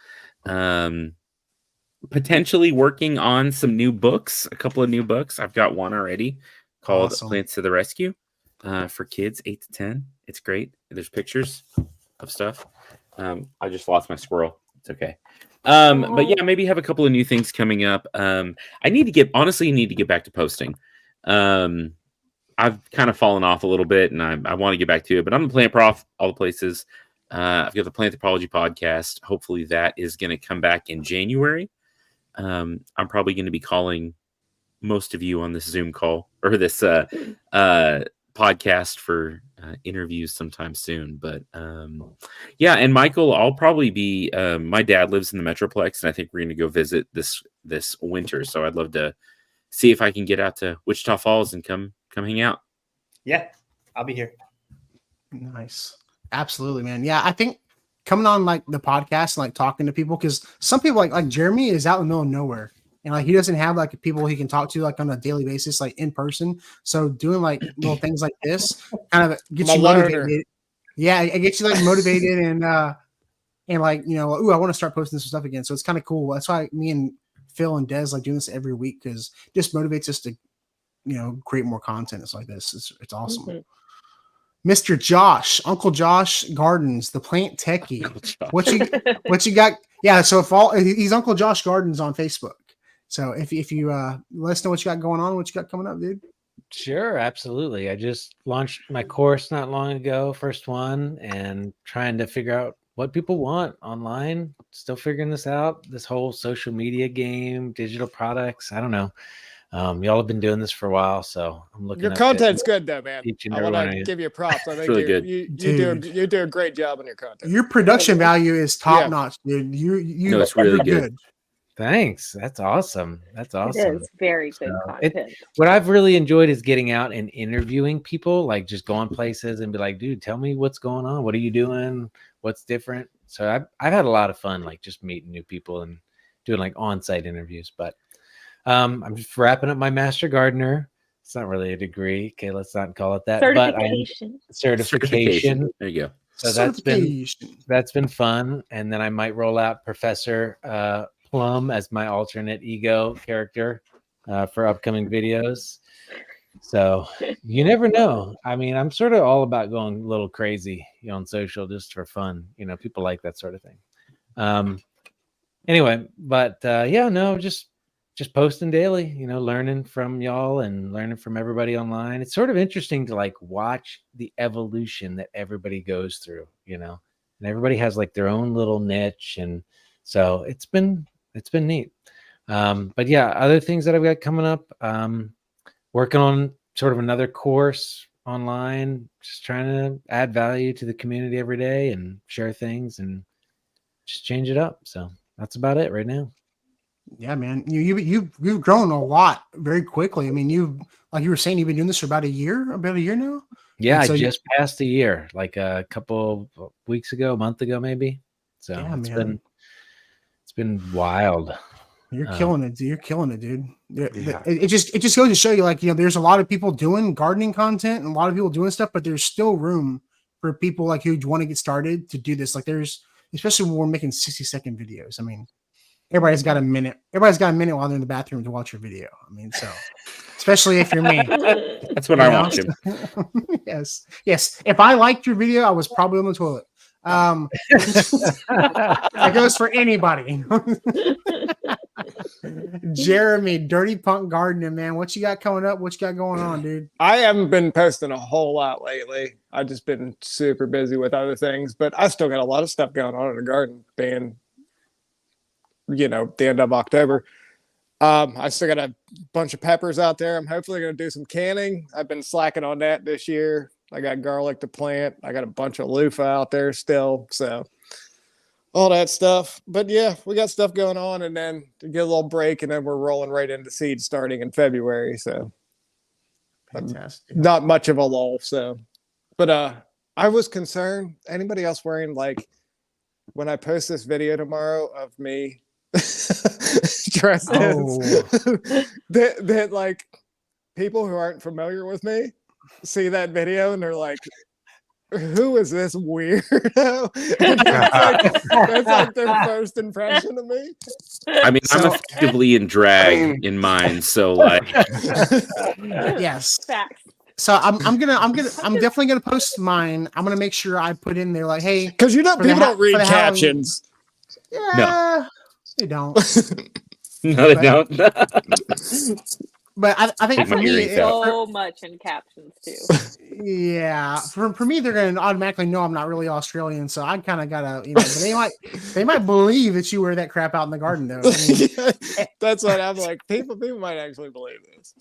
Potentially working on some new books, a couple of new books. I've got one already called Plants to the Rescue for kids 8 to 10. It's great. There's pictures of stuff. I just lost my squirrel. It's okay. But yeah, maybe have a couple of new things coming up. I need to get back to posting. I've kind of fallen off a little bit, and I want to get back to it. But I'm the Plant Prof all the places. I've got the Planthropology podcast. Hopefully that is going to come back in January. I'm probably going to be calling most of you on this Zoom call or this podcast for interviews sometime soon. But yeah, and Michael, I'll probably be. My dad lives in the Metroplex, and I think we're going to go visit this winter. So I'd love to see if I can get out to Wichita Falls and come hang out. Yeah, I'll be here. Nice. Absolutely, man. Yeah, I think coming on like the podcast and like talking to people, because some people like Jeremy is out in the middle of nowhere, and like he doesn't have like people he can talk to like on a daily basis, like in person. So doing like little things like this kind of gets you motivated. Yeah, it gets you like motivated and like, you know, ooh, I want to start posting some stuff again. So it's kind of cool. That's why me and Phil and Des like doing this every week, because it just motivates us to, you know, create more content. It's like this. It's awesome. Mm-hmm. Mr. Josh, Uncle Josh Gardens, the plant techie. What you got? Yeah, so he's Uncle Josh Gardens on Facebook. So if you let us know what you got going on, what you got coming up, dude. Sure, absolutely. I just launched my course not long ago, first one, and trying to figure out what people want online. Still figuring this out. This whole social media game, digital products. I don't know. Y'all have been doing this for a while, so I'm looking. Your content's good, though, man. I want to give you props. I think really good. You do a great job on your content. Your production value is top notch, dude. You it's really good. Thanks. That's awesome. That's awesome. It is very good content. What I've really enjoyed is getting out and interviewing people, like just going places and be like, dude, tell me what's going on. What are you doing? What's different? So I've had a lot of fun, like just meeting new people and doing like on-site interviews. But I'm just wrapping up my Master Gardener. It's not really a degree. Okay, let's not call it that. Certification. There you go. So that's been fun. And then I might roll out Professor Plum as my alternate ego character for upcoming videos. So you never know. I mean, I'm sort of all about going a little crazy, you know, on social just for fun. You know, people like that sort of thing. Anyway, but just posting daily, you know, learning from y'all and learning from everybody online. It's sort of interesting to like watch the evolution that everybody goes through, you know, and everybody has like their own little niche. And so it's been neat. But yeah, other things that I've got coming up, working on sort of another course online, just trying to add value to the community every day and share things and just change it up. So that's about it right now. Yeah, man, you've grown a lot very quickly. I mean, like you were saying, you've been doing this for about a year now. Yeah, so I just passed a year, like a couple of weeks ago, a month ago, maybe. So yeah, it's been wild. You're killing it. You're killing it, dude. Yeah. It just goes to show you, like, you know, there's a lot of people doing gardening content and a lot of people doing stuff, but there's still room for people like who want to get started to do this. Like, there's, especially when we're making 60-second videos. I mean, everybody's got a minute. Everybody's got a minute while they're in the bathroom to watch your video. I mean, so especially if you're me. That's what I want to. Yes. If I liked your video, I was probably on the toilet. That goes for anybody. Jeremy, Dirty Punk Gardening, man. What you got coming up? What you got going on, dude? I haven't been posting a whole lot lately. I've just been super busy with other things, but I still got a lot of stuff going on in the garden, being, the end of October. I still got a bunch of peppers out there. I'm hopefully going to do some canning. I've been slacking on that this year. I got garlic to plant. I got a bunch of loofah out there still. So all that stuff. But yeah, we got stuff going on, and then to get a little break, and then we're rolling right into seed starting in February. So fantastic. Not much of a lull. So, but I was concerned. Anybody else wearing, like, when I post this video tomorrow of me dressed as that like people who aren't familiar with me see that video and they're like, who is this weirdo? That's like their first impression of me. I mean, I'm effectively in drag in mine, so like yes. Facts. So I'm definitely gonna post mine. I'm gonna make sure I put in there like, hey, because people don't read captions. Yeah, they don't. No, they don't. But I think for me, so much in captions too. Yeah, for me, they're gonna automatically know I'm not really Australian, so I kind of gotta, but they might believe that you wear that crap out in the garden, though. I mean, that's what I'm like. People might actually believe this.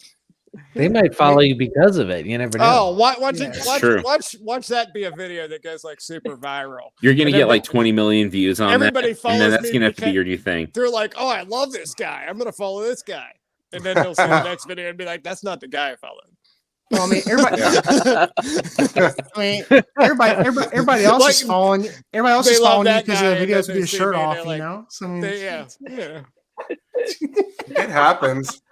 They might follow you because of it. You never know. Oh, watch that be a video that goes like super viral. You're gonna get like 20 million views on everybody that, and then that's gonna have to be your new thing. They're like, "Oh, I love this guy. I'm gonna follow this guy," and then they'll see the next video and be like, "That's not the guy I followed." Well, I mean, everybody else is following. Everybody else is following you because of the videos with your shirt off. Like, So I mean, yeah. It happens.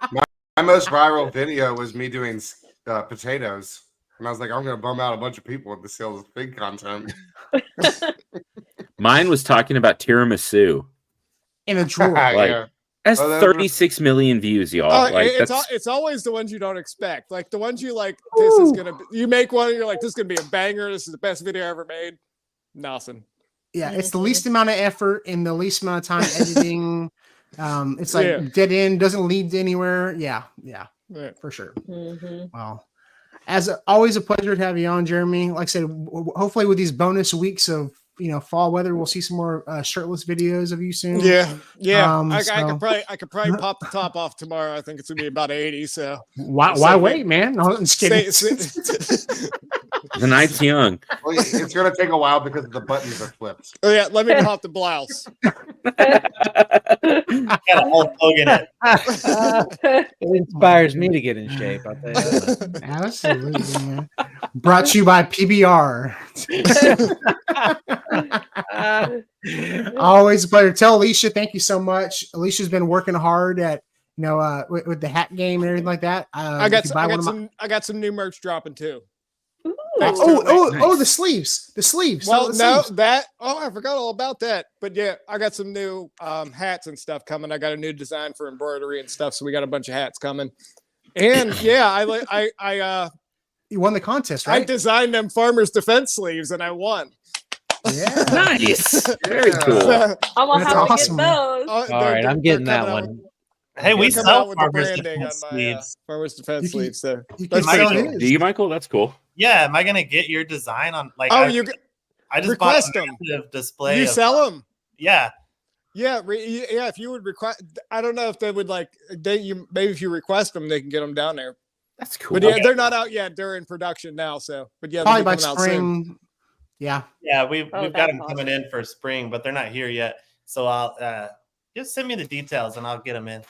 My most viral video was me doing potatoes, and I was like, I'm going to bum out a bunch of people with the sales of fig content. Mine was talking about tiramisu in a drawer. That's 36 million views, y'all. It's always the ones you don't expect. Like the ones you like, this is going to be, you make one and you're like, this is going to be a banger. This is the best video I ever made. Nothing. Yeah, it's the least amount of effort in the least amount of time editing. It's like dead end, doesn't lead to anywhere. Yeah, for sure. Mm-hmm. Well, as always, a pleasure to have you on, Jeremy. Like I said, hopefully with these bonus weeks of fall weather, we'll see some more shirtless videos of you soon. Yeah. I could probably pop the top off tomorrow. I think it's gonna be about 80. So why wait, man? No, I'm just kidding. The night's young. Well, it's gonna take a while because the buttons are flipped. Oh yeah, let me pop the blouse. Got a whole plug in it. It inspires me to get in shape. I'll tell you that. Absolutely, man. Brought to you by PBR. Always a pleasure. Tell Alicia thank you so much. Alicia's been working hard at with the hat game and everything like that. I got some new merch dropping too. The sleeves. Well, I forgot all about that. But yeah, I got some new hats and stuff coming. I got a new design for embroidery and stuff, so we got a bunch of hats coming. And yeah, I you won the contest, right? I designed them farmers defense sleeves and I won. Yeah, nice. Very cool. I'm gonna have to get those. All right, I'm getting that one. Hey, we sell with farmers the branding on defense my sleeves. farmers defense sleeves. So Do you, Michael? That's cool. Yeah, am I gonna get your design on like? Oh, I just request bought a massive display. You sell them? Yeah. Yeah, if you would request, I don't know if they would maybe if you request them, they can get them down there. That's cool. But yeah, they're not out yet. They're in production now. So, but yeah, probably by spring. Yeah, we've got them coming in for spring, but they're not here yet. So I'll just send me the details and I'll get them in.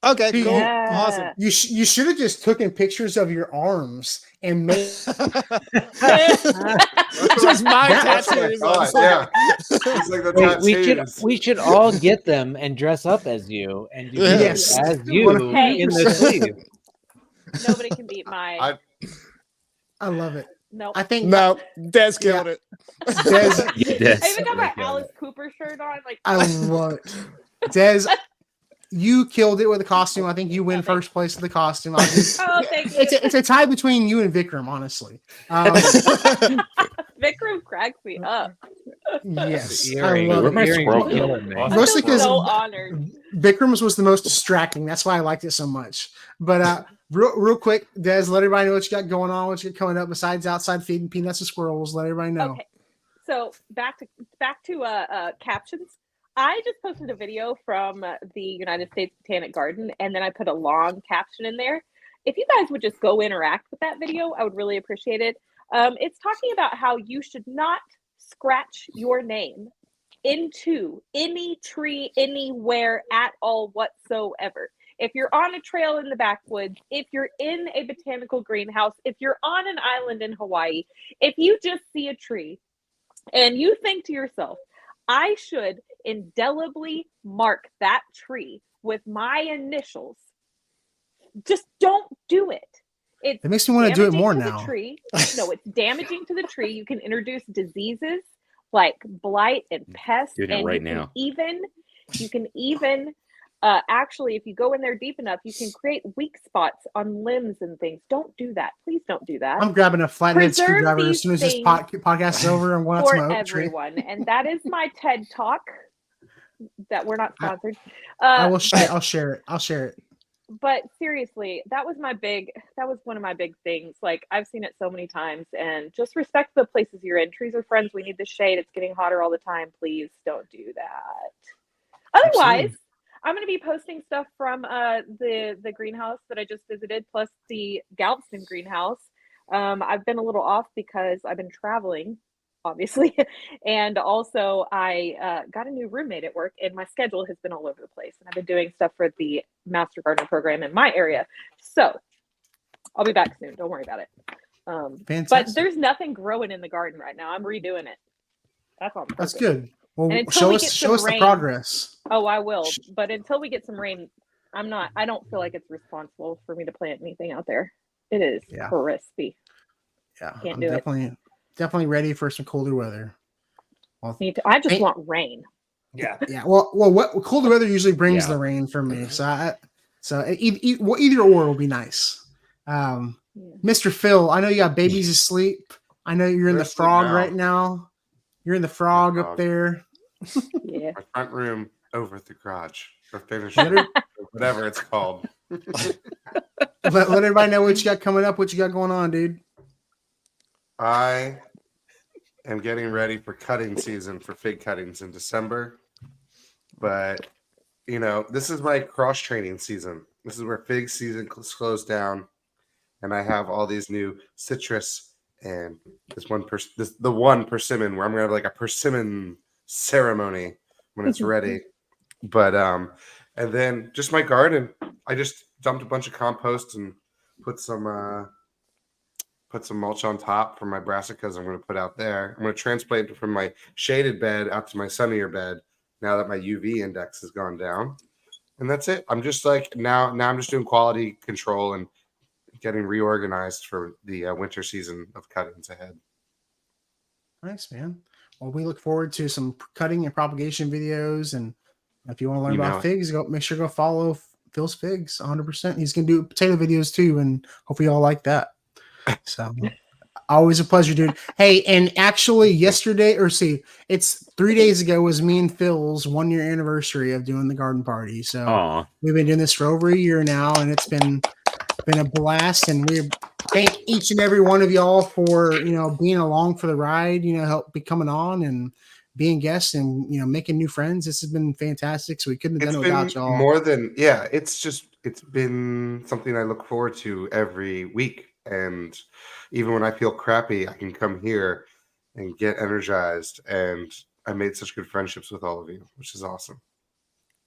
Okay, cool, awesome. You should have just taken pictures of your arms and made just my tattoos. Yeah, it's like the tattoos. We should all get them and dress up as you and do as you in the sleeve. Nobody can beat my. I love it. No, I think Des killed it. I even got my Alice Cooper shirt on. Like I love it. Des, you killed it with the costume. I think you win first place with the costume. Thank you. It's a tie between you and Vikram, honestly. Vikram cracks me up. Yes, I love it. Mostly because so honored. Vikram's was the most distracting. That's why I liked it so much. But real quick, Des, let everybody know what you got going on, what you got coming up besides outside feeding peanuts and squirrels. Let everybody know. Okay. So back to captions. I just posted a video from the United States Botanic Garden, and then I put a long caption in there. If you guys would just go interact with that video, I would really appreciate it. It's talking about how you should not scratch your name into any tree anywhere at all whatsoever. If you're on a trail in the backwoods, if you're in a botanical greenhouse, if you're on an island in Hawaii, if you just see a tree and you think to yourself, I should indelibly mark that tree with my initials, just don't do it. It makes me want to do it more now. No, it's damaging to the tree. You can introduce diseases like blight and pests. Doing it right now. You can even actually, if you go in there deep enough, you can create weak spots on limbs and things. Don't do that. Please don't do that. I'm grabbing a flathead screwdriver as soon as this podcast is over and going for to everyone. And that is my TED Talk. That we're not sponsored. I will share. I'll share it. But seriously, that was one of my big things. Like, I've seen it so many times, and just respect the places you're in. Trees are friends. We need the shade. It's getting hotter all the time. Please don't do that. Otherwise, absolutely. I'm going to be posting stuff from the greenhouse that I just visited, plus the Galveston greenhouse. I've been a little off because I've been traveling, obviously. And also I got a new roommate at work, and my schedule has been all over the place. And I've been doing stuff for the Master Gardener program in my area. So I'll be back soon. Don't worry about it. But there's nothing growing in the garden right now. I'm redoing it. That's on purpose. That's good. Well, show us the progress. Oh, I will. But until we get some rain, I don't feel like it's responsible for me to plant anything out there. It is crispy. Yeah. Can't do it. Definitely ready for some colder weather. Well, I just want rain. Yeah. Yeah. Well, what colder weather usually brings the rain for me. So either or will be nice. Mr. Phil, I know you got babies asleep. I know you're in the frog right now. You're in the frog up there. Yeah. My front room over at the garage or finish whatever it's called. Let everybody know what you got coming up, what you got going on, dude. I am getting ready for cutting season for fig cuttings in December. But, this is my cross training season. This is where fig season slows down. And I have all these new citrus and the one persimmon where I'm going to have like a persimmon ceremony when it's ready. But, and then just my garden, I just dumped a bunch of compost and put some mulch on top for my brassicas I'm going to put out there. I'm going to transplant it from my shaded bed out to my sunnier bed now that my UV index has gone down. And that's it. I'm just like, now I'm just doing quality control and getting reorganized for the winter season of cuttings ahead. Nice, man. Well, we look forward to some cutting and propagation videos. And if you want to learn about figs, make sure to go follow Phil's Figs 100%. He's going to do potato videos too. And hopefully y'all like that. So always a pleasure, dude. Hey, and actually it's 3 days ago was me and Phil's 1 year anniversary of doing the garden party. So we've been doing this for over a year now, and it's been a blast. And we thank each and every one of y'all for being along for the ride, help be coming on and being guests and making new friends. This has been fantastic. So we couldn't have done it without y'all. It's been something I look forward to every week. And even when I feel crappy, I can come here and get energized. And I made such good friendships with all of you, which is awesome.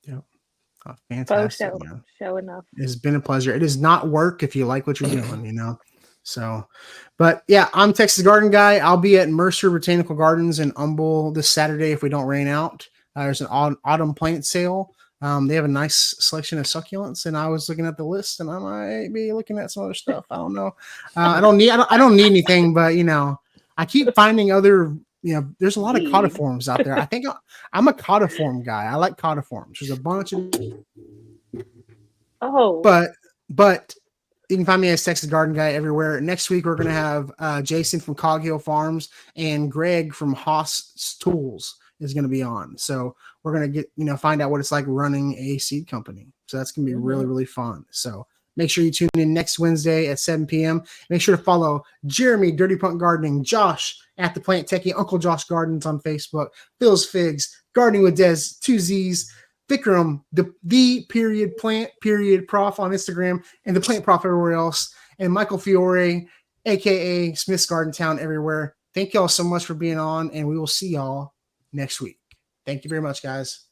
Yeah. Oh, fantastic. Show enough. It's been a pleasure. It is not work if you like what you're doing, So, but yeah, I'm Texas Garden Guy. I'll be at Mercer Botanical Gardens in Humble this Saturday if we don't rain out. There's an autumn plant sale. They have a nice selection of succulents, and I was looking at the list, and I might be looking at some other stuff. I don't know. I don't need anything, but I keep finding other. There's a lot of caudiforms out there. I think I'm a caudiform guy. I like caudiforms. There's a bunch of Oh. But you can find me as Texas Garden Guy everywhere. Next week, we're going to have Jason from Cog Hill Farms and Greg from Haas Tools is going to be on. So we're going to get, find out what it's like running a seed company. So that's going to be really, really fun. So make sure you tune in next Wednesday at 7 p.m. Make sure to follow Jeremy, Dirty Punk Gardening, Josh at The Plant Techie, Uncle Josh Gardens on Facebook, Phil's Figs, Gardening with Des, 2 Z's, Vikram, the period plant period prof on Instagram, and the plant prof everywhere else, and Michael Fiore, aka Smith's Garden Town, everywhere. Thank y'all so much for being on, and we will see y'all next week. Thank you very much, guys.